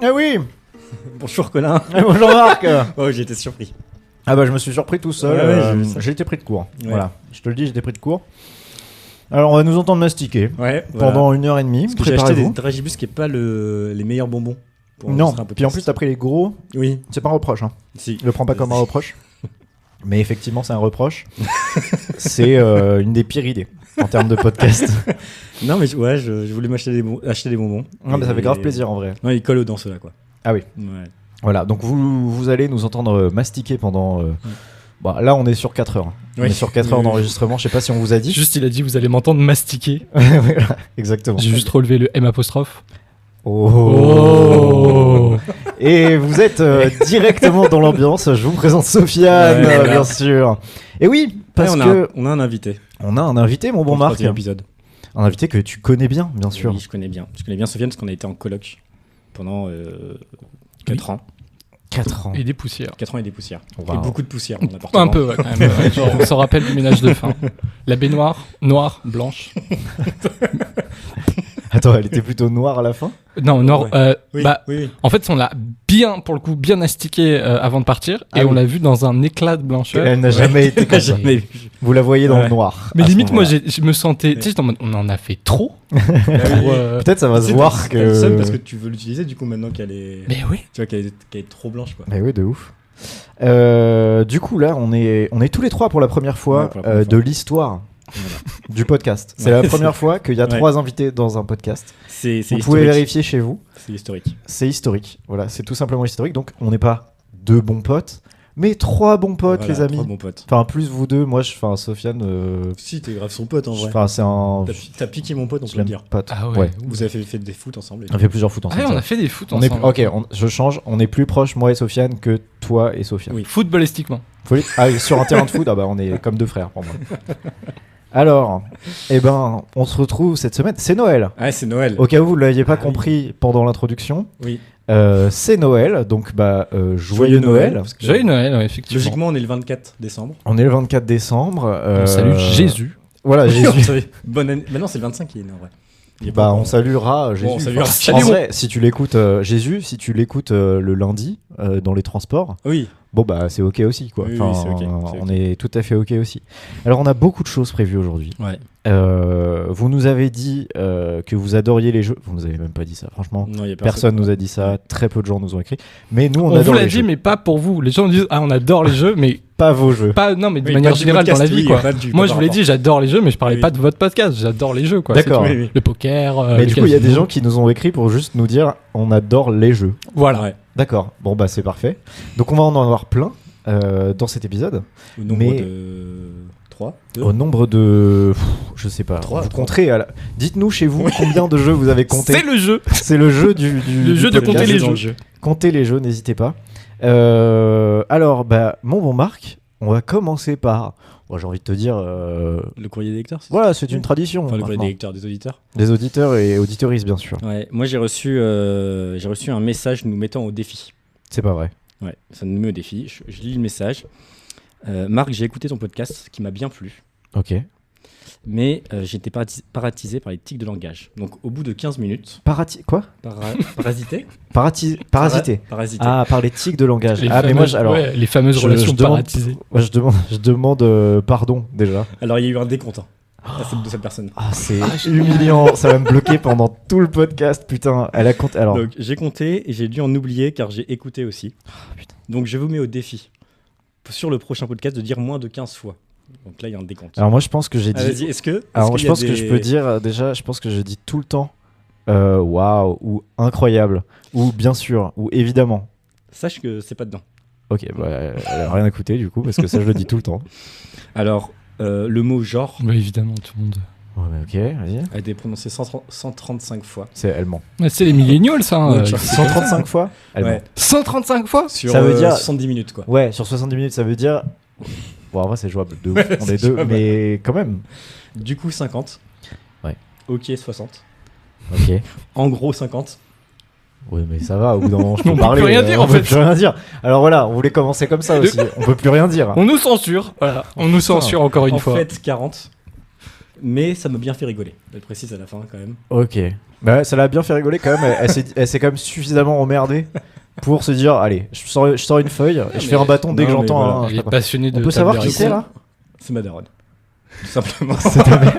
Ah oui. Bonjour Colin. Bonjour Marc. Oh, j'ai été surpris. Ah bah je me suis surpris tout seul. Ouais, j'ai été pris de court. Ouais. Voilà, je te le dis, j'ai été pris de court. Alors on va nous entendre mastiquer Ouais. pendant 1h30. Parce que j'ai acheté des Préparez-vous. Dragibus qui est pas les meilleurs bonbons. Pour Non. enregistrer un Puis en podcast. plus t'as pris les gros. Oui. C'est pas un reproche. Hein. Si. Le prends pas comme un reproche. Mais effectivement c'est un reproche. C'est une des pires idées en termes de podcast. Non mais ouais, je voulais acheter des bonbons. Non mais ça fait grave plaisir en vrai. Non, ils collent aux dents ceux-là quoi. Ah oui. Ouais. Voilà, donc vous allez nous entendre mastiquer pendant... Bah, là on est sur 4 heures. On Oui. est sur 4 heures Oui. d'enregistrement, je sais pas si on vous a dit. Juste, il a dit, vous allez m'entendre mastiquer. Voilà, exactement. J'ai juste relevé le M apostrophe. Oh. Et vous êtes directement dans l'ambiance. Je vous présente Sofiane, Ouais, voilà. bien sûr. Et oui, parce Ouais, que on a un invité. on a un invité, mon bon pour le Marc. troisième épisode. Un invité que tu connais bien, bien sûr. Oui, je connais bien. Je connais bien Sofiane parce qu'on a été en coloc pendant 4 ans. 4 ans. Et des poussières. 4 ans et des poussières. Wow. Et beaucoup de poussière dans l'appartement. Un peu, ouais, quand même. Ouais, genre, on s'en rappelle du ménage de fin. La baignoire, noire, blanche. Attends, elle était plutôt noire à la fin. Non, noire. Ouais. Oui, Bah, oui. en fait, on l'a bien, pour le coup, bien astiqué avant de partir. Ah et oui. on l'a vu dans un éclat de blancheur. Elle n'a jamais été comme ça. Jamais vu. Vous la voyez dans le Ouais. noir. Mais à ce limite, moi, moment-là. je me sentais. Tu sais, j'étais en mode, on en a fait trop. Ah oui. pour, Peut-être ça va se Tu sais, voir t'as le seum que. parce que tu veux l'utiliser du coup maintenant qu'elle est. Mais oui. Tu vois qu'elle est trop blanche quoi. Mais oui, de ouf. Du coup, là, on est tous les trois pour la première fois, Ouais, pour la première de fois. l'histoire Voilà. du podcast. C'est Ouais, la première fois qu'il y a Ouais. 3 invités dans un podcast. C'est Vous pouvez vérifier chez vous. C'est historique. C'est historique. Voilà, c'est tout simplement historique. Donc, on n'est pas 2 bons potes, mais 3 bons potes, Voilà, les amis. 3 bons potes. Enfin, plus vous deux. Moi, Sofiane. Si, t'es grave son pote en vrai. Enfin, c'est un. T'as piqué mon pote, on Je peut le l'aime dire. pote. Ah ouais. Vous avez fait des foot ensemble. et On a fait plusieurs foot Ah ensemble. ouais, on ça. a fait des foot On est, ensemble. ok, je change. On est plus proche, moi et Sofiane, que toi et Sofiane. Oui. Footballistiquement. Ah, sur un terrain de foot, ah bah on est comme 2 frères pour moi. Alors, eh ben, on se retrouve cette semaine. C'est Noël. Ah, c'est Noël. Au cas où vous ne l'aviez pas Ah oui. compris pendant l'introduction, Oui. c'est Noël. Donc, joyeux Noël. parce que Joyeux Noël, ouais, effectivement. Logiquement, on est le 24 décembre. On est le 24 décembre. On salue Jésus. Voilà, Jésus. Bonne année. Mais non, c'est le 25 qui est né en vrai. Il est pas Bah, encore- on saluera Jésus. on saluera. en Salut, vrai, si tu l'écoutes, Jésus, si tu l'écoutes le lundi dans les transports, Oui. bon bah c'est ok aussi quoi. Oui, Enfin, c'est ok, c'est on ok. est tout à fait ok aussi. Alors on a beaucoup de choses prévues aujourd'hui. Ouais. Vous nous avez dit que vous adoriez les jeux. Vous nous avez même pas dit ça, franchement. Non, il y a Personne nous a dit ça. Très peu de gens nous ont écrit. Mais nous on On adore vous l'a les dit, jeux. mais pas pour vous. Les gens disent, ah, on adore les jeux, mais Pas vos jeux. pas, non, mais de Oui, manière pas du générale dans la podcast, vie, oui, quoi. pas du- Moi, pas je par vous l'ai rapport. dit, j'adore les jeux, mais je parlais Oui. pas de votre podcast. J'adore les jeux, quoi. D'accord. c'est tout. Oui, oui. Le poker. Mais du coup, il y a des casino. gens qui nous ont écrit pour juste nous dire on adore les jeux. Voilà. Ouais. D'accord. Bon bah c'est parfait. Donc on va en avoir plein dans cet épisode. Au nombre Mais- de 3, 2. Au nombre de, je sais pas. Trois, vous trois. compterez. Dites-nous chez vous combien de jeux vous avez compté. C'est le jeu. C'est le jeu du Le jeu de podcast. compter les dans jeux. le jeu. Comptez les jeux, n'hésitez pas. Alors, mon bon Marc, on va commencer par. Bon, j'ai envie de te dire. Le courrier des lecteurs, c'est ça Voilà, c'est une tradition. Enfin, le courrier maintenant. des lecteurs, des auditeurs. Des auditeurs et auditoristes, bien sûr. Ouais. Moi, j'ai reçu un message nous mettant au défi. C'est pas vrai. Ouais, ça nous met au défi. Je lis le message. Marc, j'ai écouté ton podcast qui m'a bien plu, Ok. mais j'ai été parasité par les tics de langage. Donc, au bout de 15 minutes, Quoi parasité Parasité. Parasité. Ah, par les tics de langage. Les Ah, mais moi, fameuses- alors. ouais, les fameuses je relations demande- paratisées. Moi, je demande pardon déjà. Alors, il y a eu un décompte de cette personne. Ah, c'est humiliant. Ça va me bloquer pendant tout le podcast. Putain, elle a compté. Alors, Donc, j'ai compté et j'ai dû en oublier car j'ai écouté aussi. Donc, je vous mets au défi sur le prochain podcast de dire moins de 15 fois. Donc là, il y a un décompte. moi, je pense que j'ai Ah, dit. vas-y, est-ce que. Alors, est-ce je qu'il y a pense que je peux dire déjà, je pense que je dis tout le temps waouh, ou incroyable, ou bien sûr, ou évidemment. Sache que c'est pas dedans. Ok, bah, elle a rien écouté du coup, parce que ça, je le dis tout le temps. Alors, le mot genre Oui, évidemment, tout le monde. Ouais, mais ok, vas-y. a été prononcé 135 fois. C'est elle ment. Ouais, c'est les millénials, ça. hein, Ouais, il tu- faut- 135 fois Elle ment. Ouais. 135 fois Sur Ça veut dire- 70 minutes, quoi. Ouais, sur 70 minutes, ça veut dire. Bon, en vrai, c'est jouable. De ouf. Ouais, On c'est est deux, jouable. mais quand même. Du coup, 50. Ouais. Ok, 60. Ok. En gros, 50. Oui, mais ça va, au bout d'un moment, je peux On peut parler. plus rien dire, on en peut fait. plus rien dire. Alors voilà, on voulait commencer comme ça aussi. On peut plus rien dire. On nous censure. Voilà. On nous censure encore une En fois. fait, 40. Mais ça m'a bien fait rigoler, d'être précise à la fin quand même. Ok. Bah, ça l'a bien fait rigoler quand même. Elle s'est quand même suffisamment emmerdée pour se dire allez, je sors une feuille et je fais un bâton dès que non, mais j'entends voilà. un. je Elle sais est pas. passionnée de On peut savoir qui table c'est là C'est ma daronne. Tout simplement. C'est ta mère.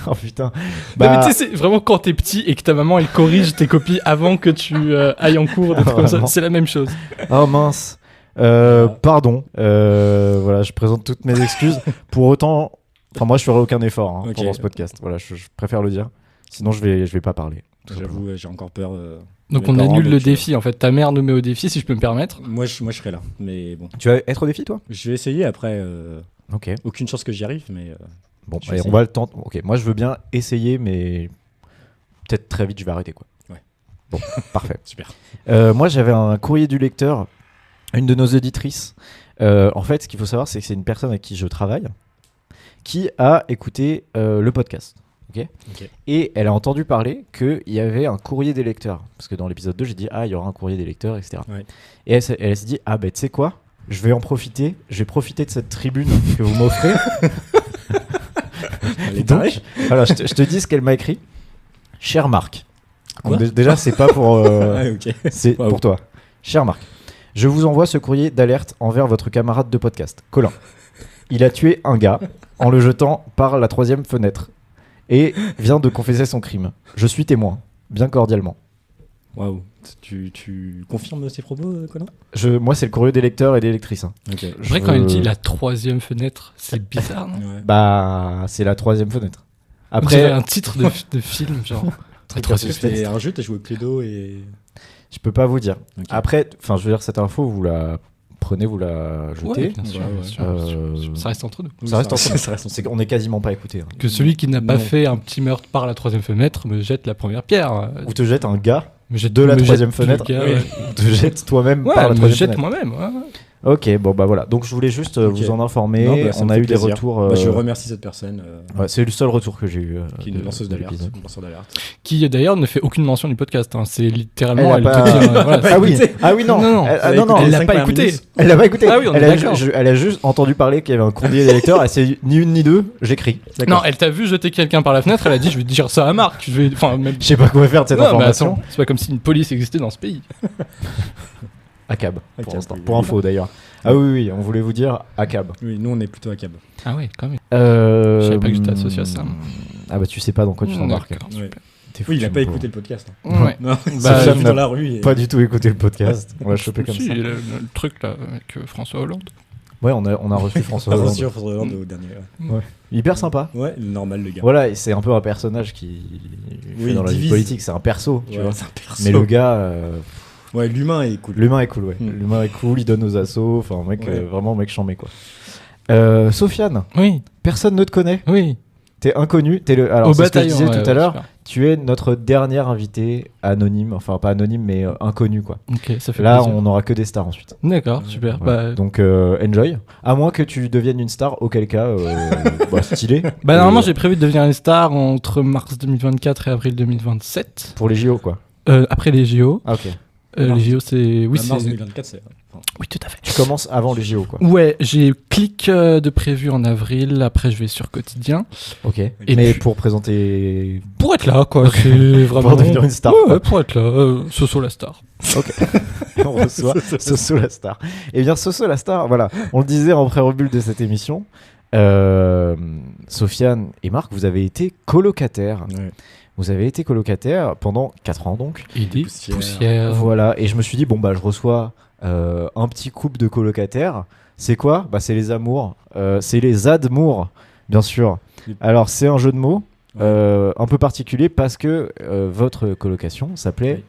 Oh putain. Non, mais tu sais, c'est vraiment quand t'es petit et que ta maman elle corrige tes copies avant que tu ailles en cours, des trucs comme ça, Vraiment. c'est la même chose. Oh mince. Pardon. Voilà, je présente toutes mes excuses. Pour autant, enfin moi je ferai aucun effort Ok. pendant ce podcast. Voilà, je préfère le dire. Sinon je vais pas parler. tout simplement. J'avoue, j'ai encore peur. Donc Mes on parents, annule le donc, défi en fait. Ta mère nous met au défi si je peux me permettre. Moi, je serai là. Mais bon. Tu vas être au défi toi Je vais essayer après. Ok. Aucune chance que j'y arrive, mais. Bon, Je vais allez, on essayer. va le tenter. Ok, moi je veux bien essayer, mais peut-être très vite je vais arrêter quoi. Ouais. Bon, parfait. Super. Moi j'avais un courrier du lecteur, une de nos auditrices. En fait, ce qu'il faut savoir, c'est que c'est une personne avec qui je travaille, qui a écouté le podcast. Ok. Et elle a entendu parler qu'il y avait un courrier des lecteurs. Parce que dans l'épisode 2, j'ai dit, il y aura un courrier des lecteurs, etc. Ouais. Et elle s'est dit, tu sais quoi, je vais profiter de cette tribune que vous m'offrez. Allez, Donc, pareil. voilà, je te dis ce qu'elle m'a écrit. Cher Marc. Quoi Donc, déjà, c'est pas pour. Ouais, ok. C'est Waouh. pour toi. Cher Marc, je vous envoie ce courrier d'alerte envers votre camarade de podcast, Colin. Il a tué un gars en le jetant par la 3e fenêtre et vient de confesser son crime. Je suis témoin, bien cordialement. Waouh. Tu confirmes ces propos, Colin? Moi, c'est le courrier des lecteurs et des lectrices. Hein. Ok. C'est vrai, quand elle dit la 3e fenêtre, c'est bizarre, non? Ouais. Bah, c'est la 3e fenêtre. On dirait Après, un titre de film, genre. La Parce que 3e fenêtre. c'était un jeu, t'as joué au Cluedo et. je peux pas vous dire. Ok. Après, enfin, je veux dire, cette info, vous la prenez, vous la jetez. Ouais, bien sûr, Ouais, bien ouais. sûr, bien sûr. Euh, Ça reste entre nous. Ça reste entre nous. ça reste entre On est quasiment pas écouté. Hein. Que celui qui n'a pas Non. fait un petit meurtre par la 3e fenêtre me jette la première pierre. Ou te jette un gars, Me jette de la me 3e jette fenêtre. le gars, Oui. ouais. ou te jette toi-même Ouais, par la me 3e jette fenêtre. moi-même. Ouais. Ok, bon bah voilà. Donc je voulais juste Ok. vous en informer. Non, bah, ça On me a fait eu des plaisir. retours. Bah, je remercie cette personne ouais, c'est le seul retour que j'ai eu. qui est une lanceuse d'alerte. l'épisode. Une lanceur d'alerte. Qui d'ailleurs ne fait aucune mention du podcast. Hein. C'est littéralement, Elle elle, a te pas- dit, voilà, Ah oui, écouté. ah oui non, Non, non. non, non, elle les l'a 5 pas premières écouté. minutes. elle l'a pas écouté. Ah oui, on est d'accord. Elle a juste entendu parler qu'il y avait un courrier des lecteurs. Elle s'est dit, ni une ni deux, j'écris. Non, elle t'a vu jeter quelqu'un par la fenêtre, elle a dit je vais dire ça à Marc. Je vais, enfin, même. Je sais pas quoi faire de cette Non, mais information. attends, c'est pas comme si une police existait dans ce pays. ACAB pour ACAB, l'instant. oui, Pour oui. info d'ailleurs. Ah oui, oui, on voulait vous dire ACAB. Oui, nous on est plutôt à cab. Ah ouais, quand même. Je savais pas que j'étais associé à ça. Ah bah tu sais pas dans quoi tu t'embarques. D'accord, Ouais. super. T'es Oui, il a foutu, pas mon écouté le podcast. hein. Ouais. Non, Bah, ça ça vu n'a dans la rue. Et... Pas du tout écouté le podcast. On l'a chopé comme Si, ça. le truc là avec François Hollande. Ouais, on a reçu François Ah, bien Hollande. sûr, François Hollande au dernier. Hyper sympa. Ouais, normal le gars. Voilà, et c'est un peu un personnage qui Oui, fait dans la vie divise. politique, c'est un perso, tu Ouais, vois. c'est un perso. Mais le gars, Ouais, l'humain est cool. l'humain est cool, ouais. Mm. L'humain est cool, il donne aux assos, enfin, mec, Ouais. vraiment, mec chambé, quoi. Sofiane, Oui, personne ne te connaît, oui. t'es inconnu, t'es le. Alors, Au c'est ce que je bataillon. disais ouais, tout à ouais, l'heure, super. tu es notre dernier invité anonyme, enfin, pas anonyme, mais inconnu, quoi. Ok, ça fait Là, plaisir. on n'aura que des stars ensuite. D'accord, super. Voilà. Bah, Donc, enjoy. À moins que tu deviennes une star, auquel cas, bah, stylé. normalement, Et, j'ai prévu de devenir une star entre mars 2024 et avril 2027. Pour les JO, quoi. Après les JO. Ah, ok. Les JO, c'est. Oui, Ah, mars c'est. 2024, c'est. enfin, Oui, tout à fait. Tu commences avant les JO, quoi. Ouais, j'ai clic de prévu en avril. Après, je vais sur quotidien. Ok. Et Mais puis- pour présenter. Pour être là, quoi. C'est vraiment. Pour devenir une star. Ouais, quoi. ouais, pour être là. Soso la star. On reçoit Soso la star. Et bien, Soso la star, voilà. On le disait en pré-rebule de cette émission. Sofiane et Marc, vous avez été colocataires. ouais. Vous avez été colocataires pendant 4 ans, donc. Et des poussières. poussières. Voilà. Et je me suis dit, bon, bah, je reçois un petit couple de colocataires. C'est quoi? Bah, c'est les amours. C'est les admours, bien sûr. Alors, c'est un jeu de mots. Un peu particulier parce que votre colocation s'appelait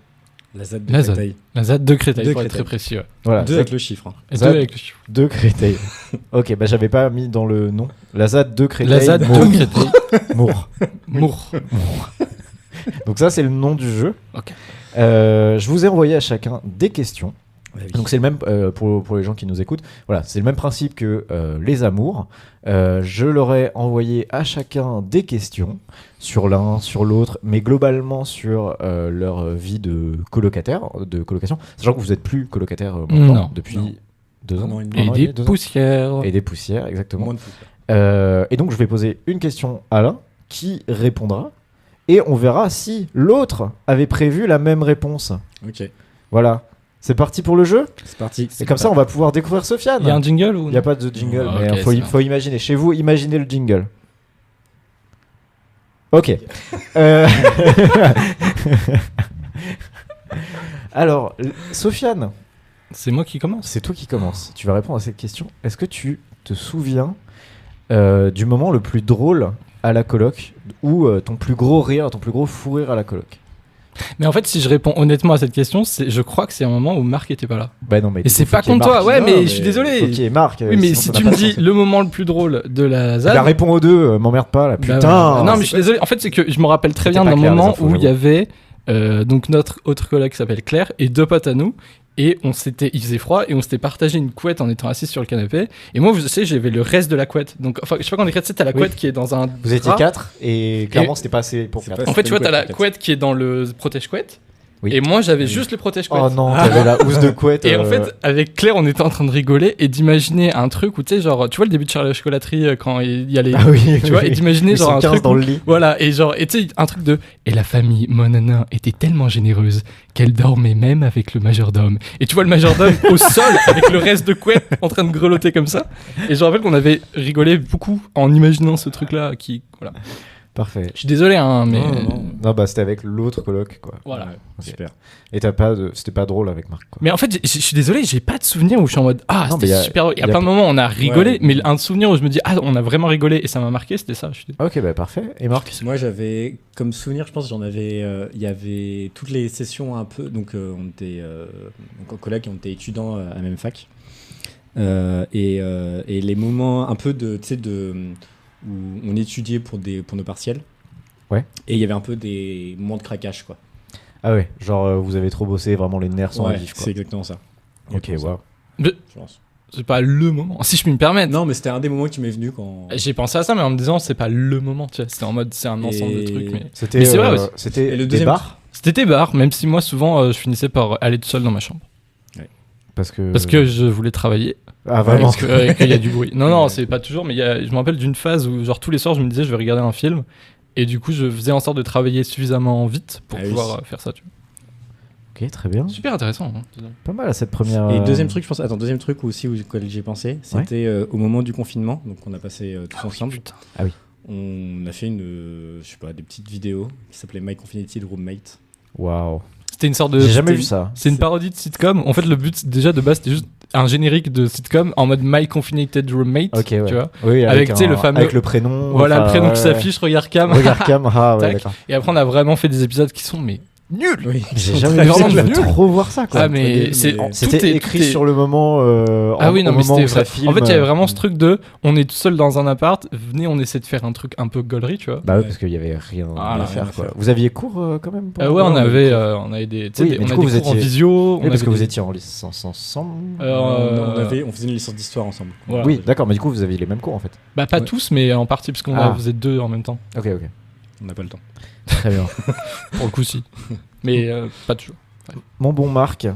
La ZAD de La ZAD. Créteil. La ZAD de Créteil, De pour être Créteil. très précis. Ouais. voilà, Deux avec le chiffre. hein. Et ZAD. deux avec le chiffre. de Créteil. Ok, bah j'avais pas mis dans le nom. La ZAD de Créteil. La ZAD Mour. de Créteil. Mour. Mour. Donc ça c'est le nom du jeu. Ok. Je vous ai envoyé à chacun des questions. Ouais, oui. Donc c'est le même pour les gens qui nous écoutent. Voilà, c'est le même principe que les amours. Je leur ai envoyé à chacun des questions sur l'un, sur l'autre, mais globalement sur leur vie de colocataire, de colocation. Sachant que vous êtes plus colocataire maintenant Non. depuis Non. 2 ans. Un an et demi. Et Un an des demi, 2 ans. poussières. Et des poussières, exactement. Moins de fou. Et donc, je vais poser une question à l'un qui répondra. Et on verra si l'autre avait prévu la même réponse. Ok, Voilà. C'est parti pour le jeu. c'est parti. Et comme ça, on va pouvoir découvrir Sofiane. Il y a un jingle ou Il n'y a pas de jingle, Ah, mais ok, il ça faut imaginer. Chez vous, imaginez le jingle. Ok. Euh, Alors, Sofiane, C'est moi qui commence. c'est toi qui commences. Tu vas répondre à cette question. Est-ce que tu te souviens du moment le plus drôle à la coloc ou ton plus gros rire, ton plus gros fou rire à la coloc? Mais en fait, si je réponds honnêtement à cette question, je crois que c'est un moment où Marc était pas là. Bah non, mais Et c'est faut pas qu'il y ait contre toi, Marc. ouais, Non, mais mais je suis désolé. Ok, Marc. Oui, mais sinon si ça tu n'a me pas de dis sens. le moment le plus drôle de la ZAD. Bah, réponds aux deux, m'emmerde pas là. bah, Putain. non, mais je suis désolé. En fait, c'est que je me rappelle très C'était bien pas d'un clair, les moment infos, où il y j'avoue. avait donc notre autre collègue qui s'appelle Claire et deux potes à nous. Et il faisait froid et on s'était partagé une couette en étant assis sur le canapé. Et moi, vous savez, j'avais le reste de la couette. Donc, enfin, je sais pas quand on écrit, tu sais, t'as la Oui. couette qui est dans un. Vous étiez drap. 4 et clairement c'était pas assez pour C'est 4. pas- En fait, tu vois, C'était t'as une la couette, couette qui est dans le protège-couette. Oui. Et moi, j'avais Oui. juste le protège-couette. Oh non, t'avais la housse de couette. Et en fait, avec Claire, on était en train de rigoler et d'imaginer un truc où, tu sais, genre, tu vois le début de Charlie la chocolaterie quand il y a les. ah oui, Tu vois, et d'imaginer ils genre sont un 15 truc. dans où- le lit. Voilà, et genre, et tu sais, un truc de. Et la famille Monana était tellement généreuse qu'elle dormait même avec le majordome. Et tu vois le majordome au sol avec le reste de couette en train de grelotter comme ça. Et je me rappelle qu'on avait rigolé beaucoup en imaginant ce truc-là qui. Voilà. Parfait. Je suis désolé, hein, mais. Non. Non, bah c'était avec l'autre coloc quoi. Voilà. Ouais, Ok. super. Et c'était pas drôle avec Marc quoi. Mais en fait, je suis désolé, j'ai pas de souvenir où je suis en mode ah, Non, mais c'était super drôle. Il y a y a plein de pas- moments où on a rigolé, Ouais. mais un souvenir où je me dis ah, on a vraiment rigolé et ça m'a marqué, c'était ça. Je suis désolé. Ok, bah parfait. Et Marc? Moi, j'avais comme souvenir, je pense, il y avait toutes les sessions un peu. Donc, on était donc en coloc, on était étudiants à la même fac. Et les moments un peu de, tu sais, où on étudiait pour nos partiels. Ouais. Et il y avait un peu des moments de craquage, quoi. Ah ouais, genre vous avez trop bossé, vraiment les nerfs sont à Ouais, vif quoi. c'est exactement ça. Ok, waouh. Je pense. C'est pas le moment. Si je puis me permettre. Non, mais c'était un des moments qui m'est venu quand. J'ai pensé à ça, mais en me disant c'est pas le moment. Tu vois, c'était en mode c'est un ensemble de Et- trucs. Mais... C'était Mais c'est vrai aussi. C'était Et le des deuxième bars C'était tes bars, même si moi souvent je finissais par aller tout seul dans ma chambre parce que parce que je voulais travailler. ah vraiment. Parce qu'il y a du bruit. Non, c'est pas toujours, mais je me rappelle d'une phase où genre tous les soirs je me disais je vais regarder un film. Et du coup, je faisais en sorte de travailler suffisamment vite pour Ah oui. pouvoir faire ça. Tu vois. Ok, très bien. Super intéressant. Hein. Pas mal à cette première. Et deuxième truc, je pense. Attends, deuxième truc aussi auquel j'ai pensé, c'était au moment du confinement. Donc, on a passé tous ensemble. Putain. On a fait je sais pas, des petites vidéos qui s'appelaient My Confidential Roommate. Waouh. C'était une sorte de. J'ai jamais c'était- vu ça. C'est une parodie de sitcom. En fait, le but déjà de base, c'était juste un générique de sitcom en mode My Confidential Roommate. Ok, ouais. Tu vois. Oui, Avec, tu sais, le fameux- avec le prénom. Voilà le enfin, prénom qui ouais. s'affiche, regarde cam. Regarde cam. Ah ouais, Tac. d'accord. Et après, on a vraiment fait des épisodes qui sont mais nuls. Oui. J'ai jamais vu ça. vraiment Je veux nul. trop voir ça quoi. Ah mais mais- c'est C'était tout est- écrit tout est- sur le moment. Ah oui, non, au mais moment c'était où ça vrai. filme. En fait, il y avait vraiment ce truc de on est tout seul dans un appart, venez, on essaie de faire un truc un peu gaulerie, tu vois. Bah ouais, Ouais. parce qu'il y avait rien Voilà, à faire rien à quoi. faire. Vous aviez cours quand même Ouais, pendant- on on avait avait des, tu sais, Oui, des- mais on du a coup, des vous cours en étiez- visio. Oui, on parce que avait vous des- étiez en licence ensemble. On faisait une licence d'histoire ensemble. Voilà. Oui, d'accord, mais du coup vous aviez les mêmes cours en fait. Bah pas Ouais. tous, mais en partie parce qu'on Ah. faisait deux en même temps. Ok, ok. On n'a pas le temps. Très bien. Pour le coup, si. Mais pas toujours. Mon bon Marc,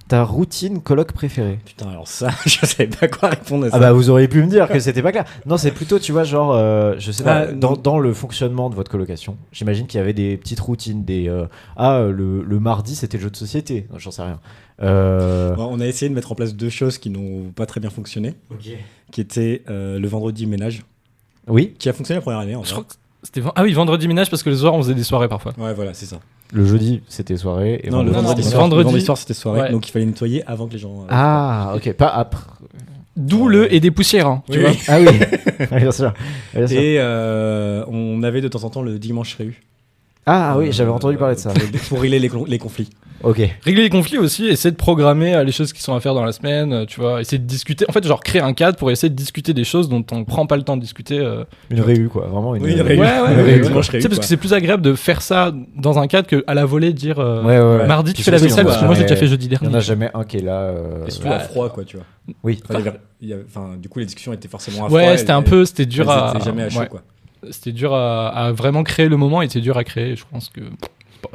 ta routine colloque préférée? Putain, alors ça, je savais pas quoi répondre à ça. Ah bah vous auriez pu me dire que c'était pas clair. Non, c'est plutôt, tu vois, genre, je sais pas, Ah, dans le fonctionnement de votre colocation, j'imagine qu'il y avait des petites routines, le mardi c'était le jeu de société, non, j'en sais rien. Bon, on a essayé de mettre en place deux choses qui n'ont pas très bien fonctionné, qui étaient le vendredi ménage, Oui, qui a fonctionné la première année en Je vrai. crois que c'était ah oui, vendredi ménage parce que le soir on faisait des soirées parfois. Ouais, voilà, c'est ça. le jeudi c'était soirée. Et Non, le non, vendredi non, soir, vendredi- le vendredi soir, c'était soirée, Ouais. donc il fallait nettoyer avant que les gens. Ah, ok, pas après. D'où le et des poussières, hein, tu Oui, vois. oui. Ah oui, bien sûr. Bien sûr. Et on avait de temps en temps le dimanche réu. Ah oui, j'avais entendu parler de ça. Pour régler les conflits. Ok. Régler les conflits aussi, essayer de programmer les choses qui sont à faire dans la semaine, tu vois, essayer de discuter, en fait genre créer un cadre pour essayer de discuter des choses dont on prend pas le temps de discuter. Une réu, quoi. Vraiment une, Oui, une Ouais, réu. ouais, Une ouais, réu, ouais. dimanche Tu réu. sais, parce que c'est plus agréable de faire ça dans un cadre qu'à la volée dire Ouais. mardi tu Puis fais la surtout, vaisselle il y en a parce que moi j'ai jamais- déjà fait jeudi Il y en dernier. a jamais un qui est là. Et surtout à froid, quoi, tu vois. Oui. Enfin, enfin, du coup, les discussions étaient forcément à froid. Ouais, c'était un peu, c'était dur elles à. étaient jamais à chaud, ouais. quoi. C'était dur à vraiment créer le moment et c'était dur à créer. Je pense que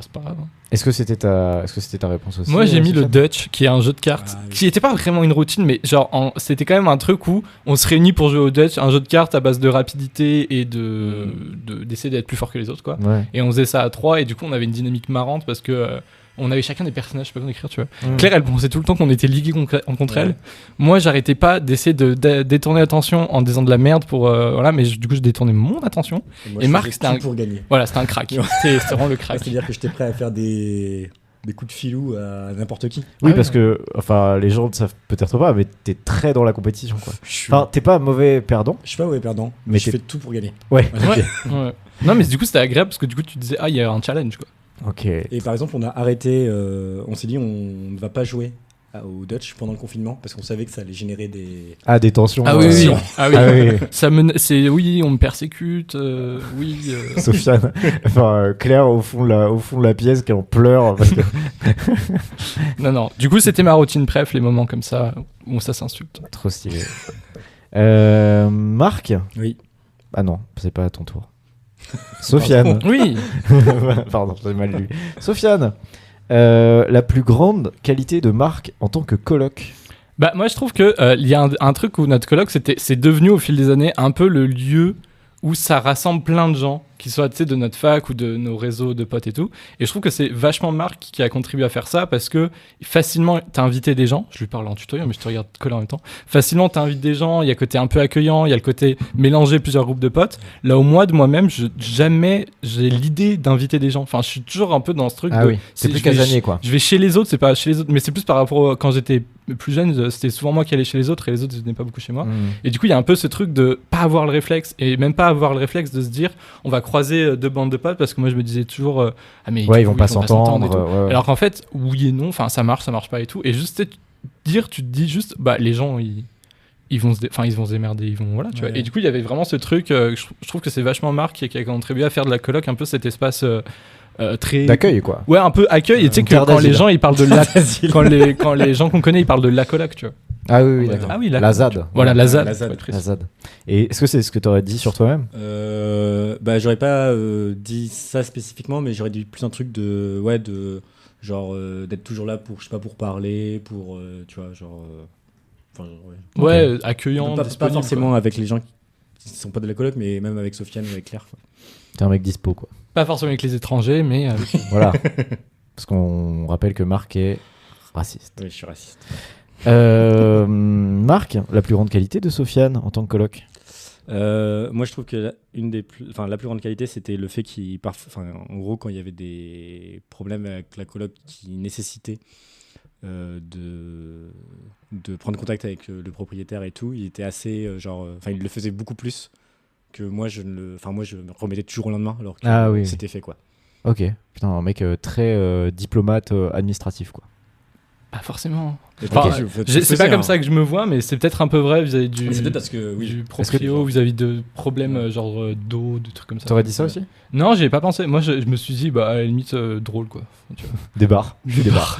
c'est pas grave. Est-ce que c'était ta réponse aussi? Moi, j'ai mis le Sofiane Dutch, qui est un jeu de cartes, qui était pas vraiment une routine, mais genre, c'était quand même un truc où on se réunit pour jouer au Dutch, un jeu de cartes à base de rapidité et d'essayer d'être plus fort que les autres, quoi. Ouais. Et on faisait ça à 3, et du coup, on avait une dynamique marrante parce que on avait chacun des personnages, je sais pas comment écrire, tu vois. Claire, elle pensait tout le temps qu'on était ligués contre elle. Moi, j'arrêtais pas d'essayer de détourner l'attention en disant de la merde pour voilà, mais du coup, je détournais mon attention. Moi, Et je Marc, faisais c'était tout un pour gagner. voilà, c'était un crack. C'était vraiment le crack. C'est-à-dire que j'étais prêt à faire des coups de filou à n'importe qui. Oui, Ah parce ouais. que enfin, les gens ne savent peut-être pas, mais t'es très dans la compétition, quoi. Je suis Enfin, t'es pas mauvais perdant. je suis pas perdant, Mais mais je t'es- fais tout pour gagner. Ouais. Voilà. Ouais. Non, mais du coup, c'était agréable parce que du coup, tu disais, il y a un challenge, quoi. Ok. Et par exemple, on a arrêté, on s'est dit on ne va pas jouer au Dutch pendant le confinement parce qu'on savait que ça allait générer des... Ah, des tensions. Ah oui, oui. oui. Ah oui. Ah oui. Oui, on me persécute. Oui. Sofiane, enfin Claire au fond de la pièce qui en pleure parce que Non. Du coup, c'était ma routine préf, les moments comme ça où ça s'insulte. trop stylé. Marc. Oui. Ah non, c'est pas à ton tour. Sofiane. Oui. Pardon, j'ai mal lu. Sofiane, la plus grande qualité de Marc en tant que coloc. Bah, moi, je trouve que il y a un truc où notre coloc, c'est devenu au fil des années un peu le lieu où ça rassemble plein de gens, qui soient de notre fac ou de nos réseaux de potes et tout. Et je trouve que c'est vachement Marc qui a contribué à faire ça parce que facilement, t'as invité des gens. Je lui parle en tutoyant, mais je te regarde coller en même temps. Facilement, t'invites des gens. Il y a le côté un peu accueillant, il y a le côté mélanger plusieurs groupes de potes. Là, au moi, de moi-même, jamais j'ai l'idée d'inviter des gens. Enfin, je suis toujours un peu dans ce truc Ah de. oui, c'est plus je vais casanier quoi. Je vais chez les autres, c'est pas chez les autres, mais c'est plus par rapport quand j'étais plus jeune, c'était souvent moi qui allais chez les autres et les autres ils venaient pas beaucoup chez moi. Et du coup, il y a un peu ce truc de pas avoir le réflexe et même pas avoir le réflexe de se dire on va croiser deux bandes de potes parce que moi je me disais toujours ah mais Ouais, du ils vont coup, pas et s'entendre. tout. Ouais. Alors qu'en fait, oui et non, enfin ça marche pas et tout. Et juste tu te dis juste bah les gens ils vont se démerder, ils vont voilà, tu vois. Ouais. Et du coup, il y avait vraiment ce truc je trouve que c'est vachement Marc qui a contribué à faire de la coloc un peu cet espace très D'accueil quoi. ouais, un peu accueil et tu sais Une que terre quand les d'asile. gens ils parlent de quand les gens qu'on connaît ils parlent de la coloc, tu vois. Ah oui, Ouais. d'accord. Ah oui, la ZAD. Voilà, la ZAD. La ZAD. faut être précis. La ZAD. Et est-ce que c'est ce que t'aurais dit sur toi-même? Bah, j'aurais pas dit ça spécifiquement, mais j'aurais dit plus un truc de genre d'être toujours là pour, je sais pas, pour parler, pour, tu vois, genre... Enfin, ouais. Ouais, accueillant, Pas disponible, forcément quoi. avec les gens qui sont pas de la coloc, mais même avec Sofiane ou avec Claire. Quoi. T'es un mec dispo quoi. Pas forcément avec les étrangers, mais Voilà. Parce qu'on rappelle que Marc est raciste. Oui, je suis raciste. Marc, la plus grande qualité de Sofiane en tant que coloc? Moi, je trouve que la plus grande qualité, c'était le fait en gros, quand il y avait des problèmes avec la coloc qui nécessitaient de prendre contact avec le propriétaire et tout, il était assez il le faisait beaucoup plus que moi. Moi, je me remettais toujours au lendemain alors que c'était fait quoi. Ok. Putain, un mec très diplomate administratif quoi. pas forcément. Enfin, C'est pas comme ça que je me vois, mais c'est peut-être un peu vrai vis-à-vis du, c'est peut-être parce que oui. du proprio, vis-à-vis de problèmes d'eau, de trucs comme ça. T'aurais dit ça aussi? Non, j'y ai pas pensé. Moi, je me suis dit, bah, à la limite, drôle, quoi. Tu vois. Des bars. Des bars.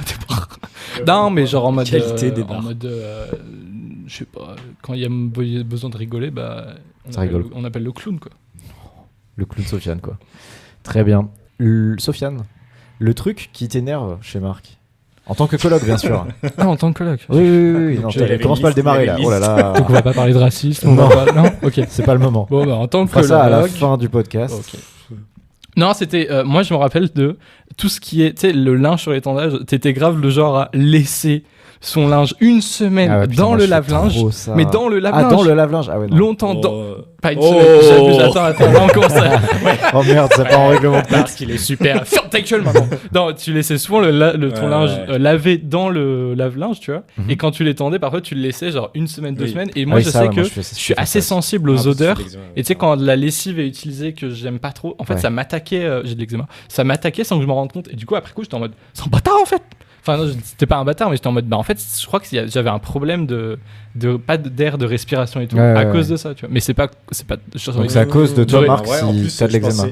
Non, mais genre en mode. Qualité des en bars. mode. Je sais pas, quand il y a besoin de rigoler, bah. Ça rigole. On appelle le clown, quoi. Le clown Sofiane quoi. Très bien. Sofiane, le truc qui t'énerve chez Marc en tant que coloc bien sûr. Ah, en tant que coloc. Oui. Non, il y avait commence une pas à le liste, démarrer il y là. avait une Oh là là. Donc on va pas parler de racisme. Non. Non, ok. C'est pas le moment. Bon, bah, en tant On que fera ça à la coloc. fin du podcast. Ok. Non, c'était. Moi, je me rappelle de tout ce qui est. Tu sais, le linge sur l'étendage. T'étais grave le genre à laisser son linge une semaine Ah ouais, putain, dans moi, le je fais lave-linge. trop ça. Mais dans le lave-linge. Ah, dans le lave-linge. Ah ouais, non. Longtemps dans. Oh, Pas une Oh. semaine. J'abuse. Attends. Là, on commence à. Oh merde, c'est pas en règlement de Parce qu'il est super. Ferme ta gueule maintenant. Non, tu laissais souvent ton Ouais, linge ouais. lavé dans le lave-linge, tu vois. Mhm. Et quand tu l'étendais, parfois, tu le laissais genre une semaine, 2 Oui. semaines. Et Ah moi, oui, je ça, sais ouais, que moi, je suis assez sensible aux odeurs. Et tu sais, quand la lessive est utilisée que j'aime pas trop, en fait, Ouais. ça m'attaquait. J'ai de l'eczéma. Ça m'attaquait sans que je m'en rende compte. Et du coup, après coup, j'étais en mode, c'est un bâtard en fait. Enfin, non, c'était pas un bâtard, mais j'étais en mode, bah en fait, je crois que j'avais un problème de pas d'air de respiration et tout, Ouais, à ouais, cause ouais. de ça, tu vois. Mais c'est pas. Donc c'est à cause de toi, J'aurais- Marc, si t'as de l'eczéma.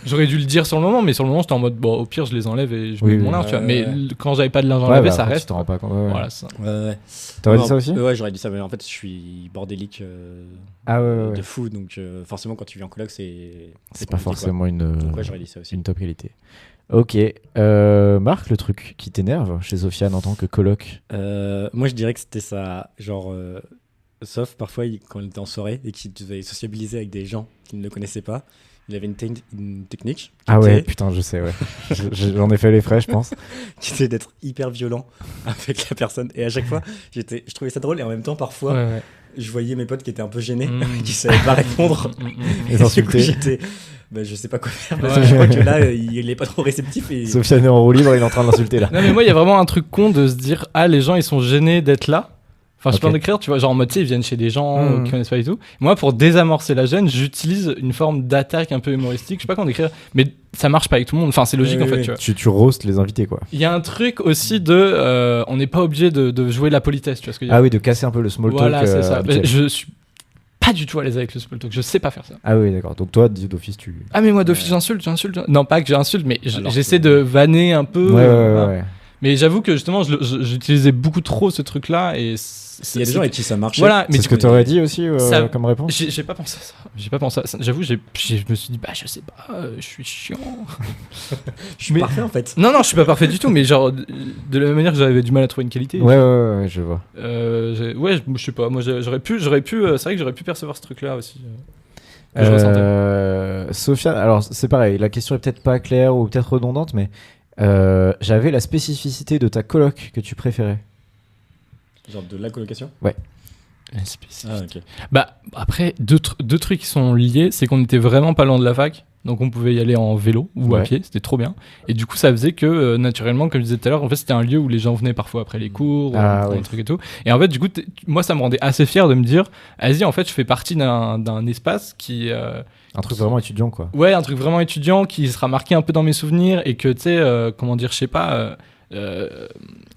J'aurais dû le dire sur le moment, mais sur le moment, j'étais en mode, bon, au pire, je les enlève et je Oui, mets mon oui. linge, tu vois. Ouais, Mais ouais. quand j'avais pas de linge Ouais, enlevé, bah, ça après, reste. tu t'en rends pas compte. Ouais, ouais. Voilà, ça. Ouais. T'aurais dit Non, ça aussi? Ouais, j'aurais dit ça, mais en fait, je suis bordélique Ah ouais. de fou, donc forcément, quand tu vis en coloc, c'est C'est pas compliqué, forcément quoi. une Donc, ouais, j'aurais dit ça aussi. top qualité. Ok. Marc, le truc qui t'énerve chez Sofiane en tant que coloc. Moi, je dirais que c'était ça. Genre, sauf parfois, quand il était en soirée et qu'il devait sociabiliser avec des gens qu'il ne connaissait pas, il avait une technique. Qui Ah ouais, était- putain, je sais, ouais. J'en ai fait les frais, je pense. qui était d'être hyper violent avec la personne. Et à chaque fois, je trouvais ça drôle. Et en même temps, parfois, Ouais. je voyais mes potes qui étaient un peu gênés, Mm. qui savaient pas répondre. Les Et du coup, insulter. j'étais. Je sais pas quoi faire. Parce Ouais. que je crois que là, il est pas trop réceptif. Et... Sofiane est en roue libre, il est en train de l'insulter là. Non, mais moi, il y a vraiment un truc con de se dire, ah, les gens, ils sont gênés d'être là. Enfin, je Ok. peux en décrire, tu vois, genre en mode, tu sais, ils viennent chez des gens Mhm. qui connaissent pas et tout. Moi, pour désamorcer la gêne, j'utilise une forme d'attaque un peu humoristique. Je sais pas comment décrire, mais ça marche pas avec tout le monde. Enfin, c'est logique Oui, en fait, oui. tu vois. Tu roastes les invités, quoi. Il y a un truc aussi de, on n'est pas obligé de jouer la politesse, tu vois ce que je veux dire. Ah oui, de casser un peu le small talk. Voilà, c'est ça. habituel. Je suis pas du tout à l'aise avec le small talk. Je sais pas faire ça. Ah oui, d'accord. Donc toi, d'office, tu. Ah, mais moi, d'office, j'insulte. Non, pas que j'insulte, mais Alors j'essaie que- de vanner un peu. Ouais, voilà. ouais. Mais j'avoue que justement, j'utilisais beaucoup trop ce truc-là et Il y a des gens avec qui ça marchait. Voilà, mais C'est du ce que coup, tu aurais dit aussi ça- comme réponse. j'ai pas pensé à ça. J'ai pas pensé à ça. J'avoue, je me suis dit, bah, je sais pas, je suis chiant. Je suis mais- parfait en fait. Non, je suis pas parfait du tout, mais genre, de la même manière que j'avais du mal à trouver une qualité. Ouais, je vois. Je sais pas, moi j'aurais pu, c'est vrai que j'aurais pu percevoir ce truc-là aussi. Que je ressentais. Sofiane, alors c'est pareil, la question est peut-être pas claire ou peut-être redondante, mais j'avais la spécificité de ta coloc que tu préférais. Genre de la colocation. Spécifique. Ah, ok. Bah, après, deux trucs qui sont liés, c'est qu'on était vraiment pas loin de la fac. Donc on pouvait y aller en vélo ou à Ouais. pied, c'était trop bien. Et du coup, ça faisait que naturellement, comme je disais tout à l'heure, en fait, c'était un lieu où les gens venaient parfois après les cours, Ah, ou ouais. un truc et tout. Et en fait, du coup, moi, ça me rendait assez fier de me dire, vas-y, en fait, je fais partie d'un espace qui, Un truc vraiment étudiant, quoi. ouais, un truc vraiment étudiant qui sera marqué un peu dans mes souvenirs et que, tu sais, comment dire, je sais pas.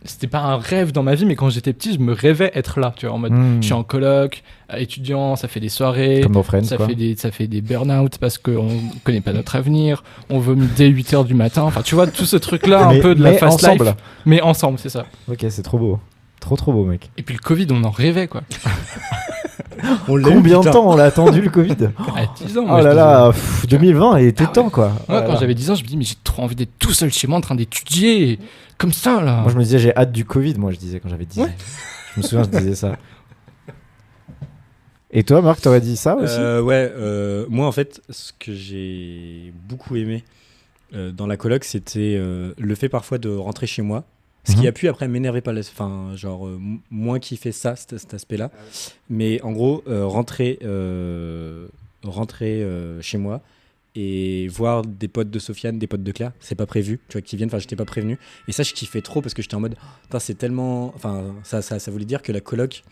C'était pas un rêve dans ma vie, mais quand j'étais petit, je me rêvais être là, tu vois, en mode, Hmm. je suis en coloc, étudiant, ça fait des soirées. Comme dans Friends, Ça quoi. fait des burn-out parce qu'on connaît pas notre avenir, on vomit dès 8h du matin. Enfin, tu vois, tout ce truc-là, un peu de la mais fast ensemble. life. Mais ensemble, c'est ça. Ok, c'est trop beau. Trop beau, mec. Et puis le Covid, on en rêvait, quoi. On l'a eu, Combien de putain. temps on l'a attendu le Covid? À 10 ans. Oh moi, je là disais- là, 2020, il était Ah ouais. temps, quoi. Moi, Oh là quand là. j'avais 10 ans, je me dis, mais j'ai trop envie d'être tout seul chez moi en train d'étudier. Comme ça, là. Moi, je me disais, j'ai hâte du Covid, moi, je disais quand j'avais 10 ans. Ouais. Je me souviens, je disais ça. Et toi, Marc, t'aurais dit ça aussi? Moi en fait, ce que j'ai beaucoup aimé dans la coloc, c'était le fait parfois de rentrer chez moi. Ce qui Mhm. a pu après m'énerver pas, enfin genre moins kiffer ça, cet aspect-là. Mais en gros, rentrer chez moi et voir des potes de Sofiane, des potes de Claire, c'est pas prévu, tu vois, qui viennent, enfin j'étais pas prévenu. Et ça, je kiffais trop parce que j'étais en mode, putain, c'est tellement, enfin ça voulait dire que la coloc,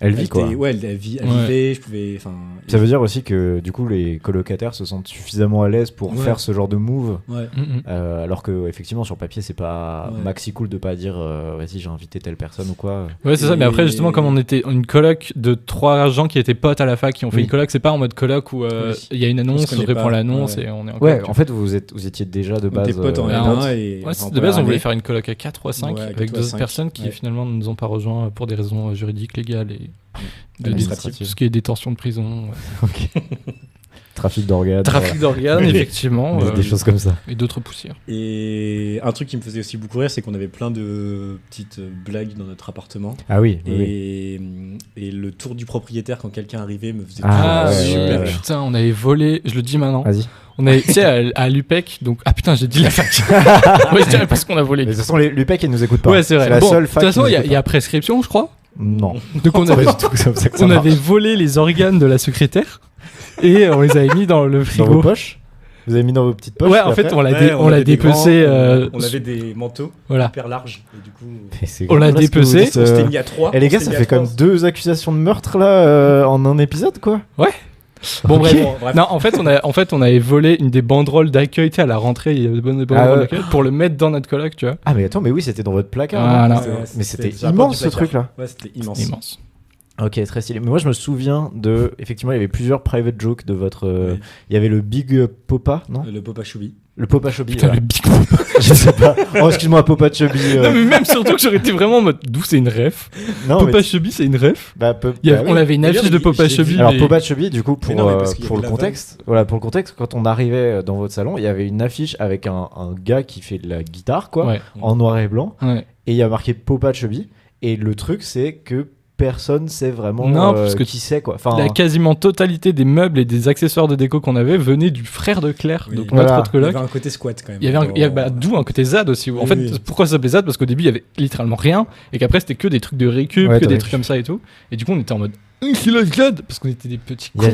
Elle vit, quoi. ouais, elle vivait, je pouvais, enfin. Ça veut dire aussi que, du coup, les colocataires se sentent suffisamment à l'aise pour Ouais. faire ce genre de move. Ouais. Alors que, effectivement, sur papier, c'est pas Ouais. maxi cool de pas dire vas-y, j'ai invité telle personne ou quoi. Ouais, c'est ça. Mais après, justement, comme on était une coloc de 3 gens qui étaient potes à la fac, qui ont fait Oui. une coloc, c'est pas en mode coloc où il y a une annonce, On se on connaît répond pas. à l'annonce Ouais. et on est en Ouais, coloc. en fait, vous étiez déjà de On base. était potes en ouais, L1 potes. et. Ouais, enfin, de base, on voulait année. faire une coloc à 4 ou à 5 Ouais, avec 4 ou à d'autres 5, personnes qui ouais. finalement ne nous ont pas rejoints pour des raisons juridiques, légales et Administratives. tout ce qui est détention de prison, Ok. Trafic d'organes. trafic d'organes, effectivement, Des choses comme ça. et d'autres poussières. Et un truc qui me faisait aussi beaucoup rire, c'est qu'on avait plein de petites blagues dans notre appartement. Ah oui, oui. Et le tour du propriétaire, quand quelqu'un arrivait, me faisait Ah, toujours ouais, super ouais. rire. Putain, on avait volé, je le dis maintenant, Vas-y. on avait, tu sais, à l'UPEC, donc, ah putain, j'ai dit la fac. Ouais, je dirais parce qu'on a volé. Mais de toute façon, l'UPEC, ils nous écoutent pas. Ouais, c'est vrai. la Bon, seule de toute fac qui façon, nous il écoute y a prescription, je crois. pas. Non. Donc on C'est pas avait, du tout comme ça que ça on marche. avait volé les organes de la secrétaire et on les avait mis dans le Dans frigo. vos poches? Vous avez mis dans vos petites poches? Ouais, et en fait, après on l'a Ouais, on l'a avait des dépecé. grands, on avait des manteaux Voilà. hyper larges. Et du coup, Mais c'est On l'a grave, là, ce que vous dépecé. dites, on s'était mis à 3. Eh les gars, ça fait comme 2 accusations de meurtre là en un épisode, quoi. Bon, Ok. bref. Non, en fait, on avait volé une des banderoles d'accueil, tu sais, à la rentrée, il y avait des bonnes banderoles ouais. d'accueil pour le mettre dans notre coloc, tu vois. Ah mais attends, mais oui, c'était dans votre placard. Voilà. non Mais c'était immense ce truc là. Ouais, c'était immense. Immense. Ok, très stylé. Mais moi, je me souviens de. Effectivement, il y avait plusieurs private jokes de votre. Ouais. Il y avait le Big Popa, non? Le Popa Choubi. Le Popa Chubby. Putain, Voilà. le Big Popa. Je sais pas. Oh, excuse-moi, Popa Chubby. Non, mais même surtout que j'aurais été vraiment en mode d'où c'est une ref. Non, Popa mais Chubby, c'est une ref. bah, On avait une D'ailleurs, affiche de Popa j'ai vu- Chubby. Alors mais- Popa Chubby, du coup, Mais non, mais parce qu'il y pour avait le la contexte, voilà, pour le contexte, quand on arrivait dans votre salon, il y avait une affiche avec un gars qui fait de la guitare, quoi, Ouais, en noir et blanc, ouais. et il y a marqué Popa Chubby. Et le truc, c'est que personne sait vraiment Non, parce que qui c'est, quoi. Enfin, La quasiment totalité des meubles et des accessoires de déco qu'on avait venaient du frère de Claire, Oui. donc Voilà. notre Il y coloc. avait un côté squat quand même. Il y avait d'où un côté ZAD aussi. En Oui, fait, oui. pourquoi ça s'appelait ZAD? Parce qu'au début, il y avait littéralement rien, et qu'après, c'était que des trucs de récup, Ouais, que de des récup. trucs comme ça et tout. Et du coup, on était en mode, c'est la ZAD! Parce qu'on était des petits il cons. y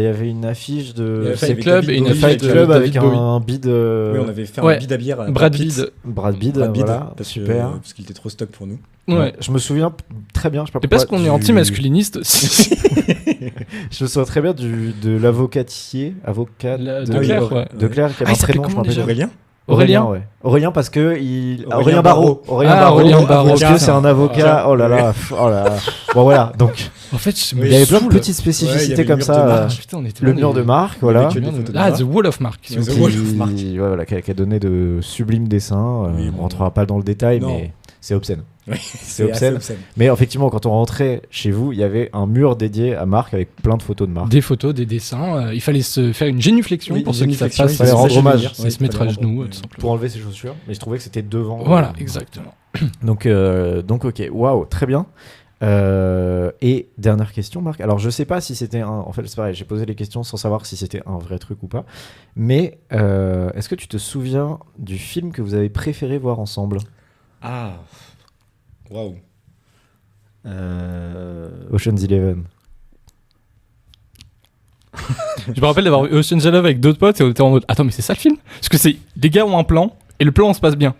avait une affiche de Enfin, il y Fight avait Club David et une Bowie, de affiche Fight de Club avec David Bowie. un bid, Oui, on avait fait Ouais. un bid à bière à Brad Pitt. Pitt. Brad Bid, Brad Pitt, voilà, parce super. parce qu'il était trop stock pour nous. Ouais. Je me souviens très bien, je sais pas Et parce pourquoi, qu'on est anti-masculiniste aussi. Je me souviens très bien de l'avocatier, avocat De de Claire, ouais. de Claire qui Ah, avait il un s'appelait prénom, je me comment rappelle. déjà Aurélien Aurélien. Ouais. Aurélien parce que Aurélien Aurélien Barraud. Aurélien Barraud, Parce que putain. c'est un avocat. Oh là là. Oh là là. Bon voilà. Donc En fait, Oui, il y avait plein de saoule. petites Ouais, il y spécificités avait comme le mur de ça. Marc. Putain, on était Le vraiment mur des- de Marc, voilà. que des photos de Ah, Marc. The Wall of Mark. Ouais, The Qui- Wall of Mark. ouais, voilà, qui a donné de sublimes dessins. Oui, On bon. rentrera pas dans le détail, Non. mais c'est obscène. Oui, C'est obscène. Mais effectivement, quand on rentrait chez vous, il y avait un mur dédié à Marc avec plein de photos de Marc. Des photos, des dessins. Il fallait se faire une génuflexion Oui, pour une ceux qui savent génuflexion, pas. il fallait c'est rendre se hommage. gémir, c'est Oui, se mettre à fallait genoux, rendre- tout simplement. Pour enlever ses chaussures, mais je trouvais que c'était devant. Voilà, exactement. Donc ok, waouh, très bien. Et dernière question, Marc. Alors, je sais pas si c'était un. En fait, c'est pareil, j'ai posé les questions sans savoir si c'était un vrai truc ou pas. Mais est-ce que tu te souviens du film que vous avez préféré voir ensemble? Ah. Waouh. Ocean's 11. Je me rappelle d'avoir vu Ocean's 11 avec d'autres potes et on était en mode attends, mais c'est ça le film? Parce que c'est les gars ont un plan et le plan on se passe bien.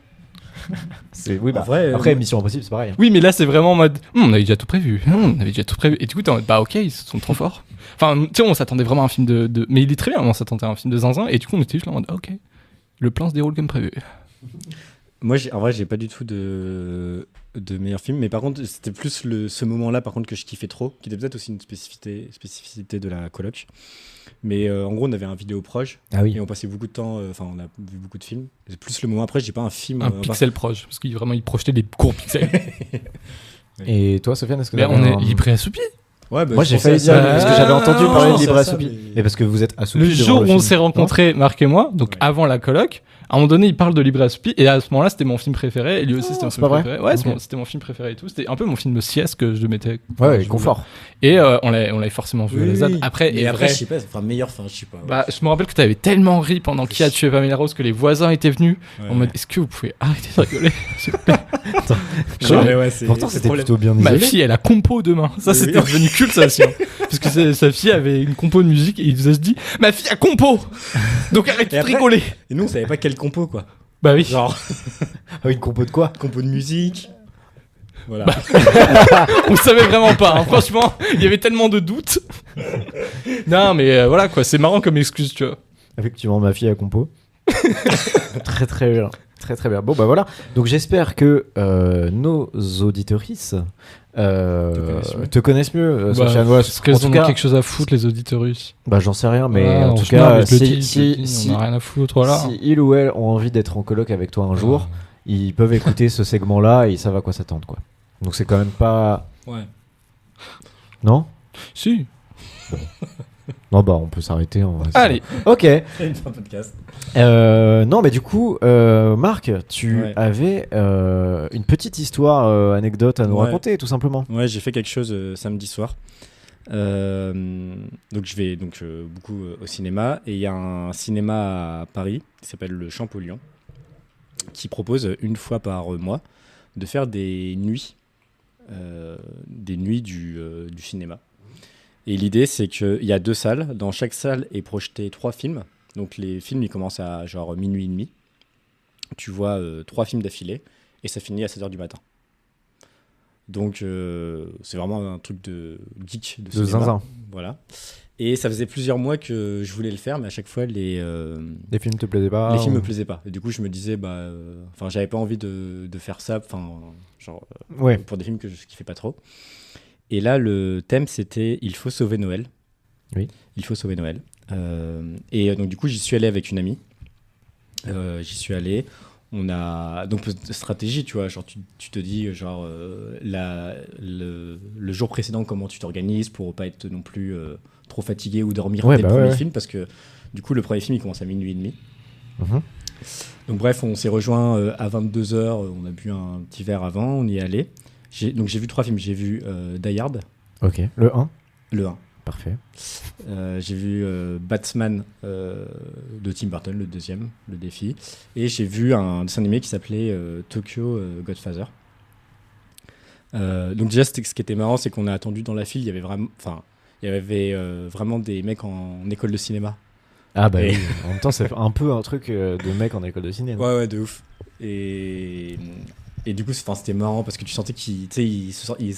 Oui, En vrai, après, Mission Impossible, c'est pareil. hein. Oui, mais là c'est vraiment en mode on avait déjà tout prévu. On avait déjà tout prévu. Et du coup, t'es en mode bah ok, ils sont trop forts. Enfin, tu sais, on s'attendait vraiment à un film de. Mais il est très bien, on s'attendait à un film de zinzin et du coup, on était juste là en mode ah, ok, le plan se déroule comme prévu. Moi, en vrai, j'ai pas du tout de meilleur film, mais par contre, c'était plus ce moment-là, par contre, que je kiffais trop, qui était peut-être aussi une spécificité de la coloc. Mais en gros, on avait un vidéo proche Ah oui. et on passait beaucoup de temps, enfin, on a vu beaucoup de films. C'est plus le moment après, j'ai pas un film. Un enfin, pixel proche, parce qu'il vraiment il projetait des courts pixels. Et toi, Sofiane, est-ce que Mais t'avais on est un- libre et assoupi. Ouais, bah, Moi, je j'ai pensais failli à dire, ça, parce que Ah, j'avais entendu non, parler de je libre pensais à ça, assoupi. mais- Mais parce que vous êtes assoupi. Le devant jour où on film, s'est rencontrés, Marc et moi, donc Ouais. avant la coloc, à un moment donné, il parle de Libre et Assoupi, et à ce moment-là, c'était mon film préféré, et lui aussi, c'était mon c'est film pas vrai préféré. Ouais, Ok. c'était mon film préféré et tout. C'était un peu mon film de sieste que je mettais. Ouais, je confort. Et on l'avait forcément vu à la ZAD. Après, mais et après, vrai, je sais pas, enfin, meilleur, enfin, je sais pas. bah, je me rappelle que tu avais tellement ri pendant Qui a tué Pamela Rose que les voisins étaient venus Ouais. en mode est-ce que vous pouvez arrêter de rigoler s'il vous plaît Non, mais ouais, c'est- Pourtant, c'est c'était problème. plutôt bien Ma isolé. fille, elle a compo demain. Ça, Oui, c'était oui. devenu culte, ça aussi. hein. Parce que sa fille avait une compo de musique et il nous a dit ma fille a compo donc arrêtez Et de après- rigoler. Et nous, on savait pas quel compo, quoi. Bah oui. Genre, Ah, une compo de quoi? compo de musique. Voilà. On savait vraiment pas, hein. Franchement, il y avait tellement de doutes. Non, mais voilà quoi, c'est marrant comme excuse, tu vois. Effectivement, ma fille a compo. Très très bien. Très très bien. Bon bah voilà. Donc j'espère que nos auditorices te connaissent mieux, Sofiane. Ouais, Est-ce qu'elles en tout ont cas, quelque chose à foutre, les auditeurs russes? bah j'en sais rien, mais Voilà, en on tout se marre, cas, mais je le si, dis, je le dis, si, on a rien à foutre, voilà. si ils ou elles ont envie d'être en coloc avec toi un jour, ils peuvent écouter ce segment-là et ils savent à quoi s'attendre, quoi. Donc c'est quand même pas. Ouais. Non? Si. Non, bah on peut s'arrêter. Allez. Ok. Une fin de podcast. Non, mais du coup, Marc, tu Ouais. avais une petite histoire, anecdote à nous Ouais. raconter, tout simplement. Ouais, j'ai fait quelque chose samedi soir. Donc je vais beaucoup au cinéma et il y a un cinéma à Paris qui s'appelle le Champollion qui propose une fois par mois de faire des nuits du cinéma. Et l'idée c'est qu'il y a 2 salles, dans chaque salle est projeté 3 films. Donc les films ils commencent à genre minuit et demi. Tu vois 3 films d'affilée et ça finit à 7h du matin. Donc c'est vraiment un truc de geek de cinéma. zinzin. Voilà. Et ça faisait plusieurs mois que je voulais le faire, mais à chaque fois les Les films te plaisaient pas? films ou- me plaisaient pas. Et du coup je me disais enfin j'avais pas envie de faire ça, enfin genre Ouais. pour des films que je kiffais pas trop. Et là le thème c'était il faut sauver Noël. Oui. Il faut sauver Noël. Et donc du coup j'y suis allé avec une amie. J'y suis allé. On a donc stratégie, tu vois, genre tu te dis genre le jour précédent comment tu t'organises pour pas être non plus trop fatigué ou dormir dès le premier film, parce que du coup le premier film il commence à minuit et demi. Donc bref, on s'est rejoint à 22h, on a bu un petit verre avant, on y est allé. Donc j'ai vu 3 films, j'ai vu Die Hard. Ok, le 1. Le 1. Parfait. J'ai vu Batman de Tim Burton, le deuxième, le défi. Et j'ai vu un dessin animé qui s'appelait Tokyo Godfather. Donc déjà, ce qui était marrant, c'est qu'on a attendu dans la file, il y avait vraiment des mecs en école de cinéma. Ah bah oui, en même temps, c'est un peu un truc de mec en école de ciné. Ouais, de ouf. Et du coup, c'était marrant parce que tu sentais qu'ils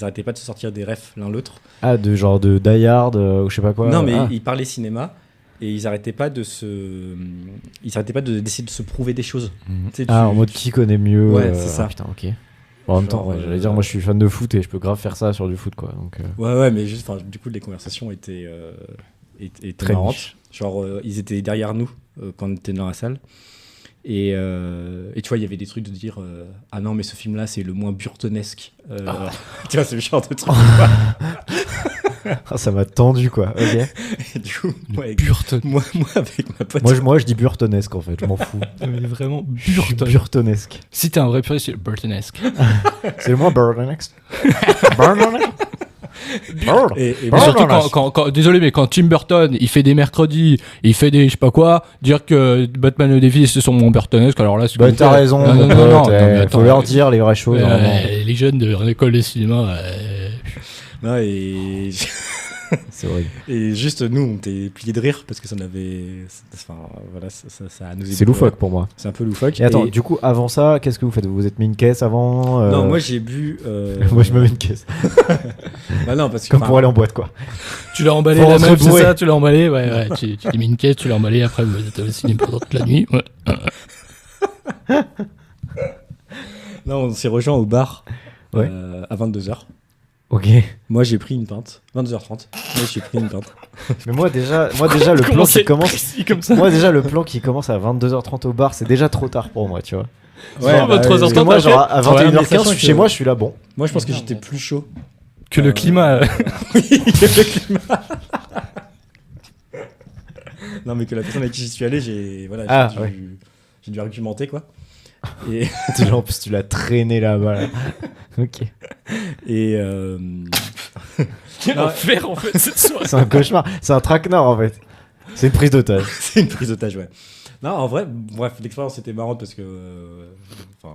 arrêtaient pas de se sortir des refs l'un l'autre. Ah, de genre de Die Hard ou je sais pas quoi. Non, mais ils parlaient cinéma et ils arrêtaient pas d'essayer de se prouver des choses. En mode qui connaît mieux. Ouais, c'est ça. Putain, ok. Bon, en même temps, j'allais dire, moi je suis fan de foot et je peux grave faire ça sur du foot, quoi. Donc, Ouais, mais juste, du coup, les conversations étaient très marrantes. niche. Genre, ils étaient derrière nous quand on était dans la salle. Et tu vois, il y avait des trucs de dire ah non, mais ce film-là, c'est le moins burtonesque. Tu vois, c'est le genre de truc. Ça m'a tendu, quoi. Ok. Et du coup, Burton. Moi, avec ma pote. Moi, je dis burtonesque, en fait. Je m'en fous. Mais vraiment Burton. Burtonesque. Si t'es un vrai puriste, c'est burtonesque. C'est le moins burtonesque. Burtonesque. Et Surtout quand désolé, mais quand Tim Burton il fait des mercredis, il fait des je sais pas quoi, dire que Batman le défi c'est son mon burtonesque, alors là c'est bah t'as raison, non, faut leur dire les vraies choses. Les jeunes de l'école de cinéma. Non, et c'est horrible. Et juste nous on était pliés de rire parce que ça nous c'est loufoque pour moi. C'est un peu loufoque. Et attends, du coup avant ça, qu'est-ce que vous faites? Vous vous êtes mis une caisse avant? Non, moi j'ai bu. Moi je me mets une caisse. Bah non, parce que comme pour aller en boîte, quoi. Tu l'as emballé la meuf, c'est ça? Tu l'as emballé, ouais. Tu t'es mis une caisse, tu l'as emballé. Après vous êtes au cinéma pendant toute la nuit. Ouais. Non, on s'est rejoint au bar ouais. À 22h. Ok. Moi j'ai pris une pinte. 22h30. Moi j'ai pris une pinte. Mais moi déjà le plan qui commence comme ça. Moi déjà le plan qui commence à 22h30 au bar, c'est déjà trop tard pour moi, tu vois. Ouais, bah, 3h30 parce que moi genre à 21h15 que... chez moi, je suis là bon. Moi je pense que j'étais plus chaud que le climat. Oui, que le climat. Non, mais que la personne avec qui j'y suis allé, j'ai dû argumenter, quoi. Et en plus tu l'as traîné là-bas. Là. Ok. Et Quel enfer en fait cette soirée. C'est un cauchemar, c'est un traquenard en fait. C'est une prise d'otage. C'est une prise d'otage, ouais. Non, en vrai, bref, l'expérience était marrante parce que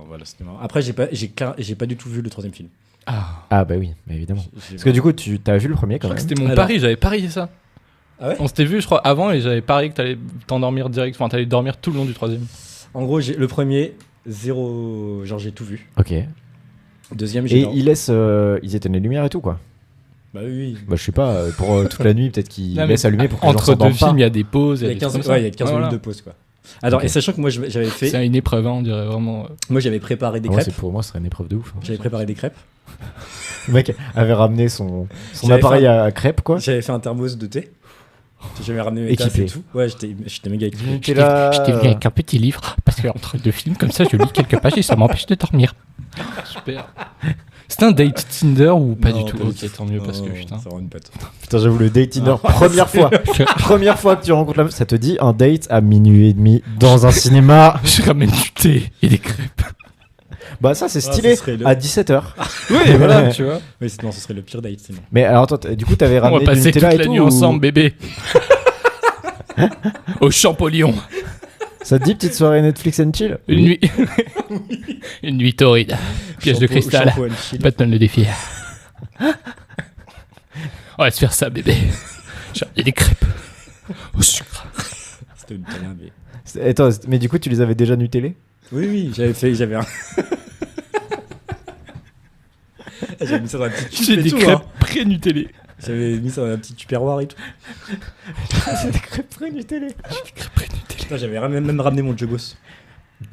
voilà, c'était marrant. Après j'ai pas du tout vu le troisième film. Ah bah oui, mais évidemment. Parce que du coup tu t'as vu le premier quand même. C'était mon pari, j'avais parié ça. Ah ouais? On s'était vu je crois avant et j'avais parié que t'allais t'endormir direct, enfin t'allais dormir tout le long du troisième. En gros, le premier, genre j'ai tout vu. Ok. Deuxième, et ils éteignent les lumières et tout, quoi. Bah oui. Bah je sais pas, pour toute la nuit peut-être qu'ils laissent allumer pour que entre les gens deux films, il y a des pauses, il y a 15 minutes de pause, quoi. Alors, okay. Et sachant que moi j'avais fait. C'est une épreuve, on dirait vraiment. Moi j'avais préparé des crêpes. Pour moi, ce serait une épreuve de ouf. Hein. J'avais préparé des crêpes. Le mec avait ramené son appareil à crêpes, quoi. J'avais fait un thermos de thé. J'avais ramené mes tasses et tout. Ouais, j'étais méga équipé. J'étais venu avec un petit livre parce qu'entre deux films, comme ça, je lis quelques pages et ça m'empêche de dormir. Super. C'était un date Tinder ou pas du tout? Ok, tant mieux parce que putain. Ça rend une patte. Putain, j'avoue, le date Tinder, première fois que tu rencontres la meuf, ça te dit un date à minuit et demi dans un cinéma. Je ramène du thé et des crêpes. Bah ça c'est stylé, à 17h. Oui, voilà, tu vois. Oui, non, ce serait le pire date sinon. Mais alors attends, du coup t'avais ramené du Nutella et tout? On va passer toute la nuit ensemble, bébé. Au Champollion. Ça te dit petite soirée Netflix and chill? Une nuit. Une nuit torride. Piège de cristal. Batman le défi. On va se faire ça, bébé. J'ai des crêpes au sucre. C'était une talin, mais... Attends, mais du coup tu les avais déjà nutellés? Oui, j'avais un... J'avais mis ça dans un petit tube. J'ai des crêpes pré-nutellées. J'avais mis ça dans un petit tupperware et tout. J'ai des crêpes pré-nutellées. J'avais même ramené mon Jogos.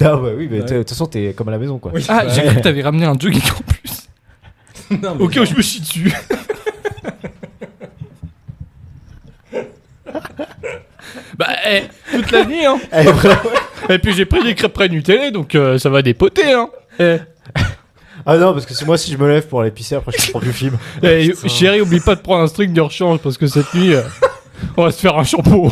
Ah bah oui, mais de toute façon t'es comme à la maison, quoi. Oui, ah, j'ai cru que t'avais ramené un jogging en plus. Non, mais ok, je me chie dessus. Bah, toute la nuit, hein. Et puis j'ai pris des crêpes près Nutella, donc ça va dépoter, hein. Ah non, parce que c'est moi, si je me lève pour aller pisser, après je comprends plus le film. Chérie, oublie pas de prendre un string de rechange parce que cette nuit, on va se faire un shampoo.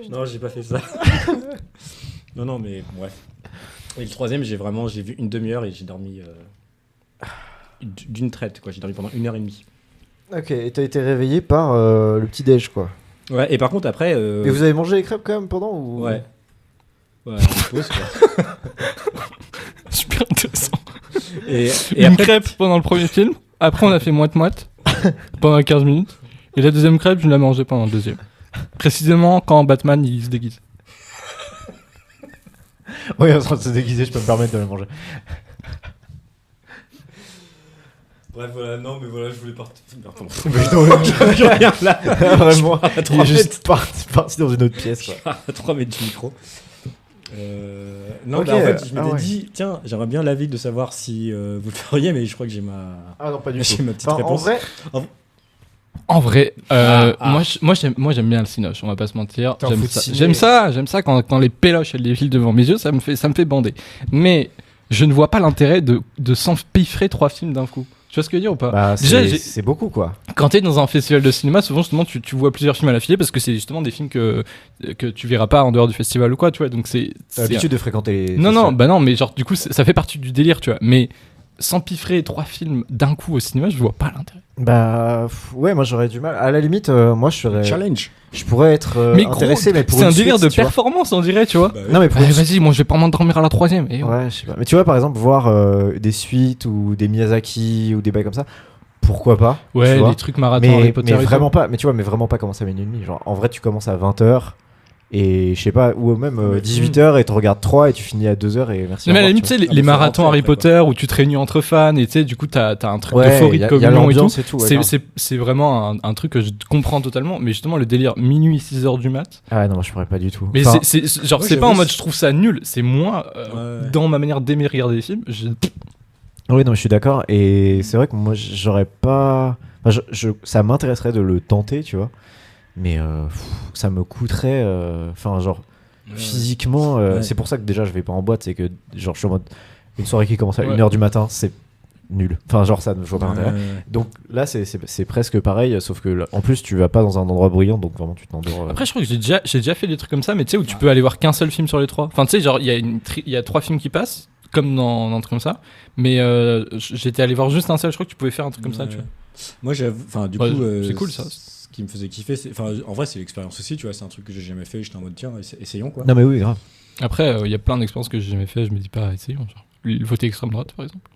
Non, j'ai pas fait ça. non, mais bref. Et le troisième, j'ai vu une demi-heure et j'ai dormi d'une traite, quoi. J'ai dormi pendant 1h30. Ok, et t'as été réveillé par le petit-déj, quoi. Ouais, et par contre, après. Et vous avez mangé les crêpes quand même pendant ou... Ouais. Ouais, on pause, quoi. Super intéressant. Et Une après, crêpe pendant le premier film. Après, on a fait moite-moite pendant 15 minutes. Et la deuxième crêpe, je l'ai mangée pendant le deuxième. Précisément quand Batman il se déguise. Oui, en train de se déguiser, je peux me permettre de la manger. Bref, voilà, non, mais voilà, je voulais partir. Mais non, Rien là. vraiment, À il 3 est juste parti dans une autre pièce, quoi. À 3 mètres du micro. Non, Ok, bah, en fait, je m'étais ah ouais. dit, tiens, j'aimerais bien l'avis de savoir si vous le feriez, mais je crois que j'ai ma. Ah non, pas du J'ai tout. ma petite Enfin, en réponse. vrai, En vrai, Ah. moi j'aime bien le cinoche, on va pas se mentir. T'es un foot ciné. J'aime ça quand les péloches elles défilent devant mes yeux, ça me fait bander. Mais je ne vois pas l'intérêt de s'empiffrer 3 films d'un coup. Tu vois ce que je veux dire ou pas? bah, Déjà, c'est beaucoup, quoi. Quand t'es dans un festival de cinéma, souvent justement tu vois plusieurs films à l'affilée parce que c'est justement des films que tu verras pas en dehors du festival ou quoi, tu vois. Donc T'as l'habitude de fréquenter les... non, festivals. bah non, mais genre du coup ça fait partie du délire, tu vois. Mais s'empiffrer 3 films d'un coup au cinéma, je vois pas l'intérêt. Bah, ouais, moi j'aurais du mal. À la limite, moi Challenge. je pourrais être Mais gros, intéressé, mais pour c'est une un délire suite, de tu vois. performance, on dirait, tu vois. Bah, oui. Non, mais pour Allez, une suite- vas-y, moi je vais pas m'endormir à la 3ème. Et Ouais, je sais pas. Mais tu vois, par exemple, voir des suites ou des Miyazaki ou des bails comme ça, pourquoi pas? Ouais, tu vois. les trucs marathon Harry mais Potter. et vraiment pas. Mais tu vois, mais vraiment pas commencer à minuit et demi. Genre, en vrai, tu commences à 20h et je sais pas, ou même 18h et tu regardes 3 et tu finis à 2h et merci. tout. Mais à au la revoir, limite, tu tu sais, Ah, les mais faut marathons rentrer Harry après, Potter où tu te réunis entre fans et tu sais, du coup, t'as un truc vois. d'euphorie, de y a communion et tout. l'ambiance et tout. ouais, grave. C'est vraiment un truc que je comprends totalement. Mais justement, le délire minuit 6h du mat. Ah non, moi je pourrais pas du tout. Mais Enfin, genre, moi, c'est pas en j'avoue, mode je trouve ça nul. C'est moi, Ouais. dans ma manière d'aimer regarder des films. oui, non, je suis d'accord. Et c'est vrai que moi j'aurais pas. Enfin, ça m'intéresserait de le tenter, tu vois. Mais ça me coûterait. Enfin, genre. Physiquement, Ouais. c'est pour ça que déjà je vais pas en boîte, c'est que genre je suis en mode une soirée qui commence à Ouais. 1h du matin, c'est nul. Enfin, genre ça, je vois pas l'intérêt. Ouais. Donc là, c'est presque pareil, sauf que là, en plus tu vas pas dans un endroit bruyant, donc vraiment tu t'endors. Après, je crois que j'ai déjà fait des trucs comme ça, mais tu sais, où tu peux aller voir qu'un seul film sur les 3. Enfin, tu sais, genre, il y a 3 films qui passent, comme dans un truc comme ça, mais j'étais allé voir juste un seul. Je crois que tu pouvais faire un truc comme ça, tu vois. Moi, j'avoue, enfin, du Ouais, coup, c'est cool, ça. Ce qui me faisait kiffer, enfin, en vrai, c'est l'expérience aussi, tu vois. C'est un truc que j'ai jamais fait. J'étais en mode, tiens, essayons quoi. Non, mais oui, grave. Après, il y a plein d'expériences que j'ai jamais fait, je me dis pas, essayons. Genre, le voter extrême droite, par exemple.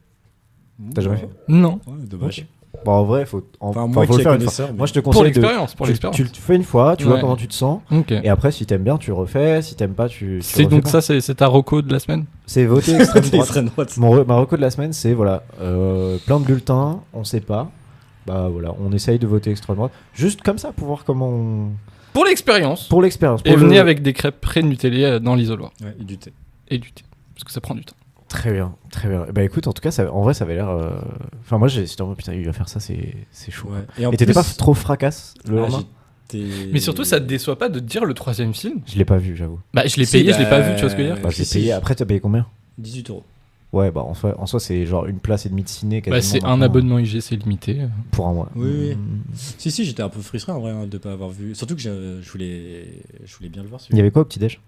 T'as jamais fait? Non. Ouais, dommage. Bon, en vrai, faut Enfin, moi faut qui le faire est une fois. connaisseur, mais- Moi, je te Pour conseille de. l'expérience, pour l'expérience. Tu le fais une fois, tu vois Ouais. comment tu te sens, Ok. et après, si t'aimes bien, tu refais. Si t'aimes pas, tu. C'est refais donc pas. ça, c'est ta reco de la semaine. C'est voter extrême droite. Extrême droite. Ma reco de la semaine, c'est voilà, plein de bulletins, on sait pas. Bah voilà, on essaye de voter extrême droite. Juste comme ça pour voir comment on. Pour l'expérience. Pour l'expérience. Et pour le- venez avec des crêpes pré-Nutella dans l'isoloir. Ouais, et du thé. Et du thé. Parce que ça prend du temps. Très bien, très bien. Bah écoute, en tout cas, en vrai, ça avait l'air. Enfin, moi, j'étais en mode putain, il va faire ça, c'est chaud. Et, en Et t'étais plus- pas trop fracasse le Ah, lendemain? j'étais- Mais surtout, ça te déçoit pas de te dire le 3ème film. Je l'ai pas vu, j'avoue. Bah, je l'ai Si, payé, je l'ai pas bah, vu, tu vois ce que je veux dire. Bah, je l'ai si, payé. si. Après, t'as payé combien? 18 euros. Ouais, bah en soi, c'est genre une place et demie de ciné. Bah, quasiment c'est un maintenant, abonnement IGC limité. pour un mois. Oui, oui. Mm. Si, j'étais un peu frustré en vrai de pas avoir vu. Surtout que je voulais bien le voir. Il y avait quoi au petit-déj?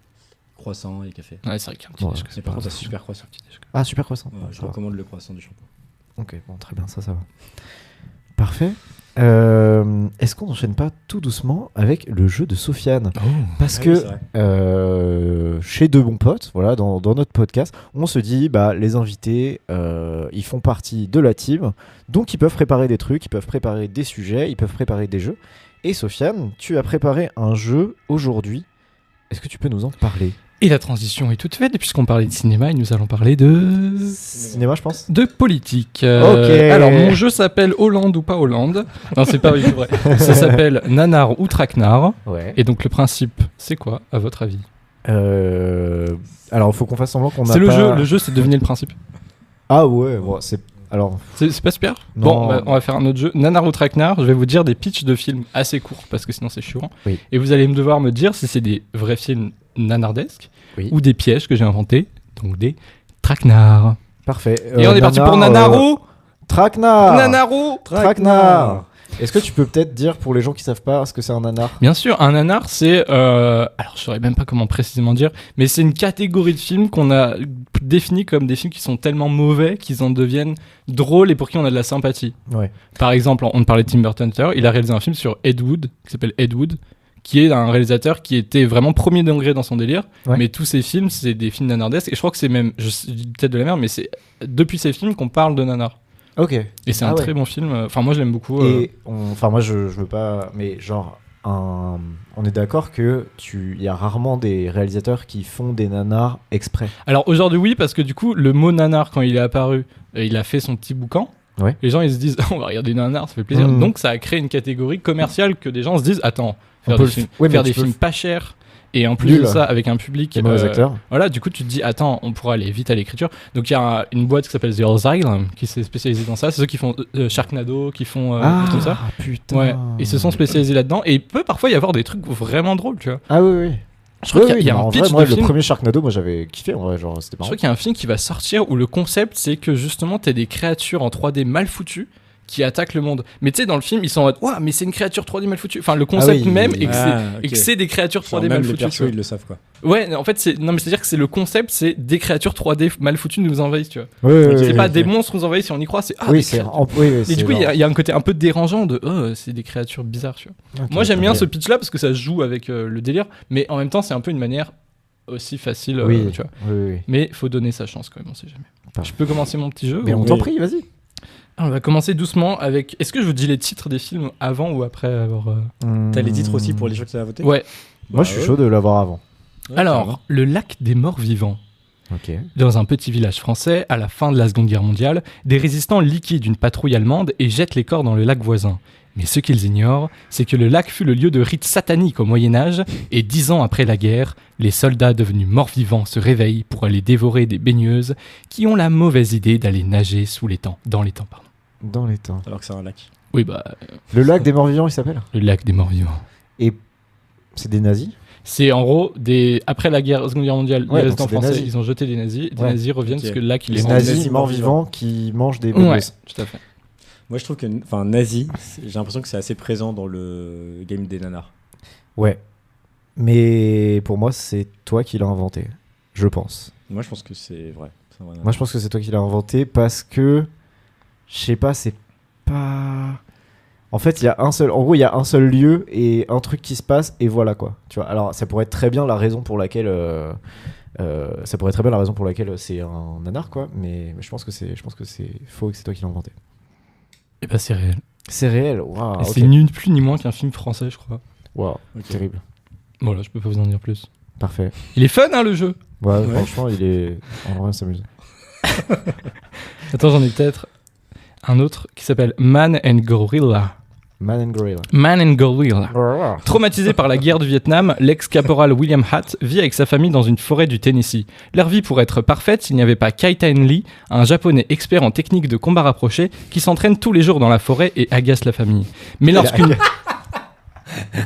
Croissant et café. Ouais, c'est vrai qu'il y a un petit Ouais. déj que Mais c'est par pas contre, grave. c'est super croissant. Ah, super croissant. Ouais, Ouais, je ça va. recommande le croissant du shampoing. Ok, bon, très bien, ça va. Parfait. Est-ce qu'on n'enchaîne pas tout doucement avec le jeu de Sofiane? Parce Ah que oui, c'est vrai. chez Deux Bons Potes, voilà, dans notre podcast, on se dit, bah, les invités, ils font partie de la team, donc ils peuvent préparer des trucs, ils peuvent préparer des sujets, ils peuvent préparer des jeux. Et Sofiane, tu as préparé un jeu aujourd'hui. Est-ce que tu peux nous en parler? Et la transition est toute faite, et puisqu'on parlait de cinéma, et nous allons parler de Cinéma, je pense. politique. Ok. Alors, mon jeu s'appelle Hollande ou pas Hollande. Non, c'est pas du tout vrai. Ça s'appelle Nanar ou Traquenard. Ouais. Et donc, le principe, c'est quoi, à votre avis? Alors, il faut qu'on fasse semblant qu'on a C'est pas... le jeu, c'est deviner le principe. Ah ouais, bon, c'est Alors, C'est pas super. Non. Bon, on va faire un autre jeu. Nanar ou Traquenard, je vais vous dire des pitchs de films assez courts parce que sinon c'est chiant. Oui. Et vous allez me devoir me dire si c'est des vrais films nanardesques Oui. ou des pièges que j'ai inventés, donc des traquenards. parfait. Et on est parti pour Nanaro. Traquenard. Nanaro. Traquenard. Est-ce que tu peux peut-être dire pour les gens qui savent pas ce que c'est un nanar? Bien sûr, un nanar, c'est... alors, je saurais même pas comment précisément dire, mais c'est une catégorie de films qu'on a définie comme des films qui sont tellement mauvais qu'ils en deviennent drôles et pour qui on a de la sympathie. Ouais. Par exemple, on parlait de Tim Burton tout à l'heure, il a réalisé un film sur Ed Wood, qui s'appelle Ed Wood, qui est un réalisateur qui était vraiment premier degré dans son délire, Ouais. mais tous ses films, c'est des films nanardesques, et je crois que c'est même, je dis peut-être de la merde, mais c'est depuis ces films qu'on parle de nanar. Ok. Et c'est Ah un ouais. très bon film, enfin moi je l'aime beaucoup. Et enfin moi je veux pas, mais genre on est d'accord que il y a rarement des réalisateurs qui font des nanars exprès. Alors aujourd'hui oui, parce que du coup le mot nanar quand il est apparu, il a fait son petit boucan. Ouais. Les gens ils se disent on va regarder nanar, ça fait plaisir. Mmh. Donc ça a créé une catégorie commerciale que des gens se disent attends, On faire peut des le films, f- ouais, mais faire tu des peux le films pas chers et en plus Nul. de ça avec un public Des mauvais acteurs. voilà, du coup tu te dis attends, on pourra aller vite à l'écriture. Donc il y a une boîte qui s'appelle The Asylum qui s'est spécialisée dans ça, c'est ceux qui font Sharknado, qui font tout ça. Putain. Ouais, ils se sont spécialisés là-dedans et il peut parfois y avoir des trucs vraiment drôles, tu vois. Ah oui oui. Je crois qu'il y a mais un en pitch vrai, moi de le film. premier Sharknado, moi j'avais kiffé en vrai, genre c'était Je marrant. crois qu'il y a un film qui va sortir où le concept c'est que justement t'as des créatures en 3D mal foutues qui attaquent le monde. Mais tu sais, dans le film, ils sont en mode ouah, mais c'est une créature 3D mal foutue. Enfin, le concept oui, même ok. et que c'est des créatures 3D mal Même les foutues. tu persos, vois. ils le savent quoi. Ouais, en fait, c'est non, mais c'est-à-dire que c'est le concept, c'est des créatures 3D mal foutues nous envahissent, tu vois. Ouais, ouais, C'est ouais, pas ouais. des monstres nous envahissent si on y croit, c'est ah, Oui des c'est. créatures. Oui, oui, Et c'est du coup, il genre- y a un côté un peu dérangeant de c'est des créatures bizarres, tu vois. Ok, Moi, j'aime bien ok. ce pitch-là parce que ça joue avec le délire, mais en même temps, c'est un peu une manière aussi facile, Oui, tu vois. oui, oui. Mais faut donner sa chance quand même, on sait jamais. Parfait. Je peux commencer mon petit jeu Mais ou- on t'en Oui. prie, vas-y. On va commencer doucement avec. Est-ce que je vous dis les titres des films avant ou après avoir. T'as les titres aussi pour les gens qui savent voter. Ouais. Moi je suis chaud de l'avoir avant. Ouais, Alors, carrément. le lac des morts vivants. Ok. Dans un petit village français, à la fin de la Seconde Guerre mondiale, des résistants liquident une patrouille allemande et jettent les corps dans le lac voisin. Mais ce qu'ils ignorent, c'est que le lac fut le lieu de rites sataniques au Moyen-Âge, et 10 ans après la guerre, les soldats devenus morts-vivants se réveillent pour aller dévorer des baigneuses qui ont la mauvaise idée d'aller nager dans les temps. Pardon. Dans les temps. Alors que c'est un lac. Oui, bah, Le lac des morts vivants, il s'appelle. le lac des morts-vivants. Et c'est des nazis. C'est en gros, après la Seconde Guerre mondiale, Ouais, les donc résistants c'est des français, nazis. ils ont jeté des nazis. Des Ouais. nazis reviennent Ok. parce que le lac, il Les est sont nazis nazis morts-vivants qui mangent des Ouais, baigneuses. tout à fait. Moi, je trouve que, enfin, nazi, j'ai l'impression que c'est assez présent dans le game des nanars. Ouais. Mais pour moi, c'est toi qui l'as inventé. Je pense. Moi, je pense que c'est vrai. C'est un vrai Moi, je pense que c'est toi qui l'as inventé parce que. Je sais pas, c'est pas. En fait, il y a un seul. En gros, il y a un seul lieu et un truc qui se passe et voilà quoi. Tu vois. Alors, ça pourrait être très bien la raison pour laquelle. Ça pourrait être très bien la raison pour laquelle c'est un nanar quoi. Mais je pense que c'est faux et que c'est toi qui l'as inventé. Et bah, c'est réel. C'est réel. Waouh. Et c'est ni plus ni moins qu'un film français, je crois. Waouh. Ok. Terrible. Voilà, je peux pas vous en dire plus. Parfait. Il est fun, hein, le jeu. Ouais, Ouais. franchement, il est. En vrai, on s'amuse. Attends, j'en ai peut-être un autre qui s'appelle Man and Gorilla. Man and Gorilla. Man and Gorilla. Traumatisé par la guerre du Vietnam, l'ex-caporal William Hatt vit avec sa famille dans une forêt du Tennessee. Leur vie pourrait être parfaite s'il n'y avait pas Kaitan Lee, un japonais expert en technique de combat rapproché qui s'entraîne tous les jours dans la forêt et agace la famille. Mais lorsqu'une...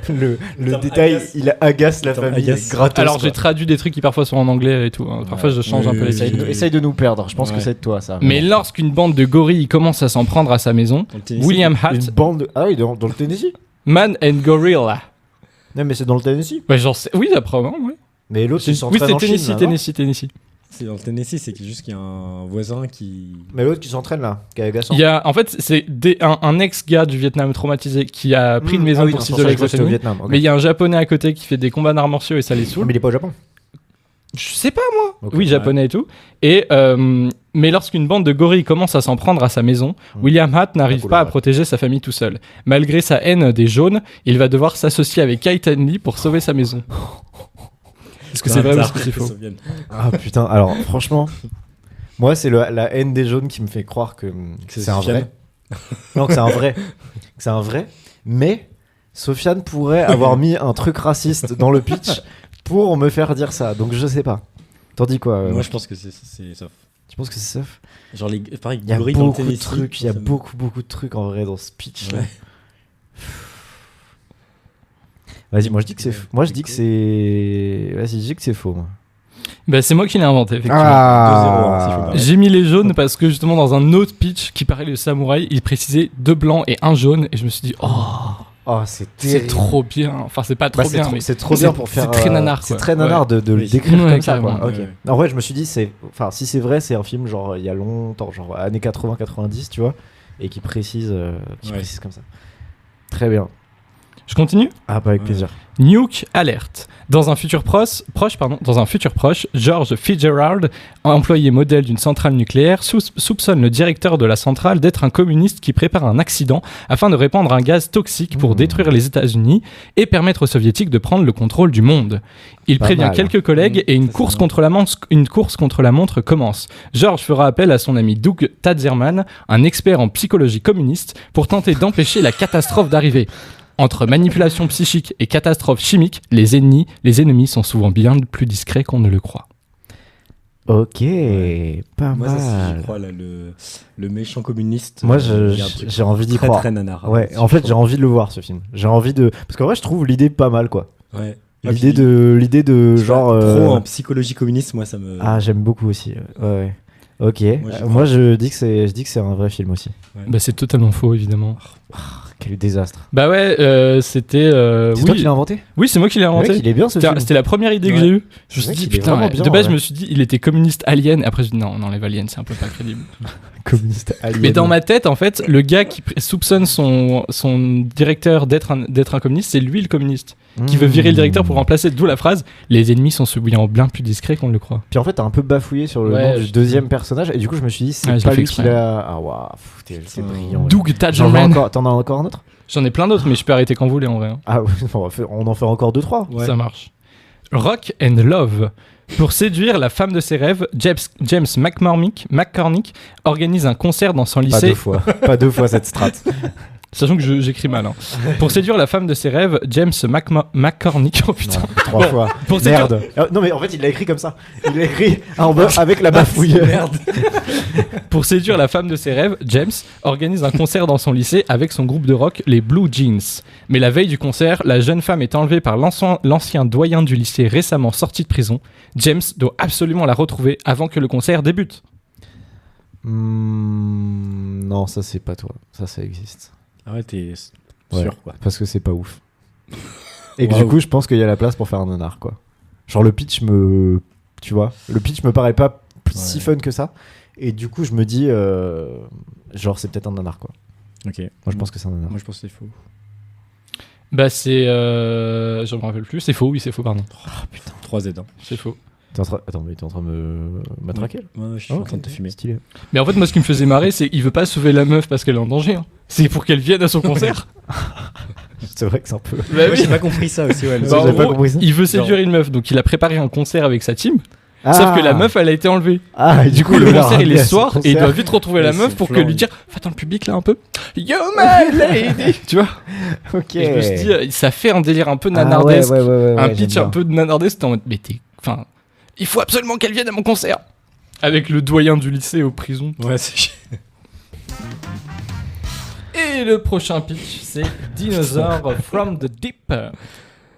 Le terme détail, agace. il agace la Le terme famille. agace. Gratos, Alors quoi. j'ai traduit des trucs qui parfois sont en anglais et tout. Hein. Parfois je change un peu les Essaye titres. essaye de nous perdre. Je pense que Ouais. c'est de toi, ça. Mais lorsqu'une bande de gorilles commence à s'en prendre à sa maison, Dans le Tennessee. William Hatt, Une bande de... Ah oui, dans le Tennessee. Man and Gorilla. Non, mais c'est dans le Tennessee. Ouais, j'en sais. Oui, apparemment, oui. Mais l'autre, il Oui, s'entraîne c'est en Chine. Tennessee, là, non Tennessee. C'est dans le Tennessee, c'est juste qu'il y a un voisin qui. Mais l'autre qui s'entraîne là, qui est agaçant. Il y a, en fait, c'est un ex-gars du Vietnam traumatisé qui a pris une maison Ah oui, pour non, s'isoler avec sa au famille. Vietnam. ok. Mais il y a un japonais à côté qui fait des combats d'arts martiaux et ça les Mais saoule. il est pas au Japon. Je sais pas moi. Ok. Oui, japonais et tout. Et mais lorsqu'une bande de gorilles commence à s'en prendre à sa maison, William Hatt n'arrive cool, pas à ouais. protéger sa famille tout seul. Malgré sa haine des jaunes, il va devoir s'associer avec Kaitan Lee pour sauver sa maison. Est-ce que c'est vrai ou est-ce que c'est faux? Ah putain, alors franchement, moi c'est la haine des jaunes qui me fait croire que c'est un Sofiane. vrai. Non, que c'est un vrai. Que c'est un vrai. Mais Sofiane pourrait avoir mis un truc raciste dans le pitch pour me faire dire ça. Donc je sais pas. T'en dis quoi Moi, je pense que c'est ça. pense que c'est ça. Genre, pareil, Il y a Gorille dans le beaucoup de Tennessee, trucs, il y a ça me- beaucoup de trucs en vrai dans ce pitch. Ouais. Vas-y, moi je dis que c'est, Ouais, moi je c'est dis que cool. c'est, vas-y, je dis que c'est faux. Moi. Bah, c'est moi qui l'ai inventé, effectivement. 2-0, hein, si je peux me permettre. J'ai mis les jaunes parce que justement dans un autre pitch qui parlait de samouraï, il précisait 2 blancs et 1 jaune et je me suis dit Oh, c'est c'est terrible. trop bien. Enfin c'est pas trop Bah, bien mais c'est trop bien pour faire. C'est très nanar. C'est quoi. très nanar de le Oui. décrire Ouais, comme ça. carrément. Quoi. Ok. Ouais. En vrai, je me suis dit, si c'est vrai, c'est un film genre il y a longtemps, genre années 80-90, tu vois, et qui précise comme ça. Très bien. Je continue. Ah, bah avec Ouais. plaisir. Nuke Alert. Dans un futur proche, George Fitzgerald, employé modèle d'une centrale nucléaire, soupçonne le directeur de la centrale d'être un communiste qui prépare un accident afin de répandre un gaz toxique pour détruire les États-Unis et permettre aux soviétiques de prendre le contrôle du monde. Il Pas prévient mal. quelques collègues et une course contre la montre commence. George fera appel à son ami Doug Tadzerman, un expert en psychologie communiste, pour tenter d'empêcher la catastrophe d'arriver. Entre manipulation psychique et catastrophe chimique, les ennemis sont souvent bien plus discrets qu'on ne le croit. Ok, pas Moi, ça, c'est, mal. je crois, là, le méchant communiste. Moi, il y a un truc j'ai envie d'y très, croire. très nanar. hein, Ouais, dessus, en fait, je j'ai envie de le voir ce film. J'ai envie de, parce qu'en vrai, je trouve l'idée pas mal, quoi. trouve. Ouais. L'idée puis, de je sais pas, genre. Pro en psychologie communiste, moi, ça me. Ah, j'aime beaucoup aussi. Ouais. Ok. Moi, j'y Moi, je dis que c'est un vrai film aussi. Bah, c'est totalement faux, évidemment. Quel désastre. Bah ouais, c'était... C'est toi qui oui, l'as inventé. oui, c'est moi qui l'ai Le mec, inventé. il est bien ce film. C'était la première idée que Ouais. j'ai eue. Je me Le suis mec, dit, il est putain, vraiment ouais. bien, De base, ouais. je me suis dit, il était communiste alien. Après, je me suis dit, non, on enlève alien, c'est un peu pas crédible. Communiste alien. Mais dans ma tête, en fait, le gars qui soupçonne son directeur d'être un communiste, c'est lui le communiste, qui veut virer le directeur pour remplacer, d'où la phrase « Les ennemis sont souvent bien plus discrets qu'on ne le croit ». Puis en fait, t'as un peu bafouillé sur le Ouais, nom du deuxième personnage, et du coup, je me suis dit, c'est Ouais, je pas l'ai fait lui qui exprès. l'a. Ah, waouh, c'est brillant. Doug J'en ai Tadzerman. encore. T'en as encore un autre? J'en ai plein d'autres, mais je peux arrêter quand vous voulez en vrai. hein. Ah, oui, on en fait encore 2-3. Ouais. Ça marche. Rock and Love. Pour séduire la femme de ses rêves, James McCormick organise un concert dans son Pas lycée. 2 fois. Pas 2 fois cette strat. Sachant que j'écris mal. hein. Pour séduire la femme de ses rêves, James McCormick. Oh putain. Non, 3 Bon, fois. pour séduire- Merde. Non, mais en fait, il l'a écrit comme ça. Il l'a écrit en bas avec la bafouille. Merde. Pour séduire la femme de ses rêves, James organise un concert dans son lycée avec son groupe de rock, les Blue Jeans. Mais la veille du concert, la jeune femme est enlevée par l'ancien doyen du lycée récemment sorti de prison. James doit absolument la retrouver avant que le concert débute. Non, ça, c'est pas toi. Ça existe. Ah ouais, t'es Ouais. sûr, quoi. Parce que c'est pas ouf. Et que Waouh. du coup, je pense qu'il y a la place pour faire un nanar, quoi. Genre, le pitch me. Tu vois, le pitch me paraît pas si fun que ça. Et du coup, je me dis. Genre, c'est peut-être un nanar, quoi. Ok. Moi, je pense que c'est un nanar. Moi, je pense que c'est faux. Bah c'est... je me rappelle plus. C'est faux, oui c'est faux, pardon. 3Z. Hein. C'est faux. Attends, mais t'es en train de me matraquer là? Ouais, je suis Ah, en ok, train de te fumer. Stylé. Mais en fait, moi, ce qui me faisait marrer, c'est qu'il veut pas sauver la meuf parce qu'elle est en danger. hein. C'est pour qu'elle vienne à son concert. C'est vrai que c'est un peu. Bah Ouais, oui. j'ai pas compris ça aussi. Ouais, Ça, Bah, en j'avais pas gros, compris ça. il veut séduire Genre- une meuf, donc il a préparé un concert avec sa team. Ah. Sauf que la meuf, elle a été enlevée. Ah, et Du coup, le veut la concert, il ramener est à son soir et il concert. doit vite retrouver la Ouais, meuf c'est pour que flan, lui oui. dire va dans le public là un peu. Yo my lady. Tu vois. Ok. Et je me suis dit, ça fait un délire un peu Ah, nanardesque, ouais, un j'aime pitch bien. un peu de nanardesque. En mode, mais enfin, il faut absolument qu'elle vienne à mon concert. Avec le doyen du lycée aux prisons. Ouais, c'est. Et le prochain pitch, c'est Dinosaur from the Deep.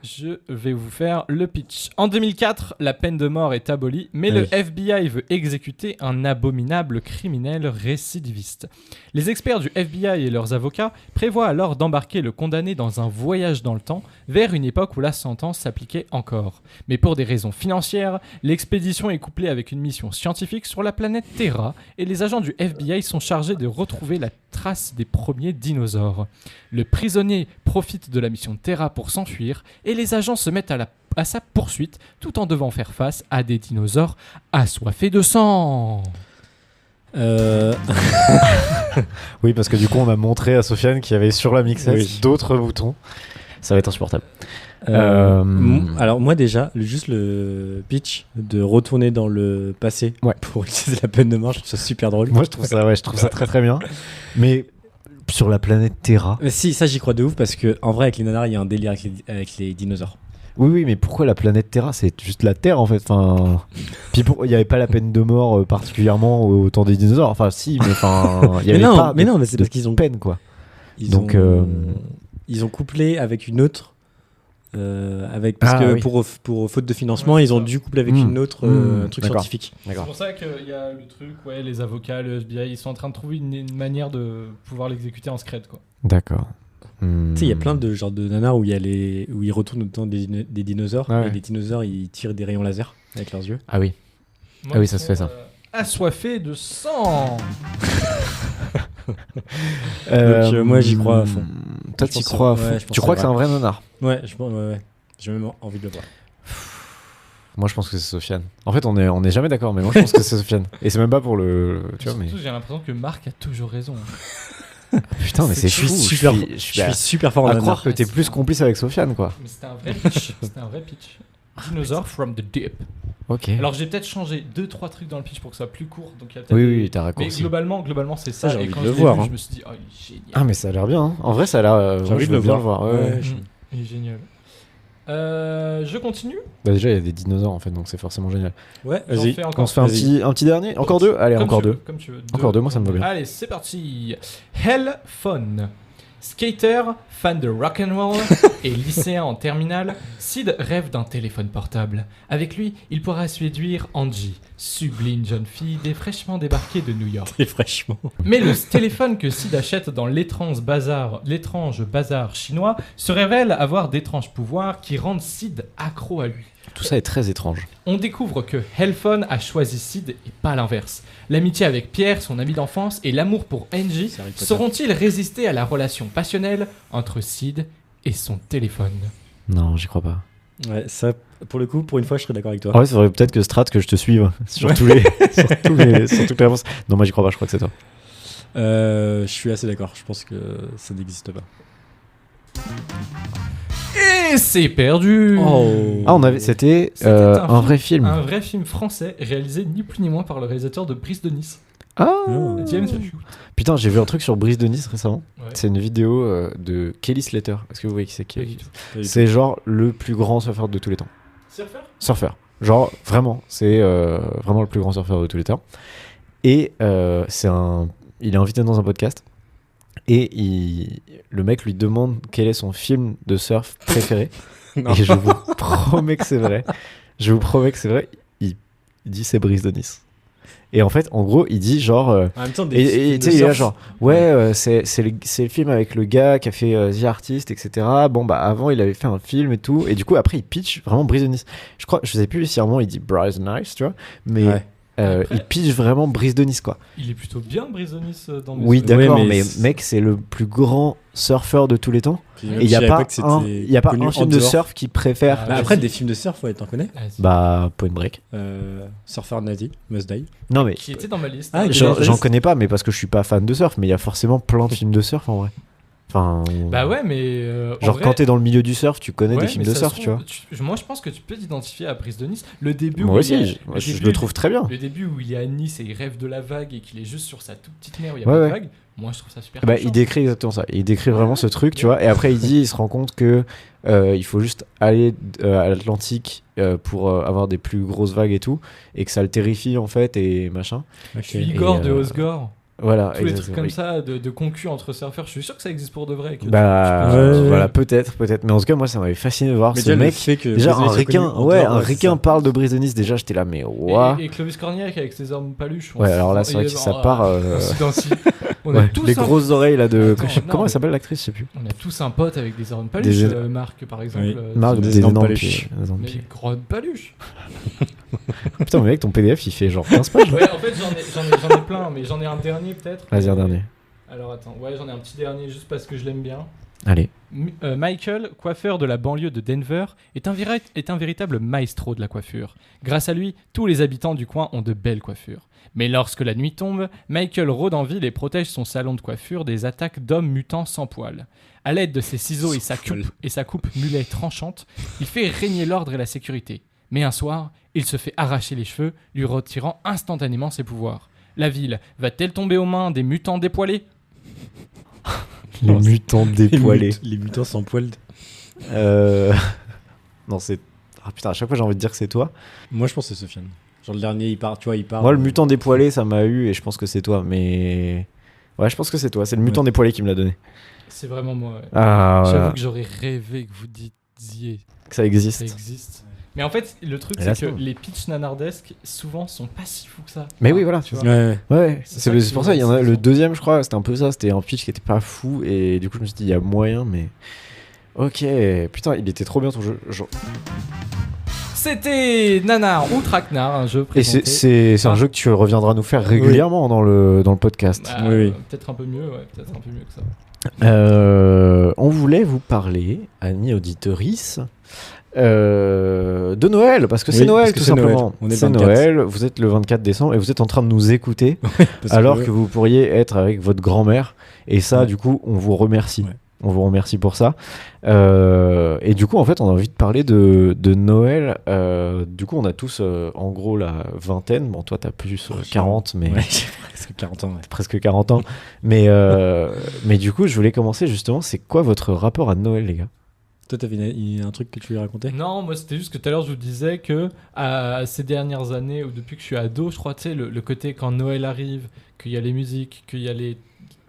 Je vais vous faire le pitch. En 2004, la peine de mort est abolie, mais le Oui. FBI veut exécuter un abominable criminel récidiviste. Les experts du FBI et leurs avocats prévoient alors d'embarquer le condamné dans un voyage dans le temps vers une époque où la sentence s'appliquait encore. Mais pour des raisons financières, l'expédition est couplée avec une mission scientifique sur la planète Terra et les agents du FBI sont chargés de retrouver la trace des premiers dinosaures. Le prisonnier profite de la mission Terra pour s'enfuir et les agents se mettent à sa poursuite tout en devant faire face à des dinosaures assoiffés de sang. Oui, parce que du coup, on a montré à Sofiane qu'il y avait sur la mixette Oui. d'autres boutons. Ça va être insupportable. Alors moi déjà, juste le pitch de retourner dans le passé Ouais. pour utiliser la peine de mort, je trouve ça super drôle. Moi, je trouve ça très très bien. Mais sur la planète Terra. Mais si, ça j'y crois de ouf parce que en vrai avec les nanars il y a un délire avec les dinosaures. Oui, mais pourquoi la planète Terra? C'est juste la Terre en fait. Enfin, puis il n'y avait pas la peine de mort particulièrement au temps des dinosaures. Enfin, si, mais enfin, il y avait pas. Mais c'est parce qu'ils ont peine quoi. Ils ont couplé avec une autre. Parce que pour faute de financement, ils ont dû coupler avec une autre truc scientifique. C'est pour ça qu'il y a le truc, les avocats, le FBI, ils sont en train de trouver une manière de pouvoir l'exécuter en secret, quoi. D'accord. Tu sais, il y a plein de genres de nanars où ils retournent au temps des dinosaures et les dinosaures ils tirent des rayons laser avec leurs yeux. Ah oui. Oui, ça se fait ça. Assoiffés de sang. Donc moi j'y crois à fond. Toi t'y crois à fond. Tu crois que c'est un vrai nanar? Ouais, j'ai même envie de le voir. Moi je pense que c'est Sofiane. En fait on est jamais d'accord, mais moi je pense que c'est Sofiane. Et c'est même pas pour le. Tu vois, mais... J'ai l'impression que Marc a toujours raison. Putain, mais c'est fou. Je suis super fort en nanar. À croire que t'es plus complice avec Sofiane quoi. Mais c'était un vrai pitch. Dinosaur from the deep. Ok. Alors j'ai peut-être changé 2-3 trucs dans le pitch pour que ça soit plus court. Donc, oui, t'as raccourci. Mais globalement c'est ça. J'ai et envie quand de le je l'ai voir. vu, je me suis dit, oh, il est génial. Ah, mais ça a l'air bien. Hein. En vrai, ça a l'air. J'ai envie de le voir. Ouais. Il est génial. Je continue. Bah, déjà, il y a des dinosaures en fait, donc c'est forcément génial. Ouais, vas-y. On se fait un petit dernier. Encore deux. Allez, encore deux. Comme tu veux. Encore deux, moi ça me va bien. Allez, c'est parti. Hell Fun. Skater, fan de rock'n'roll et lycéen en terminale, Sid rêve d'un téléphone portable. Avec lui, il pourra séduire Angie, sublime jeune fille fraîchement débarquée de New York. Très fraîchement. Mais le téléphone que Sid achète dans l'étrange bazar chinois se révèle avoir d'étranges pouvoirs qui rendent Sid accro à lui. Tout ça est très étrange. On découvre que Hellphone a choisi Sid et pas l'inverse. L'amitié avec Pierre, son ami d'enfance, et l'amour pour Angie sauront-ils résister à la relation passionnelle entre Sid et son téléphone? Non, j'y crois pas. Ouais, ça, pour le coup, pour une fois, je serais d'accord avec toi. Ah ouais, ça faudrait peut-être que Strat, que je te suive sur toutes les réponses. Non, moi j'y crois pas, je crois que c'est toi. Je suis assez d'accord, je pense que ça n'existe pas. Et c'est perdu. Ah, c'était un vrai film. Un vrai film français réalisé ni plus ni moins par le réalisateur de Brise de Nice. Ah James. Putain, j'ai vu un truc sur Brise de Nice récemment. Ouais. C'est une vidéo de Kelly Slater. Est-ce que vous voyez qui c'est qui C'est genre le plus grand surfeur de tous les temps. Surfeur. Genre vraiment, c'est vraiment le plus grand surfeur de tous les temps. Et il est invité dans un podcast. Et le mec lui demande quel est son film de surf préféré. Et je vous promets que c'est vrai. Il dit c'est Brise de Nice. Et en fait, en gros, il dit genre. En même temps, et tu sais, il est là genre. C'est le film avec le gars qui a fait The Artist, etc. Bon, bah avant, il avait fait un film et tout. Et du coup, après, il pitch vraiment Brise de Nice. Je sais plus si vraiment il dit Brise de Nice, tu vois. Mais. Ouais. Il pitch vraiment Brise de Nice quoi. Il est plutôt bien Brise de Nice dans mes Oui d'accord, mais mec c'est le plus grand surfeur de tous les temps. Et il n'y a pas un film de surf qui préfère. Après des films de surf, ouais, t'en connais? Bah Point Break. Surfer Nazi, Must Die. Non mais qui était dans ma liste. J'en connais pas, mais parce que je suis pas fan de surf, mais il y a forcément plein de films de surf en vrai. Enfin, bah ouais, mais genre quand t'es dans le milieu du surf, tu connais des films de surf, tu vois. Moi, je pense que tu peux t'identifier à Brise de Nice. Le début. Moi aussi, je le trouve très bien. Le début où il est à Nice et il rêve de la vague et qu'il est juste sur sa toute petite mer où il y a pas de vague. Moi, je trouve ça super. Bah, il décrit exactement ça. Il décrit vraiment ce truc, tu vois. Et après, il se rend compte que il faut juste aller à l'Atlantique pour avoir des plus grosses vagues et tout, et que ça le terrifie en fait et machin. Je suis Igor de Osgore. Voilà, tous les trucs comme ça de concu entre surfeurs, je suis sûr que ça existe pour de vrai. Voilà, peut-être, mais en tout cas moi ça m'avait fasciné de voir ce mec. Déjà un requin parle de Brise de Nice, déjà j'étais là mais waouh. Et Clovis Cornillac avec ses armes paluches. Ouais, alors là c'est vrai que ça part. On a tous les grosses oreilles là de. Comment elle s'appelle l'actrice, je sais plus. On a tous un pote avec des armes paluches. Marc par exemple. Marc des énormes paluches. Des grandes paluches. Putain, mais mec, ton PDF il fait genre 15 pages. Ouais, en fait j'en ai plein, mais j'en ai un dernier peut-être. Vas-y, un dernier. Alors attends, j'en ai un petit dernier juste parce que je l'aime bien. Allez. Michael, coiffeur de la banlieue de Denver, est un véritable maestro de la coiffure. Grâce à lui, tous les habitants du coin ont de belles coiffures. Mais lorsque la nuit tombe, Michael rôde en ville et protège son salon de coiffure des attaques d'hommes mutants sans poils. À l'aide de ses ciseaux et sa coupe mulet tranchante, il fait régner l'ordre et la sécurité. Mais un soir, il se fait arracher les cheveux, lui retirant instantanément ses pouvoirs. La ville va-t-elle tomber aux mains des mutants dépoilés? Les mutants dépoilés. Les mutants sans poils. Non, c'est. Ah putain, à chaque fois j'ai envie de dire que c'est toi. Moi, je pense que c'est Sofiane. Genre, le dernier, il part. Moi, le mutant dépoilé, ça m'a eu et je pense que c'est toi. Mais. Ouais, je pense que c'est toi. C'est le mutant dépoilé qui me l'a donné. C'est vraiment moi. Ouais. Ah, J'avoue voilà. que j'aurais rêvé que vous disiez Que ça existe. ça existe. Mais en fait, le truc, Et là, c'est que c'est bon. les pitchs nanardesques, souvent, sont pas si fous que ça. Mais oui, voilà. Tu vois. Ouais. Ouais, C'est c'est ça c'est qui- pour ça. Il y en a c'est le ça. deuxième, je crois. C'était un peu ça. C'était un pitch qui était pas fou et du coup, je me suis dit, il y a moyen, mais. Ok, putain, il était trop bien ton jeu. C'était Nanar ou Traquenard, un jeu Et présenté. c'est un Ah. jeu que tu reviendras nous faire régulièrement dans le podcast. Bah, Oui. Peut-être un peu mieux, ouais, peut-être un peu mieux que ça. On voulait vous parler, amis auditorices, de Noël, parce que c'est Oui, Noël parce que tout c'est Noël. simplement. On est le C'est 24. Noël, vous êtes le 24 décembre et vous êtes en train de nous écouter Parce alors que vous pourriez être avec votre grand-mère. Et ça, Ouais. du coup, on vous remercie. Ouais. On vous remercie pour ça. Et du coup, en fait, on a envie de parler de Noël. Du coup, on a tous, en gros, la vingtaine. Bon, toi, t'as plus 40, mais Ouais, j'ai presque 40 ans. Ouais. presque 40 ans. Mais du coup, je voulais commencer justement. C'est quoi votre rapport à Noël, les gars? Toi, t'avais un truc que tu voulais raconter? Non, moi c'était juste que tout à l'heure je vous disais que ces dernières années, ou depuis que je suis ado, je crois, tu sais, le côté quand Noël arrive, qu'il y a les musiques, qu'il y a les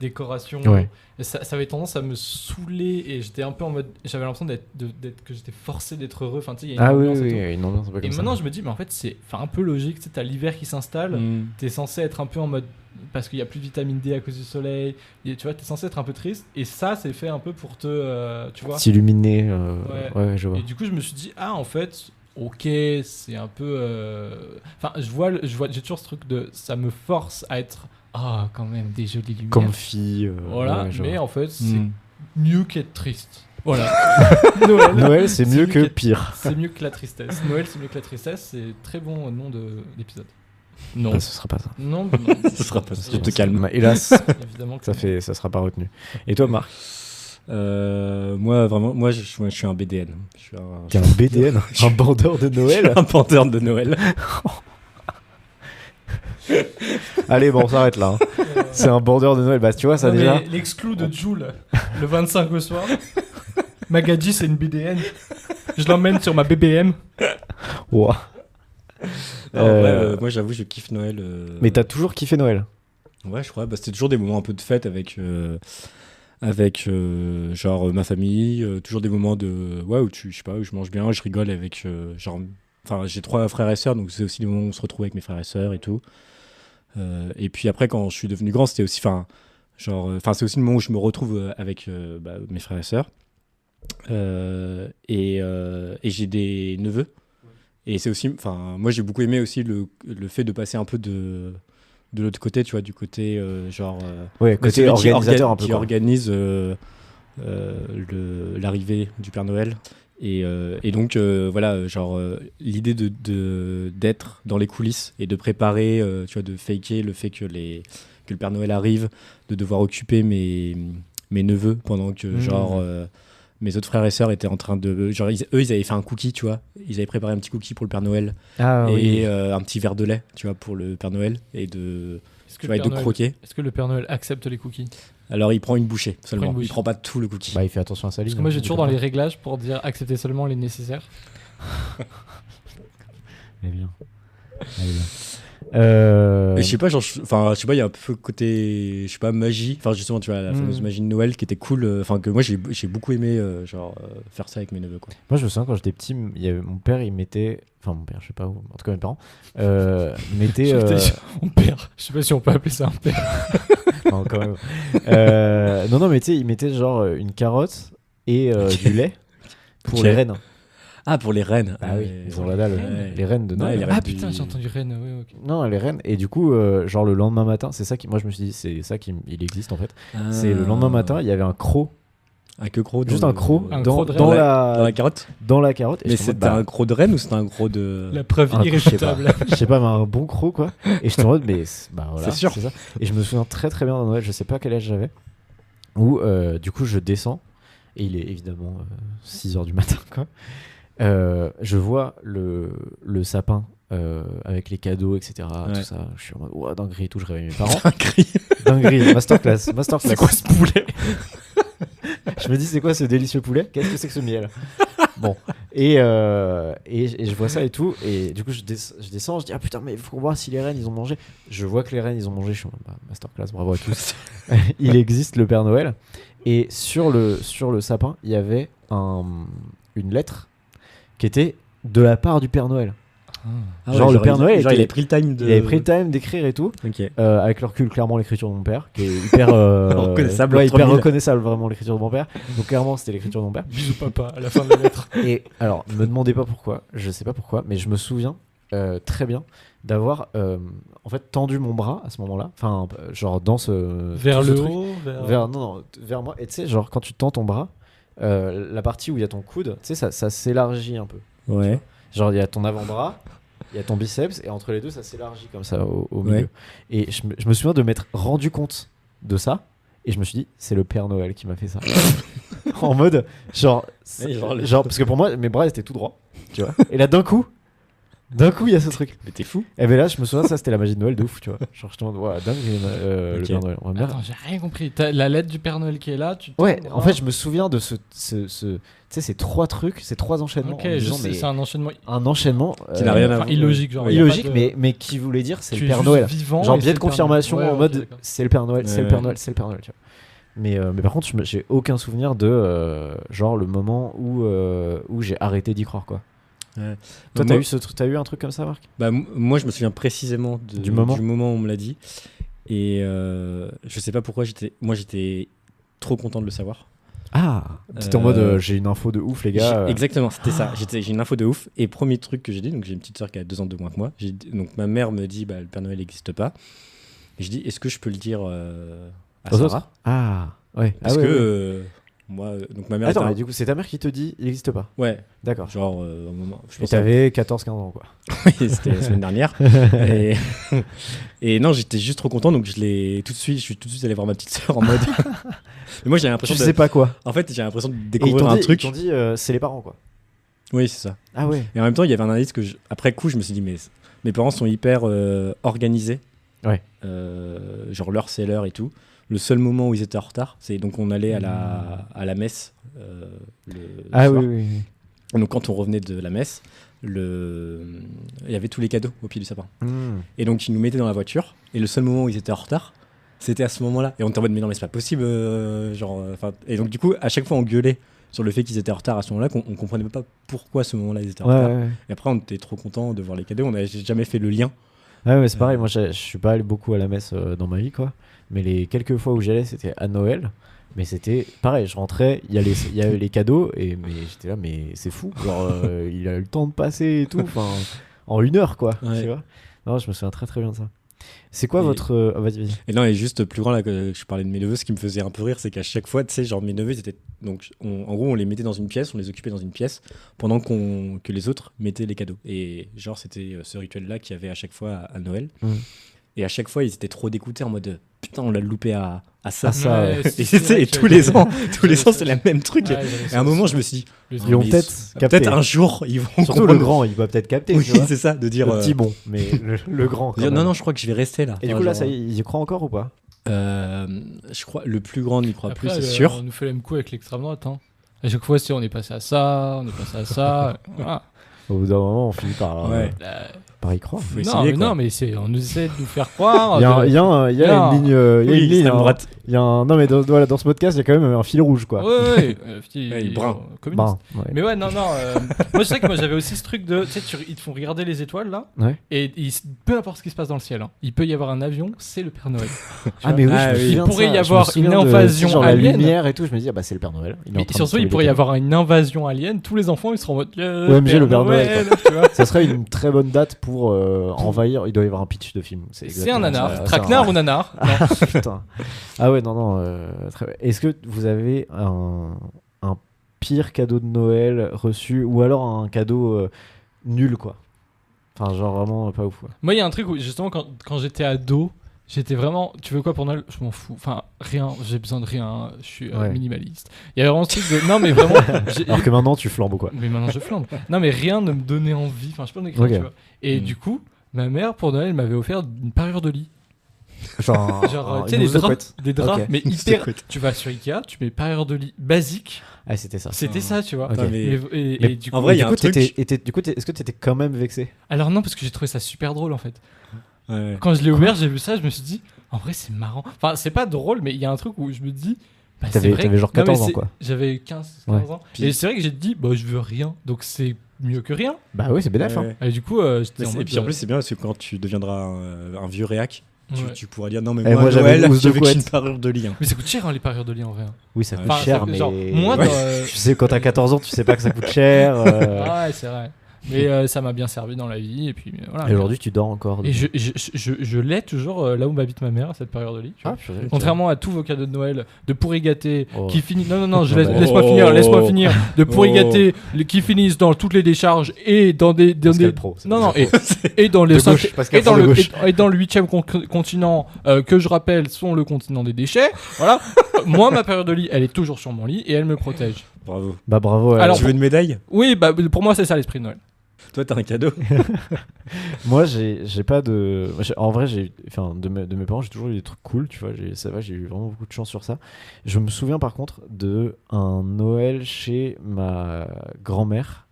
décorations, Ouais. et ça avait tendance à me saouler et j'étais un peu en mode. J'avais l'impression que j'étais forcé d'être heureux. Enfin, tu sais, il y a une Ah oui, ambiance et oui, tout. oui, une ambiance un peu Et comme ça. maintenant je me dis, mais en fait c'est un peu logique, tu sais, t'as l'hiver qui s'installe, Mm. t'es censé être un peu en mode. Parce qu'il y a plus de vitamine D à cause du soleil, et, tu vois, t'es censé être un peu triste, et ça c'est fait un peu pour te. Tu vois. S'illuminer. Ouais, je vois. Et du coup, je me suis dit, ah, en fait, ok, c'est un peu. Enfin, j'ai toujours ce truc de. Ça me force à être. Ah, quand même, des jolies lumières. Comfy. Voilà, ouais, je mais vois. en fait, c'est Mm. mieux qu'être triste. Voilà. Noël, Noël, c'est mieux que qu'être- pire. C'est mieux que la tristesse. Noël, c'est mieux que la tristesse. C'est très bon nom d'épisode. Non. Ah, ce sera pas ça. Non, Ce sera pas ça. Je Tu te calmes. Bah, hélas, Évidemment que ça sera pas retenu. Et toi, Marc? Moi, vraiment, moi, je suis un BDN. Je suis un, T'es un BDN, un bandeur de Noël. un panthère de Noël. Allez, bon, on s'arrête là. hein. C'est un bandeur de Noël. Bah, tu vois, ça Non, mais déjà. l'exclu de Joule, le 25 au soir. Magadji, c'est une BDN. Je l'emmène sur ma BBM. Ouah. Non, en vrai, moi, j'avoue, je kiffe Noël. Mais t'as toujours kiffé Noël? Ouais, je crois. Bah, c'était toujours des moments un peu de fête avec genre ma famille. Toujours des moments de ouais où je sais pas, où je mange bien, je rigole avec genre. Enfin, j'ai 3 frères et sœurs, donc c'est aussi les moments où on se retrouve avec mes frères et sœurs et tout. Et puis après, quand je suis devenu grand, c'était aussi, c'est aussi le moment où je me retrouve avec mes frères et sœurs. Et j'ai des neveux. Et c'est aussi, enfin, moi j'ai beaucoup aimé aussi le fait de passer un peu de l'autre côté, tu vois, du côté Ouais, côté celui qui organisateur un peu. qui quoi. organise l'arrivée du Père Noël. Et donc, voilà, l'idée d'être dans les coulisses et de préparer, tu vois, de faker le fait que le Père Noël arrive, de devoir occuper mes neveux pendant que, mes autres frères et sœurs étaient en train de... Genre, ils avaient fait un cookie, tu vois. Ils avaient préparé un petit cookie pour le Père Noël Ah et oui. un petit verre de lait, tu vois, pour le Père Noël et Est-ce que, tu vois, et de croquer. Est-ce que le Père Noël accepte les cookies? Alors, il prend une bouchée seulement. une bouchée. Il prend pas tout le cookie. Bah, il fait attention à sa ligne. Parce que moi j'ai toujours dans les réglages pour dire accepter seulement les nécessaires. Eh bien. Mais je sais pas, il y a un peu côté, je sais pas, magie. Enfin, justement, tu vois, la fameuse magie de Noël qui était cool. Enfin, que moi, j'ai beaucoup aimé, faire ça avec mes neveux, quoi. Moi, je me souviens quand j'étais petit, mon père, il mettait. Enfin, mon père, je sais pas où, en tout cas mes parents, mettaient. Mon père, je sais pas si on peut appeler ça un père. Non, quand même. Non, mais tu sais, il mettait genre une carotte et du lait pour Ok. les rennes. Ah, pour les reines. Ah oui, ils ont la dalle. Ouais. Les rennes de Ouais, Noël. les Ah reines putain, du- j'ai entendu Rennes, oui, ok. Non, les rennes. Et du coup, genre le lendemain matin, c'est ça qui. Moi, je me suis dit, c'est ça qui. Il existe en fait. C'est le lendemain matin, il y avait un croc. Un que croc. Juste un croc Un dans, croc de dans reine. dans la, la carotte. dans la carotte. Et Mais j'étais en mode, c'était bah, un croc de reine ou c'était un croc de. La preuve un- je sais pas. irréfutable. Je sais pas, mais un bon croc quoi. Et j'étais en mode, mais bah voilà, C'est sûr. ça. Et je me souviens très très bien d'un Noël, je sais pas quel âge j'avais, où du coup je descends, et il est évidemment 6h du matin quoi. Je vois le sapin avec les cadeaux, etc. Ouais. Tout ça. Je suis en mode, ouah, dinguerie et tout, je réveille mes parents. Un cri. Dinguerie, masterclass. C'est quoi ce poulet? Je me dis, c'est quoi ce délicieux poulet? Qu'est-ce que c'est que ce miel? Bon, Et je vois ça et tout. Et du coup, je descends. Je dis, ah putain, mais il faut voir si les rennes ils ont mangé. Je vois que les rennes ils ont mangé. Je suis en mode, masterclass, bravo à tous. Il existe le Père Noël. Et sur le sapin, il y avait une lettre qui était de la part du Père Noël. Genre le Père Noël il avait pris le time il avait pris le time d'écrire et tout. Ok. Avec le recul, clairement l'écriture de mon père qui est hyper reconnaissable, ouais, hyper 3000. reconnaissable vraiment l'écriture de mon père. Donc clairement c'était l'écriture de mon père. Bisous papa à la fin de la lettre. Et alors me demandez pas pourquoi, je sais pas pourquoi, mais je me souviens très bien d'avoir en fait tendu mon bras à ce moment-là, enfin genre dans ce Vers tout ce le truc. haut, non, vers moi. Et tu sais genre quand tu tends ton bras, la partie où il y a ton coude, tu sais ça s'élargit un peu. Ouais. Genre il y a ton avant-bras, il y a ton biceps et entre les deux ça s'élargit comme ça au milieu. Ouais. Et je me souviens de m'être rendu compte de ça et je me suis dit c'est le Père Noël qui m'a fait ça. En mode genre parce que pour moi mes bras étaient tout droits, tu vois. Et là d'un coup il y a ce truc. Mais t'es fou. Et ben là je me souviens ça c'était la magie de Noël de ouf, tu vois. Genre je te demande ouais, dingue le Ok. Père Noël. On va bien- Attends, j'ai rien compris. T'as la lettre du Père Noël qui est là. Ouais, en fait je me souviens de tu sais ces trois trucs, ces trois enchaînements. Ok, en me disant, c'est mais un enchaînement un enchaînement Qui n'a rien à enfin, voir. illogique, genre. y a illogique pas de- mais qui voulait dire c'est tu le es Père juste Noël. vivant Genre et biais c'est de le Père confirmation Noël. en Ouais, mode ok, d'accord. c'est le Père Noël, c'est le Ouais. Père Noël, c'est le Père Noël, tu vois. Mais par contre, j'ai aucun souvenir de genre le moment où j'ai arrêté d'y croire quoi. Ouais. Toi Moi- t'as eu un truc comme ça, Marc? Bah, moi, je me souviens précisément Du moment. où on me l'a dit. Et je sais pas pourquoi j'étais trop content de le savoir. Ah, t'étais en mode j'ai une info de ouf les gars. Exactement, c'était ça. J'ai une info de ouf. Et premier truc que j'ai dit, donc j'ai une petite soeur qui a 2 ans de moins que moi. Donc ma mère me dit, bah, le Père Noël n'existe pas. Et je dis, est-ce que je peux le dire à Aux Sarah autres Ah, ouais. Parce ah, ouais, que ouais. moi, donc ma mère. Attends, était mais du coup, c'est ta mère qui te dit il n'existe pas. Ouais, D'accord. genre un moment. Je Et pense t'avais 14-15 ans quoi. Oui, c'était la semaine dernière. et non, j'étais juste trop content, donc je suis tout de suite allé voir ma petite sœur en mode. Mais moi, j'ai Tu l'impression sais pas quoi. En fait, j'ai l'impression de Et ils découvrir t'ont un dit, truc. ils t'ont dit c'est les parents quoi. Oui, c'est ça. Ah ouais. Et en même temps, il y avait un indice que après coup, je me suis dit, mais mes parents sont hyper organisés. Ouais. Genre l'heure, c'est l'heure et tout. Le seul moment où ils étaient en retard, c'est donc on allait à la messe le Ah soir. oui, oui, oui. Donc quand on revenait de la messe, il y avait tous les cadeaux au pied du sapin. Et donc ils nous mettaient dans la voiture. Et le seul moment où ils étaient en retard, c'était à ce moment-là. Et on était en mode, mais non, mais c'est pas possible. Et donc du coup, à chaque fois, on gueulait sur le fait qu'ils étaient en retard à ce moment-là, qu'on comprenait pas pourquoi à ce moment-là ils étaient en Ouais, retard. ouais, ouais. Et après, on était trop contents de voir les cadeaux. On n'avait jamais fait le lien. Ouais, mais c'est pareil, moi je suis pas allé beaucoup à la messe dans ma vie quoi. Mais les quelques fois où j'y allais, c'était à Noël. Mais c'était pareil, je rentrais, il y a les cadeaux, mais j'étais là, mais c'est fou. Genre, il a eu le temps de passer et tout, en 1 heure quoi. Ouais. Tu vois, non, je me souviens très très bien de ça. C'est quoi Et- votre. Vas-y. Et non, et juste plus grand, là, que je parlais de mes neveux, ce qui me faisait un peu rire, c'est qu'à chaque fois, tu sais, genre mes neveux, ils étaient. Donc, en gros, on les mettait dans une pièce, on les occupait dans une pièce, pendant que les autres mettaient les cadeaux. Et genre, c'était ce rituel-là qu'il y avait à chaque fois à Noël. Et à chaque fois, ils étaient trop dégoûtés en mode putain, on l'a loupé à ça. À ça, ouais. Et c'est tous les ans, c'est le même truc. Ouais, Et à un moment, je me suis dit, Ils l'ont mais peut-être capté. peut-être un jour, ils vont Surtout comprendre. le grand, il va peut-être capter. Oui, tu vois. c'est ça, de dire. Le petit bon, mais le grand. quand dire, non, même. non, je crois que je vais rester là. Et du Enfin, coup, là, genre, ça y est, ils y croient encore ou pas? je crois, le plus grand n'y croit Après, plus, c'est sûr. On nous fait le même coup avec l'extrême droite. Hein. À chaque fois, on est passé à ça, on est passé à ça. Voilà. Au bout d'un moment, on finit par, Ouais. par y croire. Faut Non, essayer, mais, quoi. non, mais on essaie de nous faire croire. Il y a, de- il y a Il y a une ligne, il y a Oui, une ligne, l'extrême hein. droite. Il y a un, non mais voilà, dans ce podcast, il y a quand même un fil rouge quoi. Ouais, Ouais, brun. communiste. Bah, ouais. Mais ouais, non. Moi, je sais que moi j'avais aussi ce truc de. Tu sais, ils te font regarder les étoiles là. Ouais. Et peu importe ce qui se passe dans le ciel, hein, il peut y avoir un avion, c'est le Père Noël. Ah mais oui, Ah, je me oui. souviens Il pourrait de y ça. Je me avoir souviens une de, invasion tu sais, genre alien. la lumière et tout, je me dis ah bah c'est le Père Noël. Il est en Et train de surtout, sauver il pourrait y les avoir une invasion alien. Tous les enfants, ils seront en mode. OMG, le Père Noël, tu vois. cadeaux. Ça serait une très bonne date pour envahir. Il doit y avoir un pitch de film. C'est exactement un nanar. ça. Traquenard ou nanar? Non. Putain. Ah ouais, non. Très bien. Est-ce que vous avez un pire cadeau de Noël reçu ou alors un cadeau nul quoi? Enfin, genre vraiment pas ouf quoi. Moi, il y a un truc où, justement, quand j'étais ado, j'étais vraiment. Tu veux quoi pour Noël? Je m'en fous. Enfin, rien. J'ai besoin de rien. Je suis Ouais. minimaliste. Il y avait vraiment ce truc de. Non, mais vraiment. Alors que maintenant tu flambes quoi. Mais maintenant, je flambe. Non, mais rien ne me donnait envie. Enfin, je sais pas décrire, Ok. tu vois. Et du coup, ma mère, pour Noël, m'avait offert une parure de lit. Genre, Genre, tu sais, une des housse de draps, couette. des draps, Ok. mais Housse de hyper. couette. Tu vas sur Ikea, tu mets parure de lit basique. Ah, c'était ça. C'était ça, tu vois. Ok. Non, mais- Et du coup, en vrai, il y Du a coup, un truc. est-ce que t'étais quand même vexé? alors non, parce que j'ai trouvé ça super drôle en fait. Ouais. Quand je l'ai ouvert, j'ai vu ça, je me suis dit, en vrai, c'est marrant. Enfin, c'est pas drôle, mais il y a un truc où je me dis. Bah, c'est vrai T'avais que- genre non, mais 14 ans, c'est- quoi. J'avais 15 Ouais. ans. Puis- Et c'est vrai que j'ai dit, bah, je veux rien. Donc c'est mieux que rien. Bah oui, c'est bénéf. Ouais. Et du coup, j'étais Mais en c'est- mode. et puis en plus, c'est bien parce que quand tu deviendras un vieux réac, Ouais. tu pourras dire non, mais Eh, moi, moi, j'avais Noël, une housse de j'avais qu'une couette. parure de lit. Hein. Mais ça coûte cher, hein, les parures de lit en vrai. hein. Oui, ça coûte Enfin, cher, ça- mais. genre, moi, dans, Tu sais, quand t'as 14 ans, tu sais pas que ça coûte cher. Ah ouais, c'est vrai. Mais ça m'a bien servi dans la vie. Et puis voilà. Et aujourd'hui, tu dors encore. Et je l'ai toujours là où m'habite ma mère, cette parure de lit. tu vois. Ah, purée. Contrairement à tous vos cadeaux de Noël de pourri gâté Oh. qui finissent. Non, Oh, bah. laisse-moi finir, laisse-moi finir. De pourri gâté qui finissent dans toutes les décharges et dans des. Pascal Pro, c'est Non, non, Pascal et dans les De cinq- gauche, Pascal et dans Pro de le gauche. et dans le 8e continent que je rappelle sont le continent des déchets. Voilà. Moi, ma parure de lit, elle est toujours sur mon lit et elle me protège. Bravo. Bah bravo. Alors, Tu veux une médaille? Oui, bah pour moi, c'est ça l'esprit de Noël. Toi, t'as un cadeau. Moi, j'ai pas de. En vrai, enfin, de mes parents, j'ai toujours eu des trucs cool, tu vois. Ça va, j'ai eu vraiment beaucoup de chance sur ça. Je me souviens par contre de un Noël chez ma grand-mère.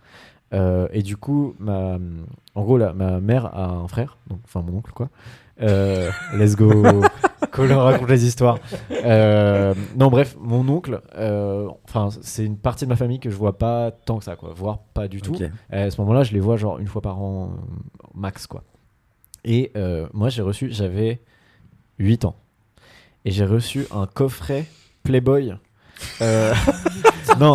Et du coup, en gros, ma mère a un frère, donc, enfin mon oncle, quoi. Let's go. Colin raconte les histoires. Non, bref, mon oncle, enfin, c'est une partie de ma famille que je vois pas tant que ça, quoi, voire pas du tout. Ok. À ce moment-là, je les vois genre une fois par an, max, quoi. Et moi, j'avais 8 ans. Et j'ai reçu un coffret Playboy. Non,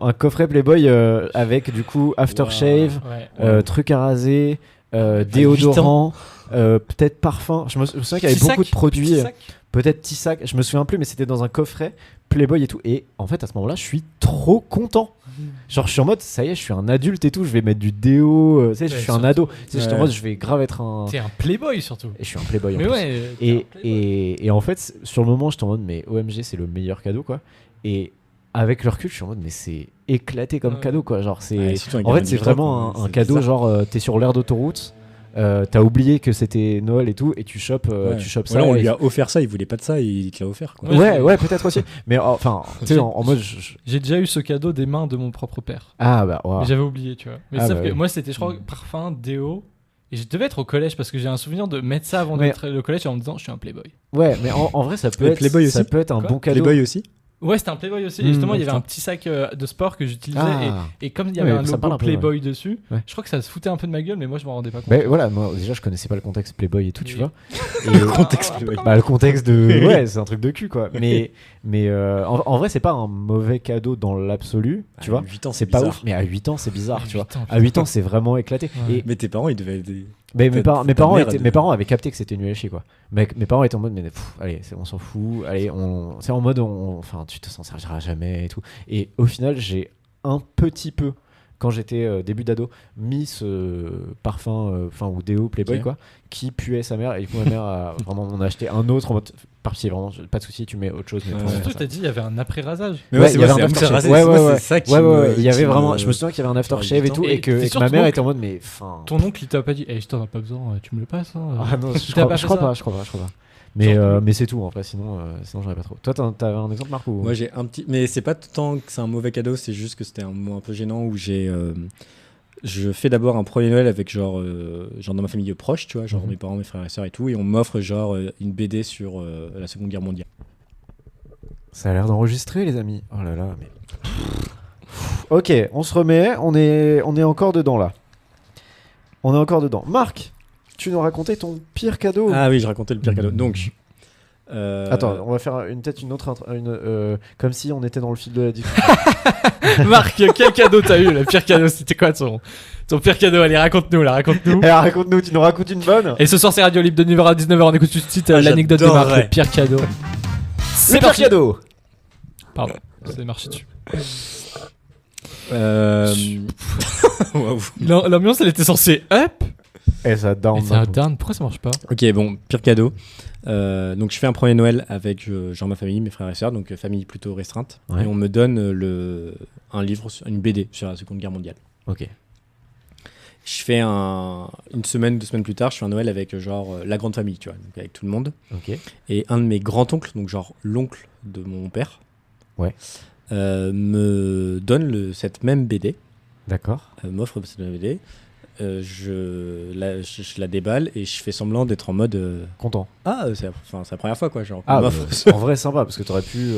un coffret Playboy avec du coup aftershave, Ouais. truc à raser, 8 déodorant, peut-être parfum. Je me souviens qu'il y avait Petit beaucoup sac, de produits. petit sac. Peut-être petit sac, je me souviens plus, mais c'était dans un coffret Playboy et tout. Et en fait, à ce moment-là, je suis trop content. Genre, je suis en mode, ça y est, je suis un adulte et tout, je vais mettre du déo, tu sais, je Ouais, suis un surtout. ado. Tu sais, j'étais en Ouais. mode, je vais grave être un. T'es un playboy surtout. Et je suis un Playboy en Mais plus. ouais. Et en fait, sur le moment, j'étais en mode, mais OMG, c'est le meilleur cadeau, quoi. Et avec le recul, je suis en mode, mais c'est éclaté comme Ouais. cadeau, quoi. Genre, c'est. Ouais, surtout un En gamin fait, de c'est 8 ans, vraiment quoi. un C'est cadeau, bizarre. genre, t'es sur l'aire d'autoroute, t'as oublié que c'était Noël et tout, et tu chopes, Ouais. tu chopes Ou alors, ça. on et- lui a offert ça, il voulait pas de ça, il te l'a offert. Quoi. Ouais. Ouais, peut-être aussi. Mais enfin, tu sais, en mode. J'ai déjà eu ce cadeau des mains de mon propre père. Ah, bah, wow. Mais j'avais oublié, tu vois. Mais Ah, sauf bah que oui. moi, c'était, je crois, parfum, déo. Et je devais être au collège parce que j'ai un souvenir de mettre ça avant Mais- d'être au collège en me disant je suis un playboy. Ouais, mais en vrai, ça peut Et être. Playboy ça aussi peut être un Quoi bon cadeau. Playboy aussi. Ouais, c'était un playboy aussi. Mmh, Et justement, il y avait putain. un petit sac de sport que j'utilisais. Ah. Et comme il y Ouais, avait un ça parle logo un peu, Playboy dessus, Ouais. je crois que ça se foutait un peu de ma gueule, mais moi, je m'en rendais pas compte. Bah voilà, moi déjà je connaissais pas le contexte Playboy et tout, tu Oui. vois. Et Le contexte Playboy. bah, le contexte de ouais, c'est un truc de cul quoi. Mais en vrai, c'est pas un mauvais cadeau dans l'absolu, tu vois. 8 ans, C'est pas bizarre. ouf, mais à 8 ans, c'est bizarre, tu vois. 8 ans, À 8 ans, c'est vraiment éclaté. Ouais. Et Mais tes parents, ils devaient être des. mais ta mère, mes elle parents avaient capté que c'était nul à chier quoi. Mes parents étaient en mode mais allez, on s'en fout, allez, c'est en mode enfin tu te s'en serviras jamais et tout. Et au final, j'ai un petit peu quand j'étais début d'ado mis ce parfum enfin ou déo Playboy Ok. quoi qui puait sa mère et du coup ma mère a vraiment on a acheté un autre en mode parti vraiment pas de souci, tu mets autre chose mais Ouais. pour Surtout, faire t'as dit il y avait un après-rasage. Mais Ouais, c'est il y avait vrai, un c'est aftershave. rasé, Ouais, moi, ouais, c'est ça qui ouais, me- ouais, il y qui avait me- vraiment je me souviens qu'il y avait un aftershave et tout Et et que surtout, ma mère ton- était en mode mais enfin Ton oncle, il t'a pas dit, je t'en ai pas besoin, tu me le passes. Hein. ah non, je T'as crois, pas je fait crois ça pas, je crois pas. Mais, Genre- mais c'est tout en vrai, sinon j'en avais pas trop. Toi, t'avais un exemple, Marc ou... Moi j'ai un petit, mais c'est pas tant que c'est un mauvais cadeau, c'est juste que c'était un moment un peu gênant où je fais d'abord un premier Noël avec genre dans ma famille proche, tu vois, genre Mhm. mes parents, mes frères et sœurs et tout, et on m'offre genre une BD sur la Seconde Guerre mondiale. Ça a l'air d'enregistrer, les amis. Oh là là, mais. Ok, on se remet, on est encore dedans là. On est encore dedans. Marc, tu nous racontais ton pire cadeau. Ah oui, je racontais le pire cadeau. Donc, Attends, on va faire peut-être une autre comme si on était dans le fil de la discussion. Marc, quel cadeau t'as eu? Le pire cadeau, c'était quoi ton pire cadeau? Allez, raconte-nous. Alors raconte-nous, tu nous racontes une bonne. Et ce soir, c'est Radio Libre de 9h à 19h. On écoute tout de suite l'anecdote de Marc, j'adorerais. le pire cadeau. Le C'est pire parti. cadeau. Pardon, c'est marché dessus. waouh. L'ambiance, elle était censée up. Et ça down. Et c'est un down. Pourquoi ça marche pas? Ok, bon, pire cadeau. Donc je fais un premier Noël avec genre ma famille, mes frères et sœurs, donc famille plutôt restreinte. Ouais. Et on me donne un livre, une BD sur la Seconde Guerre mondiale. Ok. Je fais une semaine, 2 semaines plus tard, je fais un Noël avec genre la grande famille, tu vois, donc avec tout le monde. Ok. Et un de mes grands-oncles, donc genre l'oncle de mon père, Ouais. me donne cette même BD, D'accord. m'offre cette même BD. Je la déballe et je fais semblant d'être en mode Content. c'est la première fois quoi, genre Ah, on bah, m'offre. en vrai, sympa, parce que t'aurais pu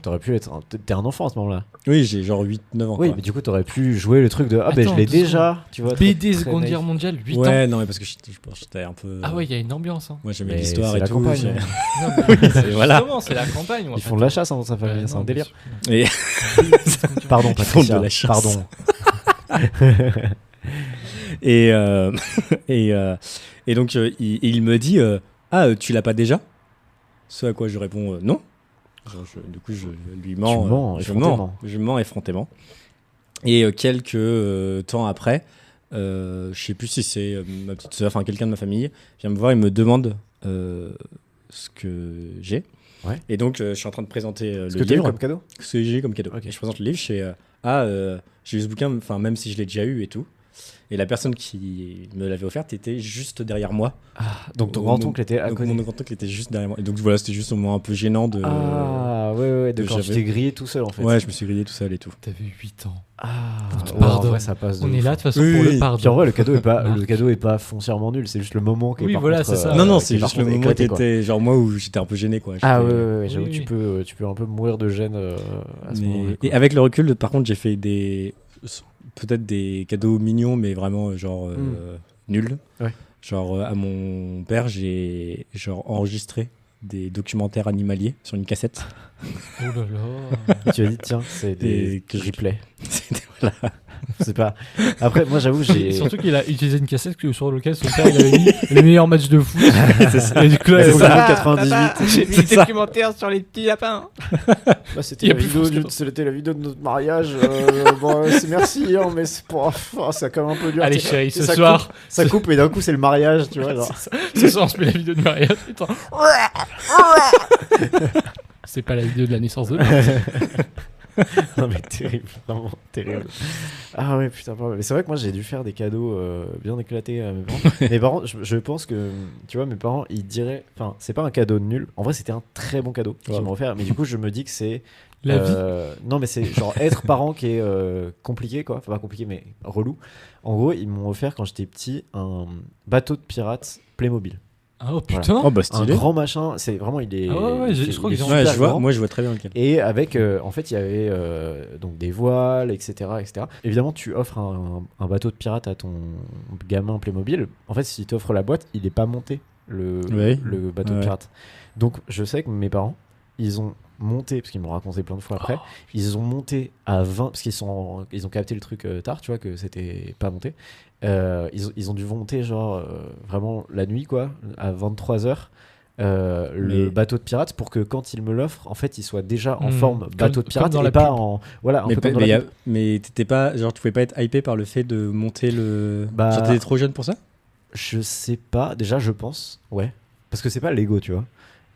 t'aurais pu être. T'es un enfant à ce moment-là. Oui, j'ai genre 8-9 ans Oui, quoi. mais du coup, t'aurais pu jouer le truc de ah, ben je Attends, l'ai 2 secondes. déjà, tu vois. BD très Seconde naïf. Guerre mondiale, 8 ans. Ouais, non mais parce que je pense que j'étais un peu Ah ouais, il y a une ambiance. Hein. moi j'aimais Mais l'histoire c'est et la tout. campagne, j'ai- hein. Non, mais Voilà. justement, c'est la campagne. moi. Ils font de la chasse hein, dans sa famille, Ouais, c'est non, un délire. Et Pardon, Ils font de Patricia. la chasse. Pardon. et et donc il me dit tu l'as pas déjà? Ce à quoi je réponds non. Genre, du coup je lui mens. mens effrontément. Je mens effrontément. Et quelques temps après, je sais plus si c'est ma petite sœur, enfin quelqu'un de ma famille vient me voir et me demande ce que j'ai. Ouais. Et donc je suis en train de présenter Ce le que t'as eu livre. comme cadeau. Ce que j'ai eu comme cadeau. Ok. Et je présente le livre, je fais j'ai eu ce bouquin, enfin même si je l'ai déjà eu et tout. Et la personne qui me l'avait offerte était juste derrière moi. Donc ton Au grand moment- oncle était à Donc côté. mon grand-oncle était juste derrière moi. Et donc voilà, c'était juste au moment un peu gênant de. Ah ouais, de quand tu j'avais- t'es grillé tout seul en fait. Ouais, je me suis grillé tout seul et tout. T'avais 8 ans. Ah, te ouais, en pardonne. vrai, ça passe de On ouf. est là de toute façon Oui, pour oui. le Puis en pardon. vrai, le cadeau Marc. est pas foncièrement nul, c'est juste le moment qui est Oui, par voilà, contre, c'est ça. Non, qui c'est est par juste le contre moment qui éclaté, quoi. était genre moi où j'étais un peu gêné quoi. Ah J'étais- ouais, j'avoue, oui, tu peux un peu mourir de gêne à ce Mais- moment-là. Et avec le recul, par contre, j'ai fait peut-être des cadeaux mignons, mais vraiment genre nuls. Ouais. Genre à mon père, j'ai genre enregistré des documentaires animaliers sur une cassette. Oh là là. Tu as dit tiens, c'est des que je- replays. C'était voilà. C'est pas. Après, moi j'avoue, j'ai. Surtout qu'il a utilisé une cassette sur laquelle son père il avait mis les meilleurs matchs de foot. Et du coup, là, C'est il ça, a dit, 98. J'ai mis des documentaires sur les petits lapins. Bah, c'était Il y a la plus vidéo France du- 14. c'était la vidéo de notre mariage. Bon, c'est merci, hein, mais c'est pour. C'est quand même un peu dur. Allez tu sais. chérie, Et ce ça soir, coupe, ça coupe et d'un coup c'est le mariage, tu vois. Genre. ce soir on se met la vidéo de mariage. Putain. C'est pas la vidéo de la naissance de Non mais terrible, vraiment terrible. Ah ouais putain, mais c'est vrai que moi j'ai dû faire des cadeaux bien éclatés à mes parents. Mes parents, je pense que tu vois mes parents ils diraient, enfin c'est pas un cadeau nul. En vrai c'était un très bon cadeau qu'ils m'ont offert, mais du coup je me dis que c'est la vie. non mais c'est genre être parent qui est compliqué quoi, enfin pas compliqué mais relou. En gros ils m'ont offert quand j'étais petit un bateau de pirates Playmobil. Oh putain. Oh bah Un stylé. grand machin, c'est vraiment il est. Ah ouais, je crois il est qu'ils ont- Ouais, super je vois, grand. moi je vois très bien lequel. Et avec, en fait, il y avait donc des voiles, etc., etc. Évidemment, tu offres un bateau de pirate à ton gamin Playmobil. En fait, si tu offres la boîte, il n'est pas monté, Oui. le bateau de Ouais. pirate. Donc, je sais que mes parents, ils ont monté, parce qu'ils m'ont raconté plein de fois après, ils ont monté à 20, parce ils ont capté le truc tard, tu vois, que c'était pas monté. Ils ont dû monter, genre, vraiment la nuit, quoi, à 23h. Le Mais- bateau de pirate pour que quand il me l'offre en fait il soit déjà en Hmm. forme bateau de pirate comme dans et la pas pub. en voilà un Mais, peu comme dans mais, la pub. mais t'étais pas, genre tu pouvais pas être hypé par le fait de monter le. Bah- Genre t'étais trop jeune pour ça? Je sais pas déjà je pense ouais parce que c'est pas Lego tu vois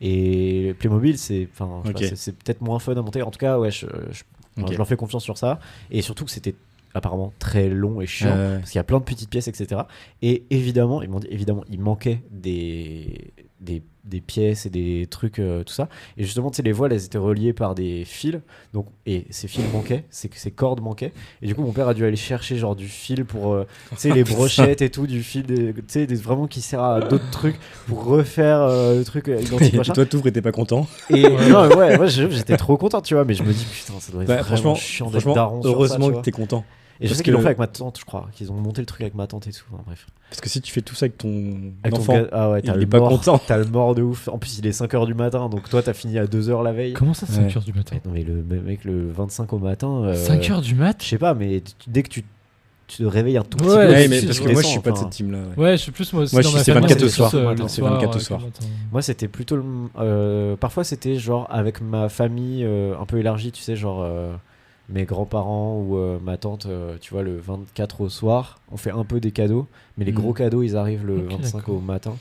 et Playmobil c'est enfin je sais Ok. pas, c'est peut-être moins fun à monter en tout cas ouais Ok. je leur fais confiance sur ça et surtout que c'était apparemment très long et chiant parce qu'il y a plein de petites pièces etc et évidemment ils m'ont dit évidemment il manquait des pièces et des trucs tout ça et justement tu sais les voiles elles étaient reliées par des fils donc et ces fils manquaient ces cordes manquaient et du coup mon père a dû aller chercher genre du fil pour tu sais les brochettes et tout du fil tu sais vraiment qui sert à d'autres trucs pour refaire le truc identique Et machin toi t'ouvres et t'es pas content. et non ouais moi j'étais trop content tu vois mais je me dis putain ça doit être Bah, vraiment franchement, chiant d'être franchement, daron sur ça, heureusement tu que vois. t'es content. Et je Parce sais qu'ils l'ont que- fait avec ma tante, je crois. Qu'ils ont monté le truc avec ma tante et tout. Enfin, bref. Parce que si tu fais tout ça avec ton Avec ton enfant, gars- ah ouais, t'as il le est pas mort, content. T'as le mort de ouf. En plus, il est 5h du matin, donc toi, t'as fini à 2h la veille. Comment ça, 5h du matin Ouais, non, mais le mec, le 25 au matin. 5h du mat. Je sais pas, mais dès que tu te réveilles un tout petit Ouais, peu. Ouais, si, mais si, parce je que moi je descends, suis pas de enfin. cette team là. Ouais, je suis plus moi aussi. Moi, dans je ma suis famille, 24 au c'est soir. plus, Moi, le c'est 24 au ouais, soir. le matin. Moi, c'était plutôt. Parfois, c'était genre avec ma famille un peu élargie, tu sais, genre. Mes grands-parents ou ma tante, tu vois, le 24 au soir, on fait un peu des cadeaux, mais les gros cadeaux, ils arrivent le Ok, 25 d'accord. au matin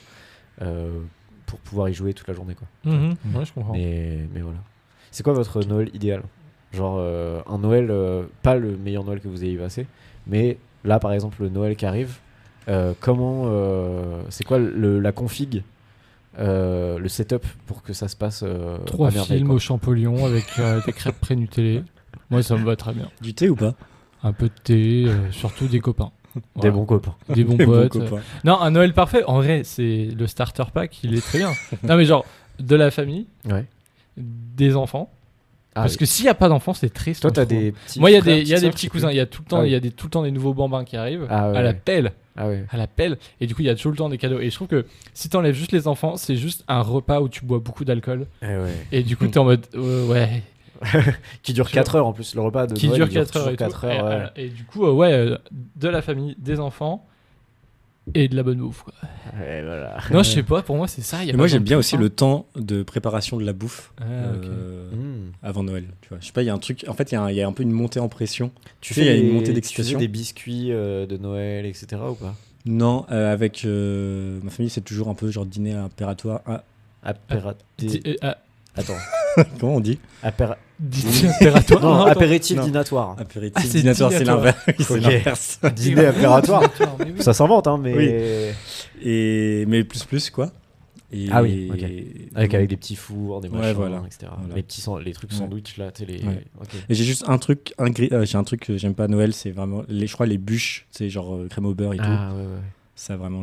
pour pouvoir y jouer toute la journée, quoi. Mhm. Ouais, je comprends. Mais voilà. C'est quoi votre Noël idéal? Genre un Noël, pas le meilleur Noël que vous ayez passé, mais là par exemple le Noël qui arrive, comment c'est quoi la config, le setup pour que ça se passe 3 à merveille, films quoi. au Champollion avec des crêpes pré-Nutellées. Moi, ça me va très bien. Du thé ou pas? Un peu de thé, surtout des copains. Des Voilà. bons copains. Des bons Des bons potes. copains. Non, un Noël parfait, en vrai, c'est le starter pack, il est très bien. Non, mais genre, de la famille, Ouais. des enfants. Ah, Parce que s'il n'y a pas d'enfants, c'est triste. toi je t'as trouve. des petits Moi, il y a frères, des petites sœurs, petits je sais cousins, plus. il y a tout le temps, Ah oui. il y a tout le temps des nouveaux bambins qui arrivent Ah ouais, à la ouais. pelle. Ah ouais. À la pelle, et du coup il y a toujours le temps des cadeaux, et je trouve que si t'enlèves juste les enfants, c'est juste un repas où tu bois beaucoup d'alcool, Eh ouais. et du coup t'es en mode ouais, Qui dure 4 heures en plus, le repas de qui Noël, dure il 4 heures toujours et 4 tout. heures, ouais. Et du coup de la famille, des enfants et de la bonne bouffe quoi. Ouais, voilà. Non, je sais pas, pour moi c'est ça. Et moi, j'aime bien aussi le temps de préparation de la bouffe Ah, ok. avant Noël. Tu vois, je sais pas, il y a un truc. En fait, il y a un peu une montée en pression. Tu sais, il y a une des- montée tu d'excitation. fais des biscuits de Noël, etc. ou pas? Non, avec ma famille, c'est toujours un peu genre dîner impératoire. Attends. Comment on dit? Dîner impératoire. Non, attends. apéritif Non. dinatoire. Apéritif, Ah, c'est dînatoire, c'est dînatoire. l'inverse. Oui, c'est Ok. l'inverse. Dîner apératoire. Mais oui. Ça s'invente, hein, mais. Mais plus quoi. Et Ah oui, ok. Avec des petits fours, des Ouais, machins, voilà. etc. Voilà. Les trucs Ouais. sandwich là, tu sais, les. Ouais. Ok. Et j'ai juste j'ai un truc que j'aime pas à Noël, c'est vraiment je crois les bûches, c'est genre crème au beurre et tout. Ah ouais, ouais. Ça vraiment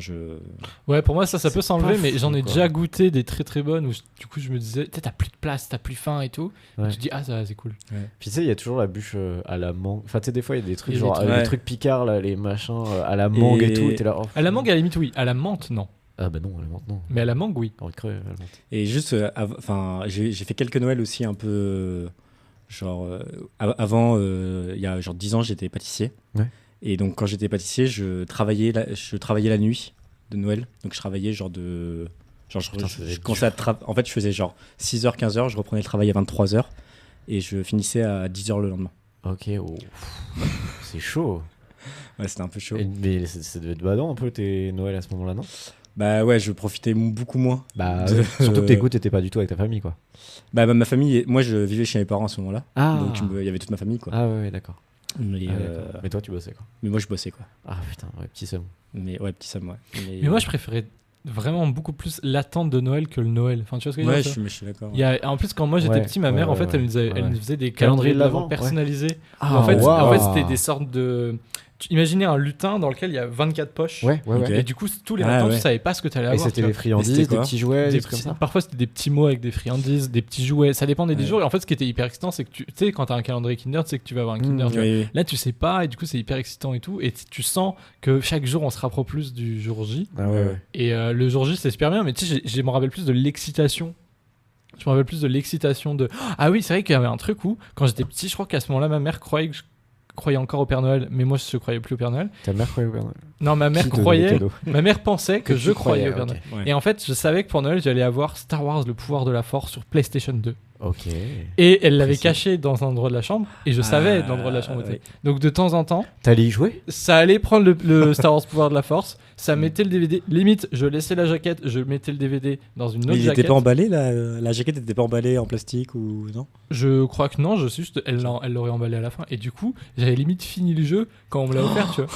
Ouais, pour moi ça C'est peut s'enlever, pas mais fou, j'en ai quoi. déjà goûté des très très bonnes où du coup je me disais, t'as plus de place, t'as plus faim et tout. Ouais. Et tu te dis, ah ça c'est cool. Puis tu sais, il y a toujours la bûche à la mangue. Enfin, tu sais, des fois, il y a des trucs Il y a genre des trucs- les Ouais. trucs picards, là, les machins à la mangue et, Et- tout. Et t'es là. Oh, À la mangue à la limite, oui. À la menthe, non. Ah bah non, à la menthe, non. Mais à la mangue, oui. J'ai envie de crever, à la menthe. Et juste enfin j'ai fait quelques Noëls aussi un peu genre avant il y a genre 10 ans, j'étais pâtissier. Ouais. Et donc quand j'étais pâtissier, je travaillais la nuit de Noël. Donc je travaillais genre Putain, ça devait je être commençais en fait, je faisais genre 6h 15h, je reprenais le travail à 23h et je finissais à 10h le lendemain. Ok, oh. C'est chaud. Ouais, c'était un peu chaud. Mais ça devait être badant un peu tes Noël à ce moment-là, non? Bah ouais, je profitais beaucoup moins. Bah, De- surtout que tes goûts, t'étais pas du tout avec ta famille, quoi. Bah ma famille, moi je vivais chez mes parents à ce moment-là. Ah, Donc il y avait toute ma famille quoi. ah ouais, d'accord. Mais, Ah, d'accord. Mais toi, tu bossais, quoi. mais moi je bossais quoi. Ah putain, ouais, petit seum. Mais ouais, petit Sam, ouais. Mais moi je préférais vraiment beaucoup plus l'attente de Noël que le Noël. Enfin, tu vois ce que je veux Ouais, dire, je suis d'accord. Il y a, en plus, quand moi j'étais Ouais, petit, ma mère, ouais, en fait, ouais, elle ouais. nous faisait des Calendrier calendriers de de l'Avent l'Avent, personnalisés. Ah, en fait, waouh. c'était des sortes de. Imaginez un lutin dans lequel il y a 24 poches. Ouais, ouais, Ok. ouais. Et du coup, tous les Ah, matins, ouais. tu savais pas ce que tu allais Et avoir. c'était tu vois. des friandises, Et c'était des quoi petits jouets, Des des trucs comme petits- ça. Parfois c'était des petits mots avec des friandises, des petits jouets, ça dépendait des Ouais. jours. Et en fait, ce qui était hyper excitant, c'est que tu sais, quand t'as un calendrier Kinder, tu sais que tu vas avoir un Kinder. Mmh, tu vois. Oui, Là, tu sais pas, et du coup, c'est hyper excitant et tout. Et tu sens que chaque jour, on se rapproche plus du jour J. Ah ouais, ouais. Et le jour J, c'est super bien, mais tu sais, je me rappelle plus de l'excitation. Je me rappelle plus de l'excitation de. Ah oui, c'est vrai qu'il y avait un truc où, quand j'étais petit, je crois qu'à ce moment-là, ma mère croyait que je croyais encore au Père Noël, mais moi, je croyais plus au Père Noël. Ta mère croyait au Père Noël. Non, ma mère Qui te donnait des croyait. cadeaux. Ma mère pensait que je tu croyais au croyais, Père ok. Noël. Ouais. Et en fait, je savais que pour Noël, j'allais avoir Star Wars, le pouvoir de la force sur PlayStation 2. Ok. Et elle l'avait Précis. caché dans un endroit de la chambre, et je savais l'endroit de la chambre où ouais. était. Donc de temps en temps, T'allais y jouer? ça allait prendre le Star Wars pouvoir de la force, ça mettait le DVD. Limite, je laissais la jaquette, je mettais le DVD dans une autre Mais il jaquette. était pas emballé la jaquette était pas emballée en plastique ou non? Je crois que non, je suis juste, elle l'aurait emballé à la fin. Et du coup, j'avais limite fini le jeu quand on me l'a offert, tu vois.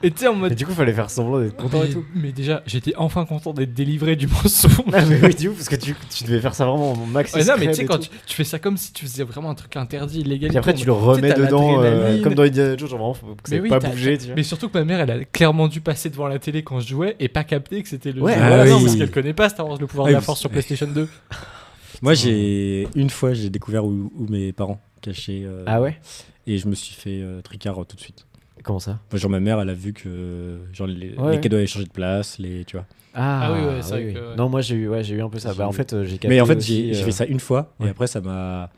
Et tu sais, en Et mode. du coup, fallait faire semblant d'être content et tout. Mais déjà, j'étais enfin content d'être délivré du mensonge. Ah, mais oui, du coup, parce que tu devais faire ça vraiment au max. Ouais, non, mais tu sais, discret et quand tout. tu fais ça comme si tu faisais vraiment un truc interdit, illégal. Puis après, tout, tu le sais, remets t'as dedans, l'adrénaline. comme dans Indiana Jones, genre vraiment, faut que ça Mais ait oui, pas t'as- bougé, tu vois. Mais surtout que ma mère, elle a clairement dû passer devant la télé quand je jouais et pas capter que c'était le Ouais, jeu. ah Voilà, non, oui. parce qu'elle connaît pas Star Wars, le pouvoir Ah de la oui, force sur ouais. PlayStation 2. Moi, une fois j'ai découvert où mes parents cachaient Ah ouais? et je me suis fait tricard tout de suite. Comment ça? Enfin, genre ma mère, elle a vu que genre Ouais. les cadeaux avaient changé de place, tu vois. Ah oui, ouais, c'est vrai que, ouais. Non, moi, j'ai eu un peu ça. Bah, en fait, j'ai capté Mais en fait, aussi, j'ai fait ça une fois et ouais. après ça m'a.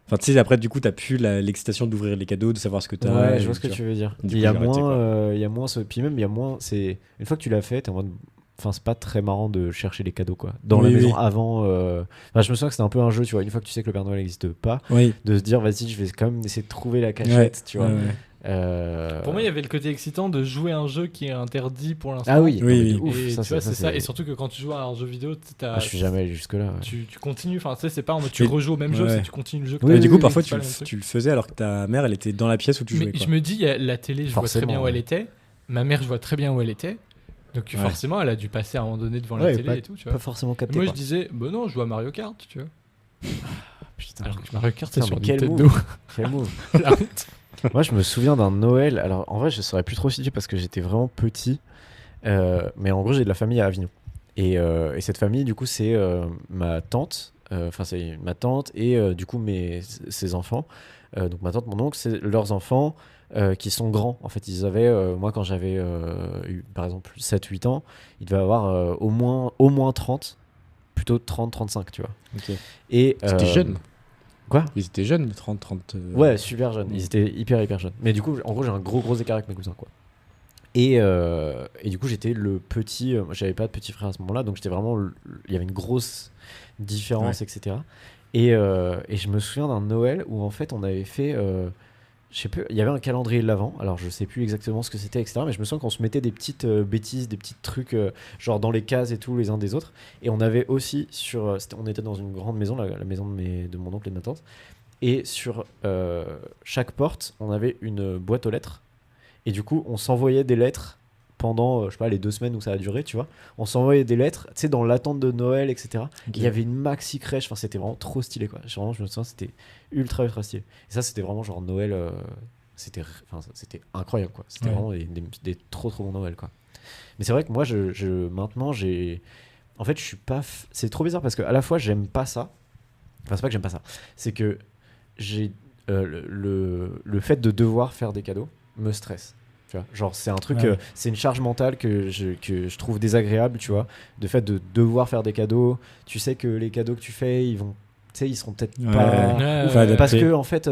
Enfin, tu sais, après du coup, t'as plus l'excitation d'ouvrir les cadeaux, de savoir ce que t'as. Ouais, et je vois ce que vois. tu veux dire. Du Il coup, y a j'ai arrêté, moins, il y a moins ce. Puis même, il y a moins. C'est une fois que tu l'as fait, t'es en mode. Enfin, c'est pas très marrant de chercher les cadeaux, quoi. Dans la Oui, maison oui. avant. Enfin, je me souviens que c'était un peu un jeu, tu vois. Une fois que tu sais que le Père Noël n'existe pas, Oui. de se dire, vas-y, je vais quand même essayer de trouver la cachette, tu vois. Ouais. Pour moi, il y avait le côté excitant de jouer à un jeu qui est interdit pour l'instant. Ah oui, Oui, non, mais de oui. ouf, Et ça, tu vois, c'est ça. c'est- Et surtout que quand tu joues à un jeu vidéo, Ah, je suis jamais allé jusque-là. Ouais. tu continues. Enfin, tu sais, c'est pas en mode tu Mais- rejoues au même jeu, ouais. c'est tu continues le jeu. que Oui, t'as Et du joué, coup, mais parfois, c'est pas le même truc. tu le faisais alors que ta mère, elle était dans la pièce où tu jouais. Mais Quoi. je me dis, la télé, je vois très Forcément, bien où ouais. elle était. Ma mère, je vois très bien où elle était. Donc Ouais. forcément, elle a dû passer à un moment donné devant la Ouais, télé et tout. Tu vois. Pas forcément Et capté. moi, quoi. je disais, bah non, je joue à Mario Kart, tu vois. Putain, Alors que Mario Kart, c'est Putain, sur mais quel Nintendo. move. quel move. La honte. Moi, je me souviens d'un Noël. Alors, en vrai, je saurais plus trop situer parce que j'étais vraiment petit. Mais en gros, j'ai de la famille à Avignon. Et cette famille, du coup, c'est ma tante. Enfin, c'est ma tante et du coup, ses enfants. Donc, ma tante, mon oncle, c'est leurs enfants qui sont grands. En fait, ils avaient, moi, quand j'avais eu, par exemple, 7-8 ans, ils devaient avoir au moins 30. Plutôt 30-35, tu vois. Ok. Et, C'était jeune. Quoi? Ils étaient jeunes, 30. Ouais, super jeunes. Ils étaient hyper jeunes. Mais du coup, en gros, j'ai un gros écart avec mes cousins, quoi. Et du coup, j'étais le petit. J'avais pas de petit frère à ce moment-là, donc j'étais vraiment. Il y avait une grosse différence, etc. Et je me souviens d'un Noël où en fait, on avait fait. Je sais plus. Il y avait un calendrier de l'Avent. Alors, je sais plus exactement ce que c'était, etc. Mais je me souviens qu'on se mettait des petites bêtises, des petits trucs, genre dans les cases et tout, les uns des autres. Et on avait aussi on était dans une grande maison, la maison de mon oncle et de ma tante. Et sur chaque porte, on avait une boîte aux lettres. Et du coup, on s'envoyait des lettres pendant, je sais pas, les 2 semaines où ça a duré, tu vois. On s'envoyait des lettres, tu sais, dans l'attente de Noël, etc. Ok. Il y avait une maxi crèche, enfin, c'était vraiment trop stylé, quoi. Vraiment, je me souviens, c'était ultra stylé. Et ça, c'était vraiment genre Noël, c'était incroyable, quoi. C'était Ouais. vraiment des trop bons Noël, quoi. Mais c'est vrai que moi, maintenant, en fait, je suis pas. C'est trop bizarre parce que à la fois, j'aime pas ça. Enfin, c'est pas que j'aime pas ça. C'est que j'ai le fait de devoir faire des cadeaux me stresse. Tu vois, genre c'est un truc, Ouais. c'est une charge mentale que je trouve désagréable, tu vois, de fait de devoir faire des cadeaux. Tu sais que les cadeaux que tu fais, ils seront peut-être Ouais. pas Ouais, ouf, ouais. parce adapté. que en fait,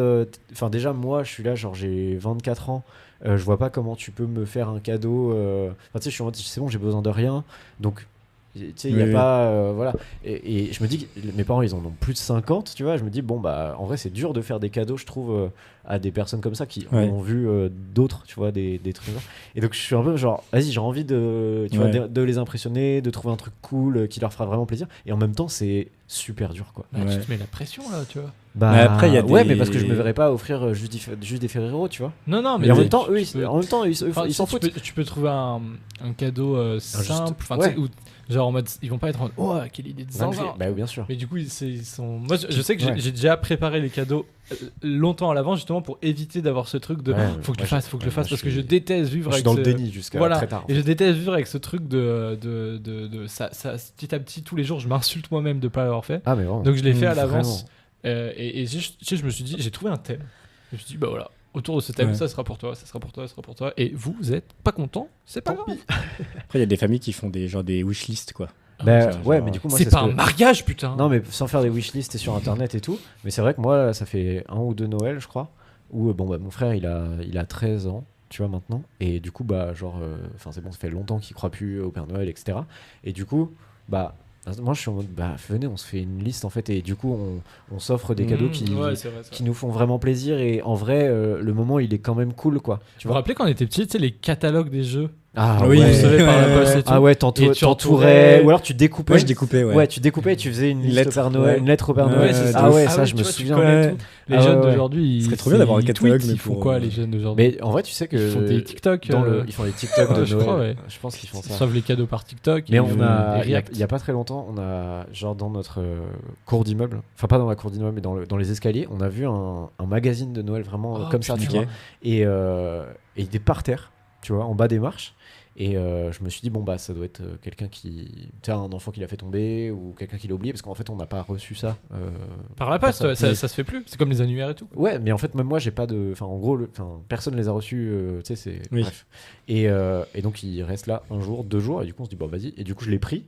enfin déjà moi je suis là, genre j'ai 24 ans, je vois pas comment tu peux me faire un cadeau. Enfin tu sais, je suis en mode c'est bon, j'ai besoin de rien, donc tu sais il y a Oui. pas voilà. Et je me dis que mes parents ils en ont plus de 50, tu vois, je me dis bon bah en vrai c'est dur de faire des cadeaux, je trouve, à des personnes comme ça qui Ouais. ont vu d'autres, tu vois, des trucs comme ça. Et donc je suis un peu genre vas-y, j'ai envie de tu vois, Ouais. de les impressionner, de trouver un truc cool qui leur fera vraiment plaisir, et en même temps c'est super dur, quoi. Bah, Ouais. tu te mets la pression là, tu vois. Bah, Mais après, il y a ouais, des- mais parce que je me verrais pas offrir juste des Ferrero, tu vois. Non, non, Mais en tu- même temps, tu eux, peux- ils Enfin, s'en tu sais, foutent. tu peux trouver un cadeau simple, enfin, tu ouais. sais, où, genre en mode, ils vont pas être en mode, oh, quelle idée de zinzin. Bah, bien sûr. Mais du coup, ils sont. Moi, je sais que Ouais. j'ai déjà préparé les cadeaux longtemps à l'avance, justement pour éviter d'avoir ce truc de Ouais, faut que je moi, le fasse, faut que je le moi, fasse, parce je que je suis- déteste vivre Je suis avec dans le ce- déni jusqu'à Voilà. très tard. en Et je fait. déteste vivre avec ce truc de ça, petit à petit, tous les jours, je m'insulte moi-même de pas l'avoir fait. Ah, mais vraiment. Donc je l'ai fait à Vraiment. l'avance. Et tu sais, je me suis dit, j'ai trouvé un thème. Je me suis dit, bah voilà, autour de ce thème, Ouais. ça sera pour toi, ça sera pour toi, ça sera pour toi. Et vous êtes pas content, c'est pas Tant grave. Après, il y a des familles qui font des wishlists, quoi. Bah, genre, ouais, mais du coup, moi, C'est ce pas que- un mariage, putain. Non, mais sans faire des wishlists et sur internet et tout. Mais c'est vrai que moi, ça fait 1 ou 2 Noël, je crois, où bon, bah, mon frère, il a 13 ans, tu vois, maintenant. Et du coup, bah, genre, enfin, c'est bon, ça fait longtemps qu'il croit plus au Père Noël, etc. Et du coup, bah, moi, je suis en mode, bah, venez, on se fait une liste, en fait. Et du coup, on s'offre des cadeaux qui, Ouais, c'est vrai, c'est qui vrai. nous font vraiment plaisir. Et en vrai, le moment, il est quand même cool, quoi. Tu vous rappelez quand on était petits, tu sais, les catalogues des jeux Ah Oui, vous ouais. savez, par la ouais, poste ouais. et tout. Ah ouais, Et tu t'entourais. entourais- Ou alors tu découpais. Moi, je découpais, ouais. Ouais, tu découpais et tu faisais une liste lettre, au Père Noël, ouais. une lettre au Père Ouais, Noël. c'est Ah ouf. ouais, Ah ça, oui, je tu me vois, tu souviens. connais Ouais. tout. Les Ah jeunes ouais. d'aujourd'hui, Ce serait trop bien d'avoir un ils catalogue, tweetent, mais ils font pour, quoi, les jeunes d'aujourd'hui? Mais en vrai, tu sais que Ils font des TikTok. ils font des TikTok de je Noël. crois, ouais. Je pense qu'ils font Ils ça. sauvent les cadeaux par TikTok. Mais ils on font a, des il y a, reacts. il y a pas très longtemps, on a genre dans notre cour d'immeuble, enfin pas dans la cour d'immeuble, mais dans les escaliers, on a vu un magazine de Noël vraiment Oh, comme ça, tu putain. vois. Et il était par terre, tu vois, en bas des marches. Et je me suis dit, bon, bah, ça doit être quelqu'un qui. Tu sais, un enfant qui l'a fait tomber ou quelqu'un qui l'a oublié, parce qu'en fait, on n'a pas reçu ça. Par la poste, personne. ouais, ça se fait plus. C'est comme les annuaires et tout. Ouais, mais en fait, même moi, j'ai pas de. Enfin, en gros, personne les a reçus, tu sais, c'est. Oui. Bref. Et donc, il reste là 1 jour, 2 jours, et du coup, on se dit, bon, vas-y. Et du coup, je l'ai pris.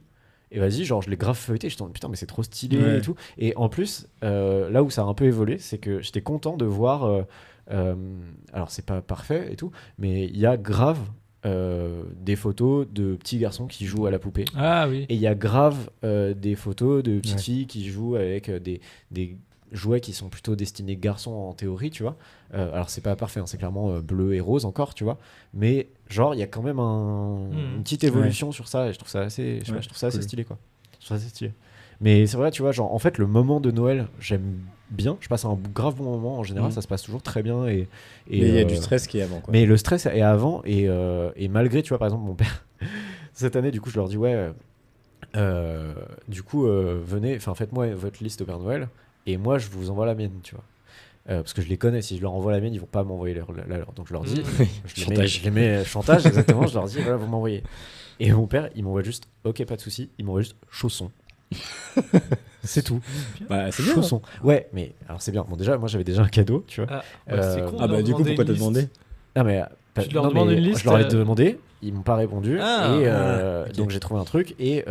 Et vas-y, genre, je l'ai grave feuilleté. Je me dis, putain, mais c'est trop stylé Ouais. et tout. Et en plus, là où ça a un peu évolué, c'est que j'étais content de voir. Alors, c'est pas parfait et tout, mais il y a grave des photos de petits garçons qui jouent à la poupée. Ah oui. Et il y a grave des photos de petites Ouais. filles qui jouent avec des jouets qui sont plutôt destinés garçons en théorie, tu vois. Alors c'est pas parfait, hein, c'est clairement bleu et rose encore, tu vois. Mais genre il y a quand même une petite évolution sur ça et je trouve ça assez, je trouve ça assez stylé quoi. Je trouve ça assez stylé. Mais c'est vrai, tu vois, genre en fait le moment de Noël, j'aime bien. Je passe un grave bon moment. En général, ça se passe toujours très bien et mais il y a du stress qui est avant. Quoi. Mais le stress est avant et malgré, tu vois, par exemple, mon père cette année, du coup, je leur dis du coup, venez, enfin faites-moi votre liste au Père Noël et moi je vous envoie la mienne, tu vois. Parce que je les connais, si je leur envoie la mienne, ils vont pas m'envoyer la leur. Donc je leur dis, je les mets chantage, exactement, je leur dis, voilà, vous m'envoyez. Et mon père, il m'envoie juste, ok, pas de souci, il m'envoie juste chaussons. C'est tout. Bah, c'est bien. Chaussons. Ouais, mais alors c'est bien. Bon, déjà, moi j'avais déjà un cadeau, tu vois. C'est con. Ah bah, du coup, pourquoi t'as demandé? Ah, mais. Tu leur demandes une liste. Je leur ai demandé, ils m'ont pas répondu. Donc j'ai trouvé un truc et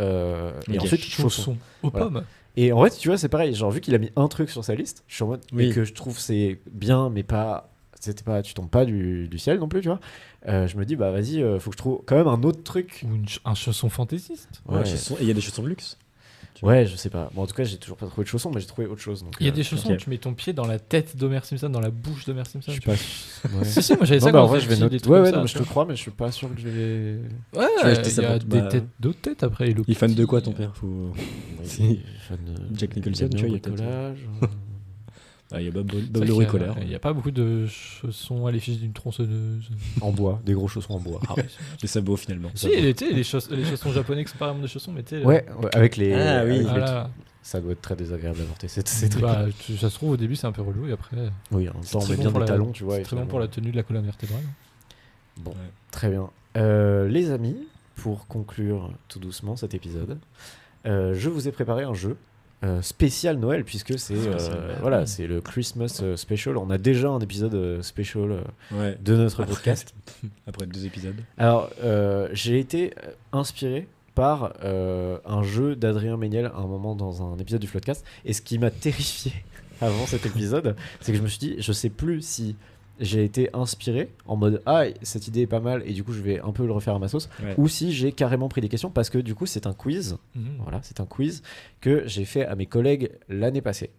ensuite chaussons. Aux pommes. Et en fait, tu vois, c'est pareil. Genre, vu qu'il a mis un truc sur sa liste, je suis en mode. Et que je trouve c'est bien, mais pas. Tu tombes pas du ciel non plus, tu vois. Je me dis, bah vas-y, faut que je trouve quand même un autre truc. Ou un chausson fantaisiste. Ouais. Et il y a des chaussons de luxe. Ouais, je sais pas. Bon, en tout cas, j'ai toujours pas trouvé de chaussons, mais j'ai trouvé autre chose. Donc, il y a des chaussons où tu mets ton pied dans la tête d'Homer Simpson, dans la bouche d'Homer Simpson. Je sais pas. Si, moi j'avais ça quand en vrai, je vais noter. Ouais, non, mais je te crois, mais je suis pas sûr que je vais. Ouais, il y a d'autres têtes après. Il est fan de quoi ton père? Si, fan de Jack Nicholson, tu vois, il y a collage. Il y a Bob le bricoleur. Il n'y a pas beaucoup de chaussons à l'effigie d'une tronçonneuse. En bois, des gros chaussons en bois. Ah ouais, des sabots finalement. Si, les chaussons japonais qui sont pas vraiment des chaussons, mais tu sais. Ouais, avec les. Ah oui, ça doit être très désagréable à porter. C'est très. Ça se trouve au début c'est un peu relou et après. Oui, en même temps on met bien des talons, tu vois. C'est très bon pour la tenue de la colonne vertébrale. Bon, très bien. Les amis, pour conclure tout doucement cet épisode, je vous ai préparé un jeu. Spécial Noël puisque c'est c'est le Christmas special. On a déjà un épisode special de notre podcast après 2 épisodes. Alors j'ai été inspiré par un jeu d'Adrien Méniel à un moment dans un épisode du Floodcast et ce qui m'a terrifié avant cet épisode c'est que je me suis dit je sais plus si j'ai été inspiré en mode cette idée est pas mal et du coup je vais un peu le refaire à ma sauce ou si j'ai carrément pris des questions parce que du coup c'est un quiz c'est un quiz que j'ai fait à mes collègues l'année passée.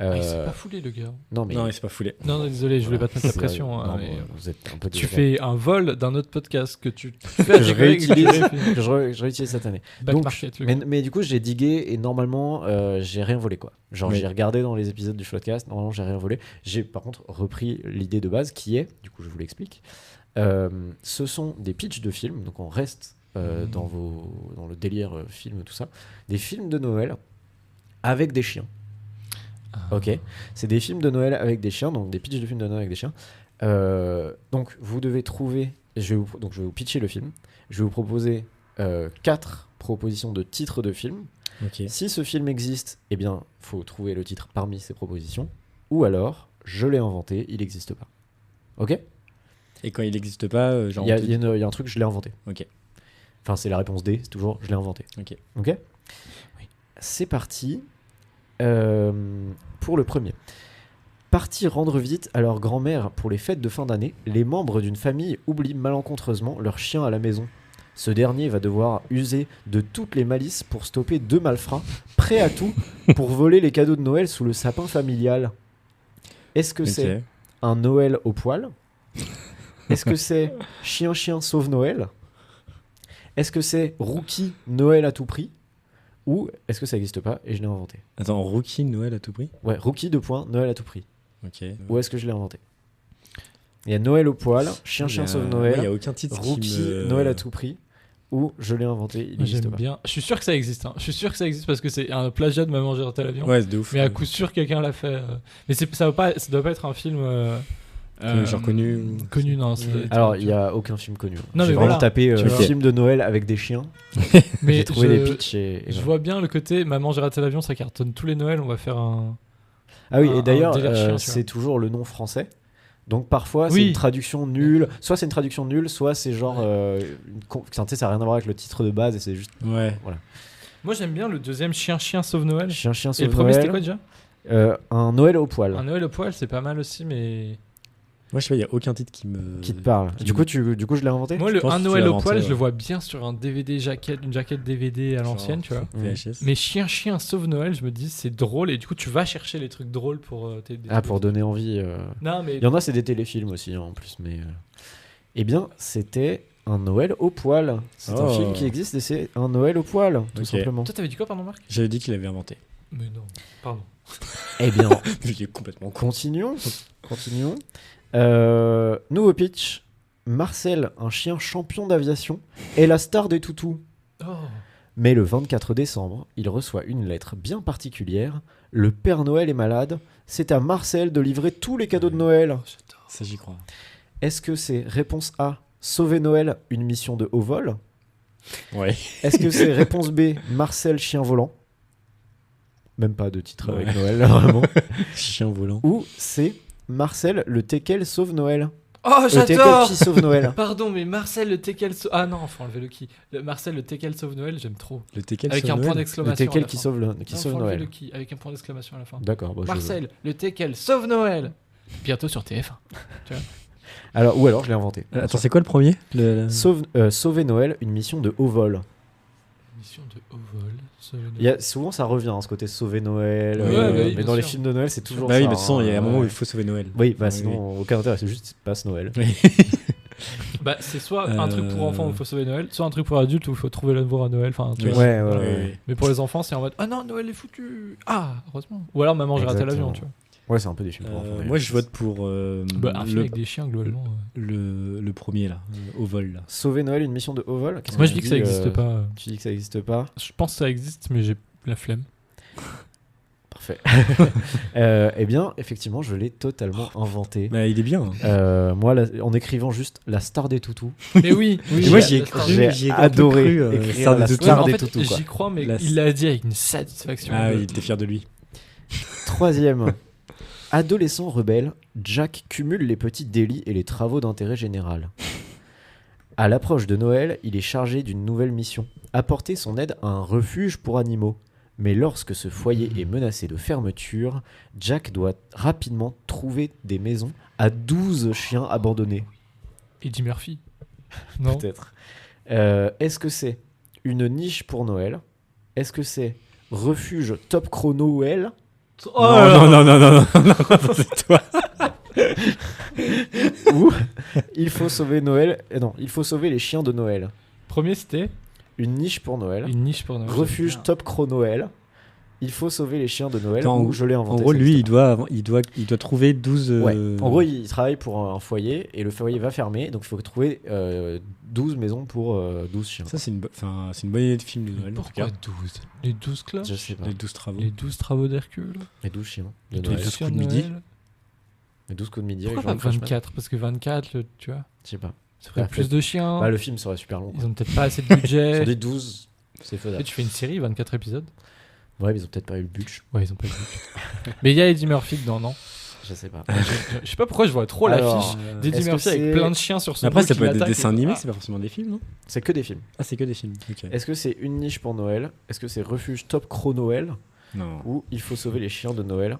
Il s'est pas foulé le gars. Non, il s'est pas foulé. Non, désolé, je voulais pas te mettre la pression. Non, vous êtes un peu tu fais un vol d'un autre podcast que tu fais que je réutilise cette année. Donc, market, mais du coup, j'ai digué et normalement, j'ai rien volé quoi. Genre, j'ai regardé dans les épisodes du Floodcast, normalement, j'ai rien volé. J'ai par contre repris l'idée de base qui est, du coup, je vous l'explique. Ce sont des pitchs de films, donc on reste dans le délire film, tout ça. Des films de Noël avec des chiens. Ok, c'est des films de Noël avec des chiens, donc des pitchs de films de Noël avec des chiens. Donc vous devez trouver, je vais vous pitcher le film. Je vais vous proposer 4 propositions de titres de films. Okay. Si ce film existe, eh bien, faut trouver le titre parmi ces propositions. Ou alors, je l'ai inventé, il n'existe pas. Ok ? Et quand il n'existe pas, genre... Il y a un truc, je l'ai inventé. Ok. Enfin, c'est la réponse D, c'est toujours, je l'ai inventé. Ok. Ok ? Oui. C'est parti. Pour le premier. Partis rendre visite à leur grand-mère pour les fêtes de fin d'année, les membres d'une famille oublient malencontreusement leur chien à la maison. Ce dernier va devoir user de toutes les malices pour stopper 2 malfrats, prêts à tout pour voler les cadeaux de Noël sous le sapin familial. Est-ce que c'est un Noël au poil ? Est-ce que c'est Chien sauve Noël ? Est-ce que c'est Rookie Noël à tout prix ? Ou est-ce que ça n'existe pas et je l'ai inventé ? Attends, Rookie Noël à tout prix ? Ouais, Rookie Noël à tout prix. Ok. Ou est-ce que je l'ai inventé ? Il y a Noël au poil, Chien sauve Noël, il n'y a aucun titre Rookie Noël à tout prix, ou je l'ai inventé, il n'existe pas. Bien. Je suis sûr que ça existe. Je suis sûr que ça existe parce que c'est un plagiat de Maman j'ai raté l'avion. Ouais, c'est de ouf. Mais à coup sûr, quelqu'un l'a fait. Mais ça doit pas être un film. Genre connu. Connu, non. Alors, il n'y a aucun film connu. Non, j'ai vraiment tapé film de Noël avec des chiens. Mais j'ai trouvé les pitchs. Je vois bien le côté Maman j'ai raté l'avion, ça cartonne tous les Noëls, on va faire un. Ah oui, et d'ailleurs, c'est toujours le nom français. Donc parfois, c'est une traduction nulle. Soit c'est une traduction nulle, soit c'est genre. Ça n'a rien à voir avec le titre de base et c'est juste. Ouais. Voilà. Moi, j'aime bien le deuxième Chien sauve Noël. Chien sauve Noël. Et le premier, c'était quoi déjà ? Un Noël au poil. Un Noël au poil, c'est pas mal aussi, mais. Moi, je sais pas, il y a aucun titre qui me. Qui te parle. Du coup, je l'ai inventé. Moi, Je pense Un que tu Noël l'as au poil, inventé, je le ouais. vois bien sur un DVD une jaquette DVD à l'ancienne, tu vois. VHS. Mais Chien sauve Noël, je me dis c'est drôle et du coup tu vas chercher les trucs drôles pour Pour donner envie. Non mais Il y en a, c'est des téléfilms aussi, hein, en plus. Mais eh bien, c'était Un Noël au poil. C'est un Oh. film qui existe et c'est Un Noël au poil, tout Ok. simplement. toi t'avais dit quoi pardon Marc? J'avais dit qu'il avait inventé. Mais non, pardon. Eh bien, Il est complètement con. continuons. Nouveau pitch. Marcel, un chien champion d'aviation, est la star des toutous. Oh. Mais le 24 décembre, il reçoit une lettre bien particulière. Le Père Noël est malade. C'est à Marcel de livrer tous les cadeaux de Noël. Ça, j'y crois. Est-ce que c'est réponse A, sauver Noël, une mission de haut vol? Ouais. Est-ce que c'est réponse B, Marcel, chien volant? Même pas de titre Ouais. avec Noël, là, vraiment. Chien volant. Ou c'est Marcel, le teckel sauve Noël. Oh Le teckel j'adore. qui sauve Noël. Pardon mais Marcel le teckel sauve... Ah non, faut enlever le qui. Marcel le teckel sauve Noël, j'aime trop. Le teckel Avec sur un point Noël. Le d'exclamation. à teckel la qui fin. sauve, Non, qui faut sauve enlever Noël. le qui avec un point d'exclamation à la fin. D'accord. Bah, je- Marcel le teckel sauve Noël. Bientôt sur TF1. Alors, ou alors, je l'ai inventé. Attends, c'est quoi le premier Sauver Noël, une mission de haut vol. Mission de haut vol. sauver Noël. Il y a, souvent, ça revient, hein, ce côté sauver Noël. Ouais, bah oui, mais bien dans les sûr. films de Noël, c'est toujours Bah ça. oui, mais de toute façon, il y a un moment où ouais. il faut sauver Noël. Oui, bah Oui, sinon, aucun intérêt, c'est juste passe Noël. Bah, c'est soit un truc pour enfants où il faut sauver Noël, soit un truc pour adultes où il faut trouver l'amour à Noël. Enfin, tu Oui. vois. Ouais, ouais, Oui, ouais. oui. Mais pour les enfants, c'est en mode ah non, Noël est foutu. Ah, heureusement. Ou alors maman, j'ai raté Exactement. l'avion, tu vois. Ouais, c'est un peu des films pour enfants. d'ailleurs. Moi, je vote pour Bah, un film avec des chiens, globalement. le premier, là, au vol. Là. Sauver Noël, une mission de haut vol. Qu'est-ce Moi, que je tu dis que ça n'existe pas. Tu dis que ça n'existe pas. Je pense que ça existe, mais j'ai la flemme. Parfait. Eh bien, effectivement, je l'ai totalement inventé. Bah, il est bien. Hein. Moi, en écrivant juste la star des toutous, Mais oui, Et moi, j'y ai la star- cru. j'ai j'y ai un peu adoré cru, écrire Star la des Toutous. Ouais, mais star en des fait, toutous. quoi. j'y crois, mais La- il l'a dit avec une satisfaction. Ah oui, il était fier de lui. Troisième. Adolescent rebelle, Jack cumule les petits délits et les travaux d'intérêt général. À l'approche de Noël, il est chargé d'une nouvelle mission, apporter son aide à un refuge pour animaux. Mais lorsque ce foyer est menacé de fermeture, Jack doit rapidement trouver des maisons à 12 chiens abandonnés. Eddie Murphy. Non. Peut-être. Est-ce que c'est une niche pour Noël? Est-ce que c'est refuge top chrono Noël? Oh non, c'est toi. Ou il faut sauver Noël? Non, il faut sauver les chiens de Noël. Premier, c'était Une niche pour Noël. une niche pour Noël. Refuge top chrono Noël. Il faut sauver les chiens de Noël. Attends, Ou je l'ai En inventé. gros, ça lui, existe il doit trouver 12. pas. Ouais. En gros, il travaille pour un foyer et le foyer va fermer. Donc il faut trouver 12 maisons pour 12 chiens. Ça, c'est une bonne idée de film de Noël. En tout Pourquoi cas. 12? Les 12 cloches? Je sais pas. Les 12 travaux. Les 12 travaux d'Hercule? Les 12 chiens de Les Noël. 12 coups de midi. Noël? Les 12 coups de midi. Pourquoi avec pas Jean-Luc Reichmann. 24? Parce que 24, tu vois, Je sais pas. ça ferait Bah, plus de chiens. Bah, le film serait super long. Ils ont peut-être pas assez de Sur budget. des 12, c'est Et faisable. tu fais une série, 24 épisodes. Ouais, mais ils ont peut-être pas eu le budget. Ouais, ils ont pas eu de budget. Mais il y a Eddie Murphy dedans, non? Je sais pas. Je sais pas pourquoi je vois trop Alors, l'affiche d'Eddie est-ce que Murphy avec c'est- plein de chiens sur son Mais après, dos ça qui peut être des l'attaquent et dessins tout. animés, Ah. c'est pas forcément des films, non? C'est que des films. Ah, c'est que des films. Ok. Est-ce que c'est une niche pour Noël? Est-ce que c'est refuge top chrono Noël? Non. Ou il faut sauver les chiens de Noël?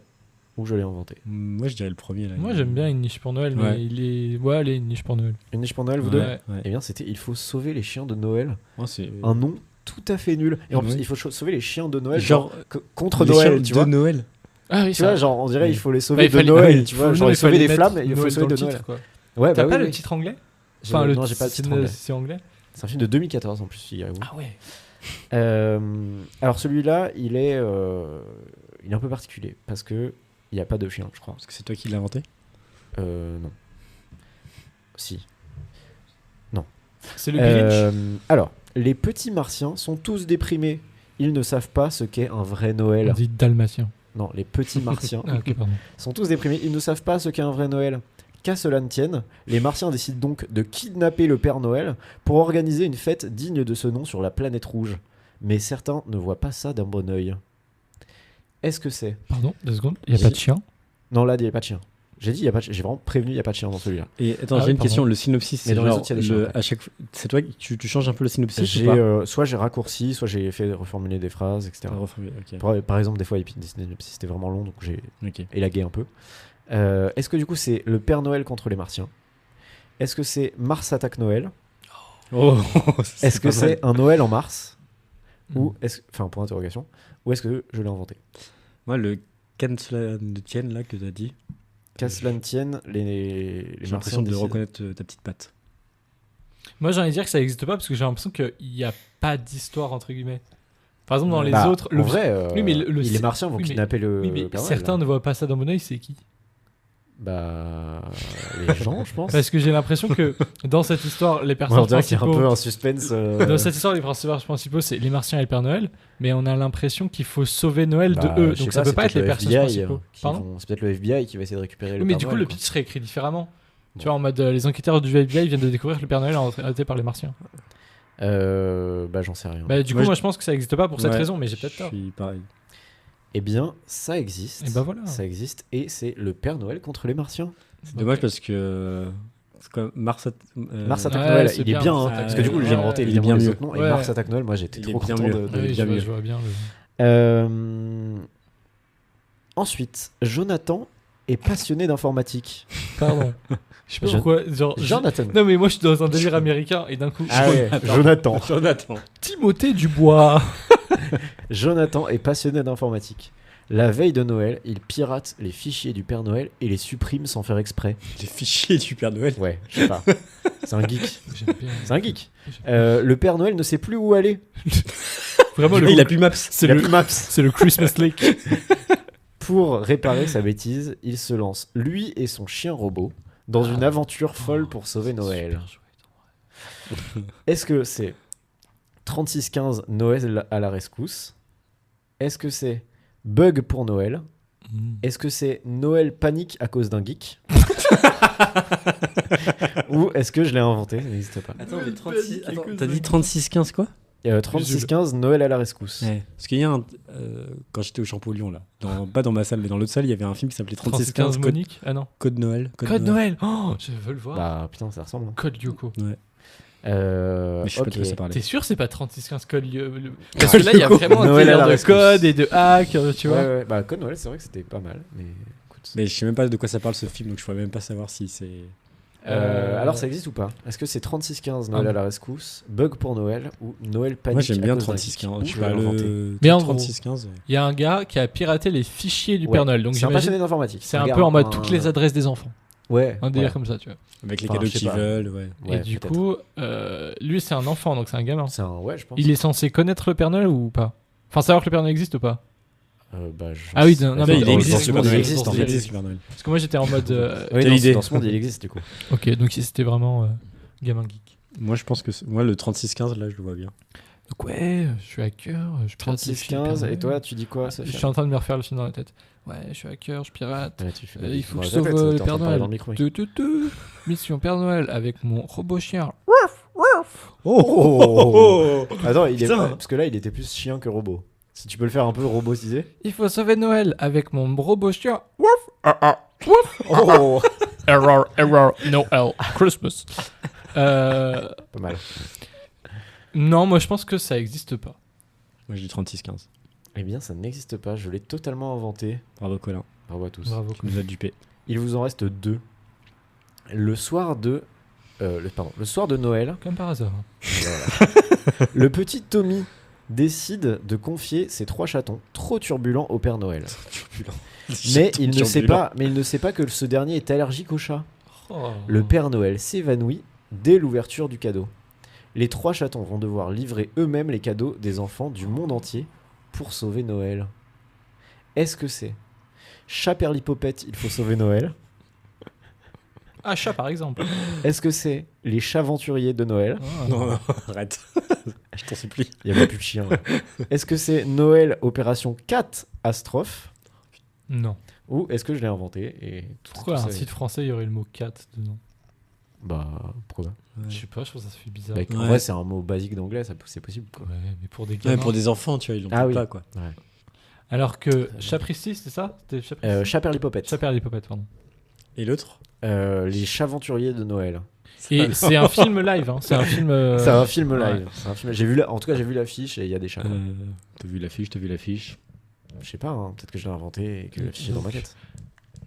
Ou je l'ai inventé? Moi, je dirais le premier. Là. Moi, j'aime bien une niche pour Noël, mais Ouais. il est. Ouais, allez, une niche pour Noël. Une niche pour Noël, vous deux? Ouais. Eh bien, c'était il faut sauver les chiens de Noël. Moi, c'est. Un nom tout à fait nul. Et en plus, Ouais. il faut sauver les chiens de Noël, Genre, contre les Noël, chiens tu de vois. Noël. Ah oui, Tu vois, genre, on dirait Oui. il faut les Bah, sauver il de fallait- Noël, oui, tu vois. non, Genre, mais il sauver fallait des mettre flammes et il faut Noël sauver dans de le Noël. titre, quoi. Ouais, T'as bah pas oui, le oui. titre anglais? J'ai- Enfin, non, j'ai pas le titre anglais. c'est anglais. C'est un film de 2014 en plus, figurez-vous. Ah ouais. Alors celui-là, il est un peu particulier parce que il n'y a pas de chien, je crois. Parce que c'est toi qui l'as inventé. Non. Si. C'est le Grinch. Alors, les petits martiens sont tous déprimés. Ils ne savent pas ce qu'est un vrai On Noël. dit dalmatien. Non, les petits martiens Ah, ok, pardon. sont tous déprimés. Ils ne savent pas ce qu'est un vrai Noël. Qu'à cela ne tienne, les martiens décident donc de kidnapper le Père Noël pour organiser une fête digne de ce nom sur la planète rouge. Mais certains ne voient pas ça d'un bon œil. Est-ce que c'est... Pardon, 2 secondes. Il n'y a pas de chien. Non, là, il n'y a pas de chien. J'ai dit, il y a pas de... j'ai vraiment prévenu, il n'y a pas de chien dans celui-là. Et attends, Ah j'ai oui, une pardon. question. Le synopsis, Mais c'est dans les genre autres, il y a des chiens, après. à chaque fois, c'est toi tu changes un peu le synopsis J'ai, ou pas soit j'ai raccourci, soit j'ai fait reformuler des phrases, etc. Ah, reformulé, ok. Par exemple, des fois, Epic Disney, c'était vraiment long, donc j'ai Ok. élagué un peu. Est-ce que du coup c'est le Père Noël contre les Martiens? Est-ce que c'est Mars attaque Noël? Oh, Est-ce que pas mal. c'est un Noël en Mars? Hmm. Ou enfin point d'interrogation. Ou est-ce que je l'ai inventé? Moi, le Can cela ne tienne là que t'as dit, Qu'à cela ne tienne, les j'ai Martiens l'impression de décident. reconnaître ta petite patte. Moi, j'ai envie de dire que ça n'existe pas parce que j'ai l'impression qu'il n'y a pas d'histoire, entre guillemets. Par exemple, dans les Bah, autres. en vrai, Oui, mais les Martiens vont oui, mais- kidnapper le Oui, mais Père Noël, certains là. ne voient pas ça d'un bon oeil, c'est qui? Bah, les gens, je pense. Parce que j'ai l'impression que dans cette histoire, les Ouais, on personnages dirait qu'il y a un principaux. peu un suspense. Dans cette histoire, les personnages principaux, c'est les Martiens et le Père Noël, mais on a l'impression qu'il faut sauver Noël Bah, de eux. je sais Donc ça peut c'est pas être les peut-être le personnages FBI, principaux. qui Pardon. vont- C'est peut-être le FBI qui va essayer de récupérer Oui, le mais Père du coup, Noël, le quoi. pitch serait écrit différemment. Tu Bon. vois, en mode les enquêteurs du FBI viennent de découvrir que le Père Noël est arrêté par les Martiens. Bah, j'en sais rien. Bah, du coup, Moi, moi je pense que ça n'existe pas pour cette Ouais, raison, mais j'ai peut-être tort. Je suis pareil. Eh bien, ça existe. Et bah voilà. Ça existe et c'est le Père Noël contre les Martiens. C'est dommage parce que c'est comme Mars Mars attaque ouais, Noël, c'est il est bien, bien, Mars hein, attaque parce que du coup, Noël. j'ai inventé Ouais, évidemment il est bien les mieux. autres noms. Et Ouais. Mars attaque Noël, moi j'étais Il est trop bien content mieux. de Ah oui, deviner. je vois bien. le- Ensuite, Jonathan est passionné d'informatique. Pardon. Je sais pas Je- pourquoi. Genre, Jonathan. Non, mais moi je suis dans un délire américain et d'un coup. Ah ouais, Jonathan. Jonathan. Timothée Dubois. Jonathan est passionné d'informatique. La veille de Noël, il pirate les fichiers du Père Noël et les supprime sans faire exprès. Les fichiers du Père Noël. Ouais, je sais pas. C'est un geek. J'aime bien. C'est un geek. Le Père Noël ne sait plus où aller. Vraiment, Il a plus Maps. c'est Il a le, plus Maps. c'est le Christmas Lake. Pour réparer sa bêtise, il se lance, lui et son chien robot, dans une aventure folle pour sauver Noël. Est-ce que c'est 3615 Noël à la rescousse? Est-ce que c'est Bug pour Noël? Est-ce que c'est Noël panique à cause d'un geek? Ou est-ce que je l'ai inventé? Ça n'existe pas. Attends, mais 36... Attends, t'as dit 36-15 quoi? 3615 Noël à la rescousse. Ouais. Parce qu'il y a un. Quand j'étais au Champollion, là, pas dans ma salle, mais dans l'autre salle, il y avait un film qui s'appelait 36 36-15 Code, Monique. Ah non. Code Noël. Code Noël. Oh, je veux le voir. Bah putain, ça ressemble. Hein. Code Lyoko. Mais je sais pas de quoi ça T'es parlait. sûr c'est pas 3615 code Parce que là il y a vraiment un Noël à délire la de rescousse. code et de hack, tu vois. Ouais, bah Code Noël, c'est vrai que c'était pas mal. Mais écoute. Mais je sais même pas de quoi ça parle ce film, donc je pourrais même pas savoir si c'est. Alors ça existe ou pas? Est-ce que c'est 3615 Noël Ah. à la rescousse, Bug pour Noël ou Noël panique? Moi j'aime bien à cause d'un 36-15. geek? Ou Je je sais vais pas, l'inventer. le. Mais en gros, 36-15. Il y a un gars qui a piraté les fichiers du Ouais. Père Noël. Donc C'est un j'imagine passionné d'informatique. c'est un peu en mode toutes les adresses des enfants. Ouais. Un délire voilà. comme ça, tu vois. Avec les Enfin, cadeaux je sais qu'ils pas. veulent, ouais. Ouais, et du peut-être. coup, lui c'est un enfant, donc c'est un gamin. C'est un ouais, je pense. Il est censé connaître le Père Noël ou pas? Enfin, savoir que le Père Noël existe ou pas? Bah, je Ah oui, sais non, pas. mais il dans existe, ce le monde, Père il Noël. existe, en Il fait. existe, le Père Noël. Parce que moi j'étais en mode. Oui, Quelle dans, idée. dans ce monde, il existe du coup. Ok, donc c'était vraiment gamin geek. Moi je pense que. Moi le 36-15, là je le vois bien. Donc ouais, je suis hacker, je pirate les fichiers du Père 3615 et Noël. toi, tu dis quoi, Je Sophia? suis en train de me refaire le film dans la tête. Ouais, je suis hacker, je pirate. Ouais, tu fais Il faut Moi, que je répète, sauve t'es le en train Père de parler Noël. dans le micro, oui. Mission Père Noël avec mon robot chien. Oh Attends, il est Putain. parce que là, il était plus chien que robot. Si tu peux le faire un peu robotisé. Il faut sauver Noël avec mon robot chien. Oh Error, Noël, Christmas. Pas mal. Non, moi je pense que ça existe pas. Moi je dis 36-15. Eh bien, ça n'existe pas. Je l'ai totalement inventé. Bravo Colin. Bravo à tous. Bravo. Tu nous as dupé. Il vous en reste 2. Le soir de Noël, Comme par hasard. voilà. Le petit Tommy décide de confier ses 3 chatons trop turbulents au Père Noël. Mais il ne sait pas que ce dernier est allergique aux chats. Oh. Le Père Noël s'évanouit dès l'ouverture du cadeau. Les 3 chatons vont devoir livrer eux-mêmes les cadeaux des enfants du monde entier pour sauver Noël. Est-ce que c'est Chaperlipopette, il faut sauver Noël? Ah, chat par exemple. Est-ce que c'est les Chaventuriers de Noël? Ah. Non, arrête. Je t'en supplie. Il n'y avait plus de chien. Est-ce que c'est Noël Opération Catastrophe? Non. Ou est-ce que je l'ai inventé et Pourquoi tout un ça site français il y aurait le mot cat dedans? Bah, pourquoi? Je sais pas, je trouve que ça fait bizarre. Bah, En Ouais. vrai, c'est un mot basique d'anglais, c'est possible, quoi. Ouais, mais pour des Ouais, gamins. pour des enfants, tu vois, ils l'ont Ah oui. pas quoi. Alors que Chapristi, c'est ça? C'était Chapristi. Chaperlipopette. Chaperlipopette, pardon. Et l'autre? Les Chaventuriers de Noël. Et c'est un film live, hein. C'est un film. C'est un film ouais. live. C'est un film... En tout cas, j'ai vu l'affiche et il y a des chats. T'as vu l'affiche, Je sais pas, hein, peut-être que je l'ai inventé et que l'affiche est dans ma tête.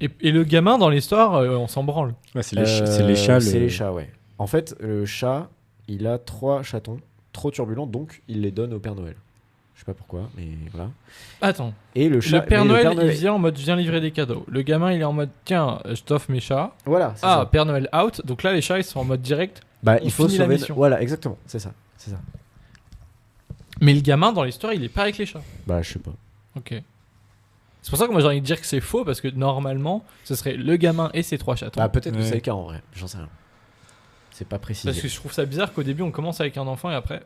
Et le gamin dans l'histoire, on s'en branle. Ouais, c'est les chats. C'est les chats, ouais. En fait, le chat, il a 3 chatons trop turbulents, donc il les donne au Père Noël. Je sais pas pourquoi, mais voilà. Attends. Et le chat, Le Père mais Noël, il vient en mode viens livrer des cadeaux. Le gamin, il est en mode tiens, je t'offre mes chats. Voilà, c'est Ah, ça. Père Noël out. Donc là, les chats, ils sont en mode direct. Bah, on il faut finit la sauver. mission. Voilà, exactement, c'est ça. Mais le gamin dans l'histoire, il est pas avec les chats. Bah, je sais pas. Ok. C'est pour ça que moi j'ai envie de dire que c'est faux parce que normalement, ce serait le gamin et ses 3 chatons. Bah, peut-être que Ouais. c'est le cas en vrai, j'en sais rien. C'est pas précisé. Parce que je trouve ça bizarre qu'au début on commence avec un enfant et après.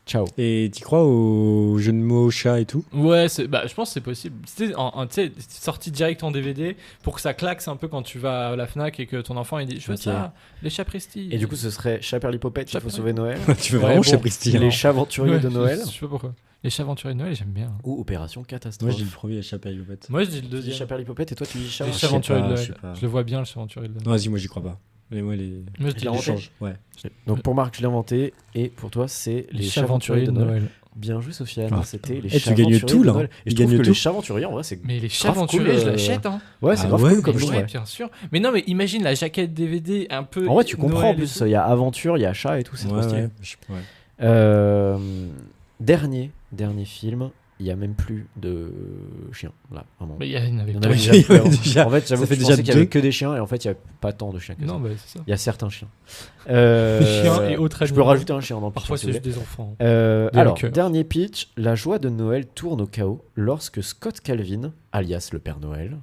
Ciao. Et tu crois au jeu de mots chat et tout? Ouais, bah, je pense que c'est possible. C'était tu sais, sorti direct en DVD pour que ça claque un peu quand tu vas à la Fnac et que ton enfant il dit je veux Ok. ça, les chats Presti. Et du coup, ce serait Chaperlipopette, il faut Chaperli- sauver Noël. Tu veux Ouais, vraiment bon. chat Presti? Les chats aventuriers Ouais, de Noël. Je sais pas pourquoi. Les chats aventuriers de Noël, j'aime bien. Ou Opération Catastrophe. Moi, je dis le premier, chat Perlipopette. Moi je dis le Tu dis deuxième. Chaperlipopette et toi tu dis chat. Les je chats sais aventuriers de pas, je Noël. sais pas. Je le vois bien, le chat aventurier de Noël. Non, vas-y, moi, j'y crois pas. Mais moi, les. Moi je Je dis l'ai les inventé. chats. change. Ouais. Donc pour Marc, je l'ai inventé. Et pour toi, c'est Les chats aventuriers de Noël. Noël. Bien joué, Sofiane. Ah. C'était les Eh, chats tu gagnes aventuriers tout, de là. Noël. Et Tu je trouve gagnes que tout. les chats aventuriers, en vrai, c'est. Mais les chats Grave aventuriers, cool, je l'achète hein. Ouais, c'est Ah grave ouais, cool comme mais nom. Ouais, Ouais. bien sûr. Mais non, mais imagine la jaquette DVD un peu. En vrai, tu comprends. En Noël et plus, tout. il y a aventure, il y a chat et tout. C'est trop Ouais, stylé. ouais. Dernier film. Il y a même plus de chiens là, vraiment. Mais il y en avait Il y en pas. avait Oui, déjà il y plus avait avant. déjà- En fait, j'avoue ça que fait je déjà pensais qu'il y avait deux. que des chiens et en fait, il y a pas tant de chiens que ça. Non, bah c'est ça. Il y a certains chiens. Chiens et autres Je peux animaux. rajouter un chien dans le pitch, Parfois si vous c'est voulez. juste des enfants. Alors, cœur. dernier pitch, la joie de Noël tourne au chaos lorsque Scott Calvin, alias le Père Noël,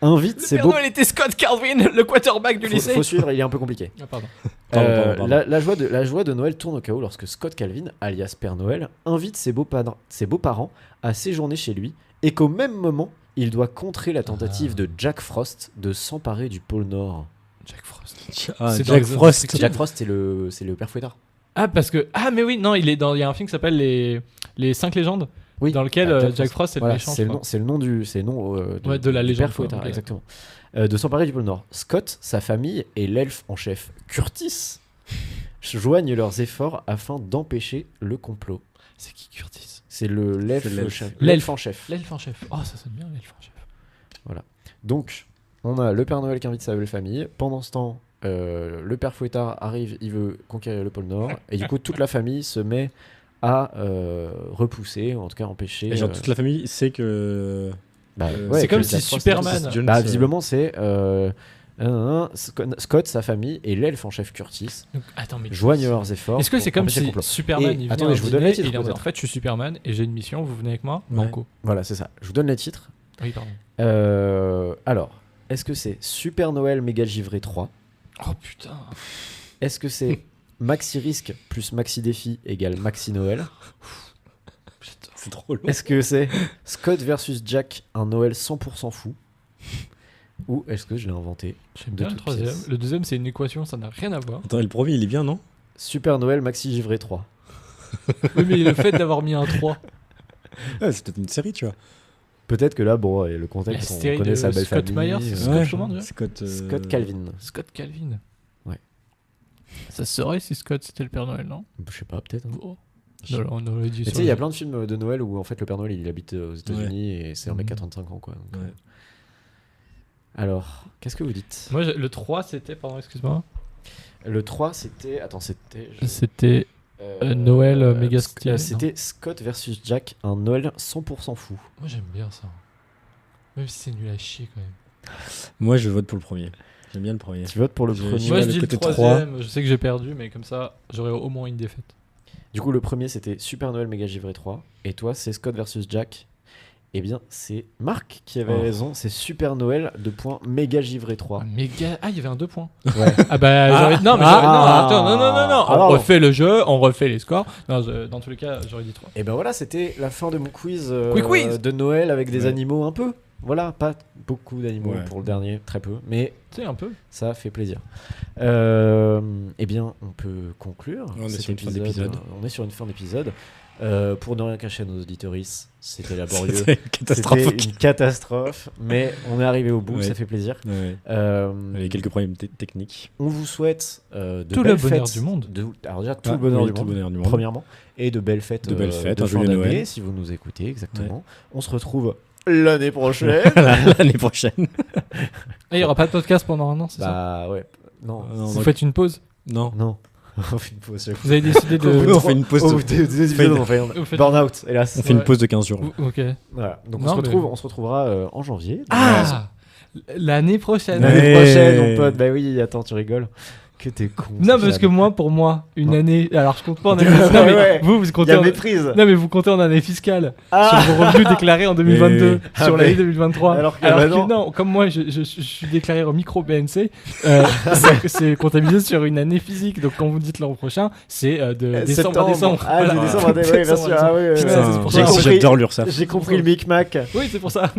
invite ses Père beaux... Noël était Scott Calvin, le quarterback du lycée. Faut suivre, il est un peu compliqué. Ah, pardon. Pardon. La joie de Noël tourne au chaos lorsque Scott Calvin, alias Père Noël, invite ses beaux-parents à séjourner chez lui et qu'au même moment, il doit contrer la tentative de Jack Frost de s'emparer du pôle Nord. Jack Frost. Ah, C'est Jack dans les Frost. autres- Jack Frost, c'est le Père Fouettard. Ah parce que mais oui non il y a un film qui s'appelle les 5 légendes Oui. dans lequel Ah, Jack Frost c'est Voilà, le méchant. c'est je le nom, crois. c'est le nom de la du légende, Père Fouettard, quoi. Ok. exactement. De s'emparer du pôle Nord. Scott, sa famille et l'elfe en chef Curtis joignent leurs efforts afin d'empêcher le complot. C'est qui Curtis? C'est l'elfe l'elfe. chef. L'elfe. L'elfe en chef. L'elfe en chef. Oh ça sonne bien l'elfe en chef. Donc, on a le Père Noël qui invite sa belle famille. Pendant ce temps, le Père Fouettard arrive, il veut conquérir le pôle Nord. Et du coup, toute la famille se met à repousser, ou en tout cas empêcher. Et genre, toute la famille sait que. Bah, c'est que comme Jack si Frost- Superman- Jones, Bah, visiblement, c'est Scott, sa famille et l'elfe en chef Curtis Donc, attends mais joignent leurs efforts. est-ce que c'est pour comme empêcher le si complot. Superman Et- il venait attendez, à je vous un donne les dîner titres, et il en peut-être. en fait je suis Superman et j'ai une mission vous venez avec moi Ouais. banco. Voilà, c'est ça. Je vous donne les titres. Oui pardon. Alors, est-ce que c'est Super Noël Méga Givré 3? Oh putain. Est-ce que c'est Maxi Risque plus Maxi Défi égale Maxi Noël? Putain. C'est trop long. Est-ce que c'est Scott versus Jack, un Noël 100% fou? Ou est-ce que je l'ai inventé? J'aime De bien le toutes troisième. pièces. Le deuxième c'est une équation ça n'a rien à voir. Attends, et le premier, il est bien, non? Super Noël Maxi Givré 3. Oui mais le fait d'avoir mis un 3. Ouais, c'est peut-être une série, tu vois. Peut-être que là, bon, et le contexte, La on série connaît de sa belle Scott famille. Myers, c'est euh, Scott comment, déjà Scott, Scott Calvin. Scott Calvin. Ouais. Ça se saurait si Scott c'était le Père Noël non? Je sais pas, peut-être. hein. Oh. Non, on aurait dit Mais sur tu sais, il y a le- plein de films de Noël où en fait le Père Noël il habite aux États-Unis et c'est un mec Mhm. à 35 ans quoi. Donc, Ouais. Alors, qu'est-ce que vous dites? Moi le 3 c'était pardon excuse-moi. Le 3 c'était. Attends, c'était. C'était Noël, méga stylé, C'était Scott versus Jack, un Noël 100% fou. moi j'aime bien ça. Même si c'est nul à chier quand même. Moi, je vote pour le premier. J'aime bien le premier. Tu votes pour le Je- premier. Moi je le dis le côté troisième, je sais que j'ai perdu mais comme ça j'aurais au moins une défaite. Du coup, le premier c'était Super Noël Méga Givré 3. Et toi, c'est Scott versus Jack. Eh bien, c'est Marc qui avait Oh. raison. C'est Super Noël Méga Givré 3. Méga il y avait un 2 points. Ouais. Ah bah j'aurais non mais Ah. non attends non Alors, on refait le jeu, on refait les scores. Non, dans tous les cas j'aurais dit 3. Et ben voilà, c'était la fin de mon quiz, Quick quiz. de Noël avec des Ouais. animaux un peu. Voilà, pas beaucoup d'animaux Ouais. pour le dernier, très peu, mais Tu sais un peu. ça fait plaisir. Eh bien, on peut conclure. On est cet sur une fin d'épisode. On est sur une fin d'épisode. Pour ne rien cacher à nos auditoristes, c'était laborieux. C'était une catastrophe. C'était une catastrophe, mais on est arrivé au bout, Ouais. ça fait plaisir. Ouais. Euh, Avec quelques problèmes techniques. on vous souhaite de Tout le belles bonheur fêtes du monde. alors déjà tout Ah, le bonheur oui, du tout le monde. bonheur du monde. Premièrement, et de belles fêtes, De belles fêtes, de un fin joyeux d'année, Noël. si vous nous écoutez, exactement. On se retrouve l'année prochaine. L'année prochaine. Et il n'y aura pas de podcast pendant un an, c'est ça Bah ouais. Non. Vous faites une pause. Non. Non. On fait une pause. Vous avez décidé de. On fait une pause de- Au bout des épisodes, on fait Vous faites- burn-out, hélas. On fait une pause de 15 jours. Ok. Voilà. Donc Non, mais- on se retrouvera en janvier. Ah, l'année prochaine. L'année Ouais. prochaine, mon pote. Bah oui, attends, tu rigoles. Que t'es con. Non, parce que moi, pour moi, une année. Alors, je compte pas en année. Non, mais Ouais. vous il comptez y a en. méprise. Non, mais vous comptez en année fiscale. Ah. Sur vos revenus déclarés en 2022. Ah, Sur mais- l'année 2023. Alors que bah non. non, comme moi, je suis déclaré au micro BNC. C'est comptabilisé sur une année physique. Donc, quand vous dites l'an prochain, c'est de décembre à décembre. Ah, Voilà. de décembre à décembre. Ouais, bien sûr. Ah, ouais, Putain, ouais. c'est pour J'ai ça. compris. J'adore l'URSSAF. J'ai compris le micmac. Oui, c'est pour ça.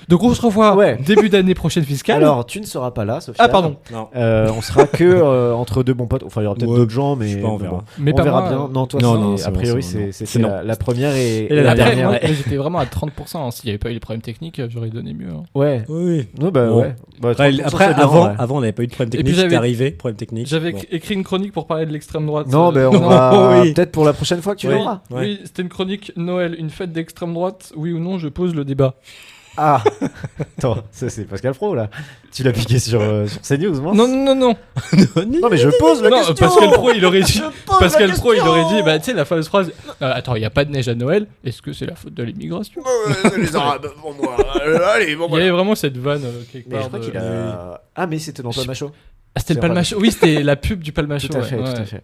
Donc, on se revoit Ouais. début d'année prochaine fiscale. Alors, tu ne seras pas là, Sophia. Ah, pardon. Non. On sera que entre deux bons potes. Enfin, il y aura peut-être Ouais, d'autres gens, mais je sais pas, on mais verra. bon. Mais On pas verra moi. bien. Non, toi, Non, c'est- non, a c'est priori, bon, c'est bon. c'est C'est non. la première et Et la la dernière. moi, j'étais vraiment à 30%. S'il n'y avait pas eu les problèmes techniques, j'aurais donné mieux. Hein. Ouais. Oui. Non, bah Bon. ouais. Bah, Après, 30%, après, c'est bien, avant, ouais. avant, on n'avait pas eu de problème puis technique. j'avais- C'était arrivé, problème technique. J'avais Bon. écrit une chronique pour parler de l'extrême droite. Non, ben on non. va oui. peut-être pour la prochaine fois que tu Oui, viendras. Ouais. oui, c'était une chronique Noël, une fête d'extrême droite. Oui ou non, je pose le débat. Ah. Attends, ça c'est Pascal Pro là. Tu l'as piqué sur CNews, moi. Non, non, non, non. Non, mais je pose la Non, question. Pascal Pro, il aurait dit. pose Pascal la Pro, il question. aurait dit, bah tu sais la fameuse phrase. Attends, il y a pas de neige à Noël. Est-ce que c'est la faute de l'immigration C'est les Arabes pour moi. Allez, bon. Il y avait vraiment cette vanne quelque Mais je part. crois de- qu'il a. Ah, mais c'était dans Palmacho. Ah, c'était le C'est Palmacho. Oui, c'était la pub du Palmacho. Tout à fait, ouais. tout à fait.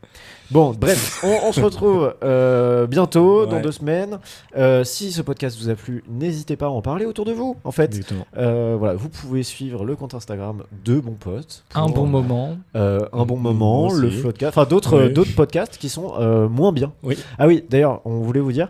Bon, bref, on se retrouve bientôt, dans Ouais. 2 semaines. Si ce podcast vous a plu, n'hésitez pas à en parler autour de vous. En fait, Exactement. voilà, vous pouvez suivre le compte Instagram de Bon Pote. Un pour, bon moment. un bon moment, Aussi. le Floodcast, enfin d'autres Oui. d'autres podcasts qui sont moins bien. Oui. Ah oui, d'ailleurs, on voulait vous dire,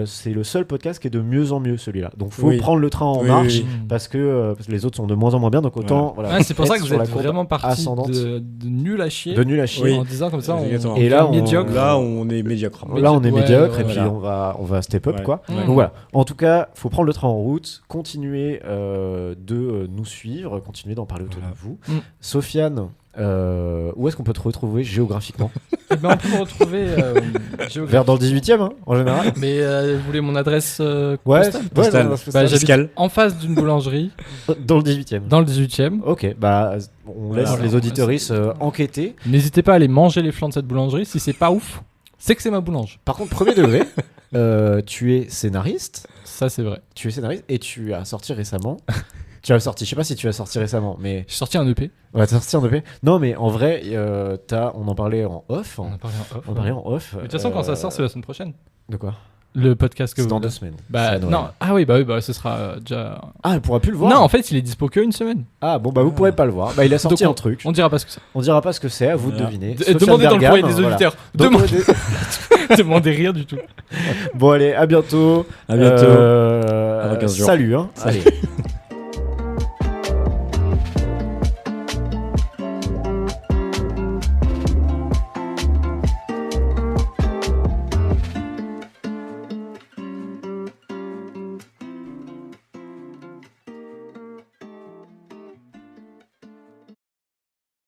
c'est le seul podcast qui est de mieux en mieux celui-là. Donc faut Oui. prendre le train en Oui, marche oui, parce que les autres sont de moins en moins bien. Donc autant voilà. Ah, c'est pour ça être que vous sur la êtes courbe vraiment parti ascendante. de nul à chier. de nul à chier. Oui. En disant comme ça, on, Exactement. Et là, on- médiocre. Là, on est médiocre. Là, on est Ouais, médiocre ouais, et puis voilà. on va step up Ouais. quoi. Ouais. Donc voilà. En tout cas, faut prendre le train en route, continuer de nous suivre, continuer d'en parler autour Voilà. de vous. Mm. Sofiane, où est-ce qu'on peut te retrouver géographiquement? Eh ben, on peut me retrouver géographiquement. Vers dans le 18e, hein, en général. Mais vous voulez mon adresse Ouais, postale Postal. dans le Bah, postal. j'habite Fiscal. en face d'une boulangerie Dans le 18e. dans le 18e. Ok, bah on laisse Voilà. les auditeuristes enquêter. N'hésitez pas à aller manger les flancs de cette boulangerie. Si c'est pas ouf, c'est que c'est ma boulange. Par contre, premier degré, tu es scénariste. Ça, c'est vrai. Tu es scénariste et tu as sorti récemment. Tu as sorti, je sais pas si tu as sorti récemment, mais J'ai sorti un EP. ouais, t'as sorti en EP. Non, mais en vrai, on en parlait en off. On en parlait en off. On en parlait en off. Mais de toute façon, quand ça sort, c'est la semaine prochaine. De quoi? Le podcast que C'est vous. dans 2 semaines. C'est Bah à Noël. non. Ah oui, bah ce sera déjà. Ah, elle pourra plus le voir. Non, en fait, il est dispo qu'une semaine. Ah bon, bah vous pourrez pas le voir. Bah il a sorti Donc, un truc. On dira pas ce que c'est. On dira pas ce que c'est. À vous de Voilà. deviner. Demandez Sofiane dans le Bergame, courrier des voilà. auditeurs. Donc, Demandez rien du tout. bon allez, à bientôt. À bientôt. Euh, Avant 15 jours. Salut. Hein. Salut. Allez.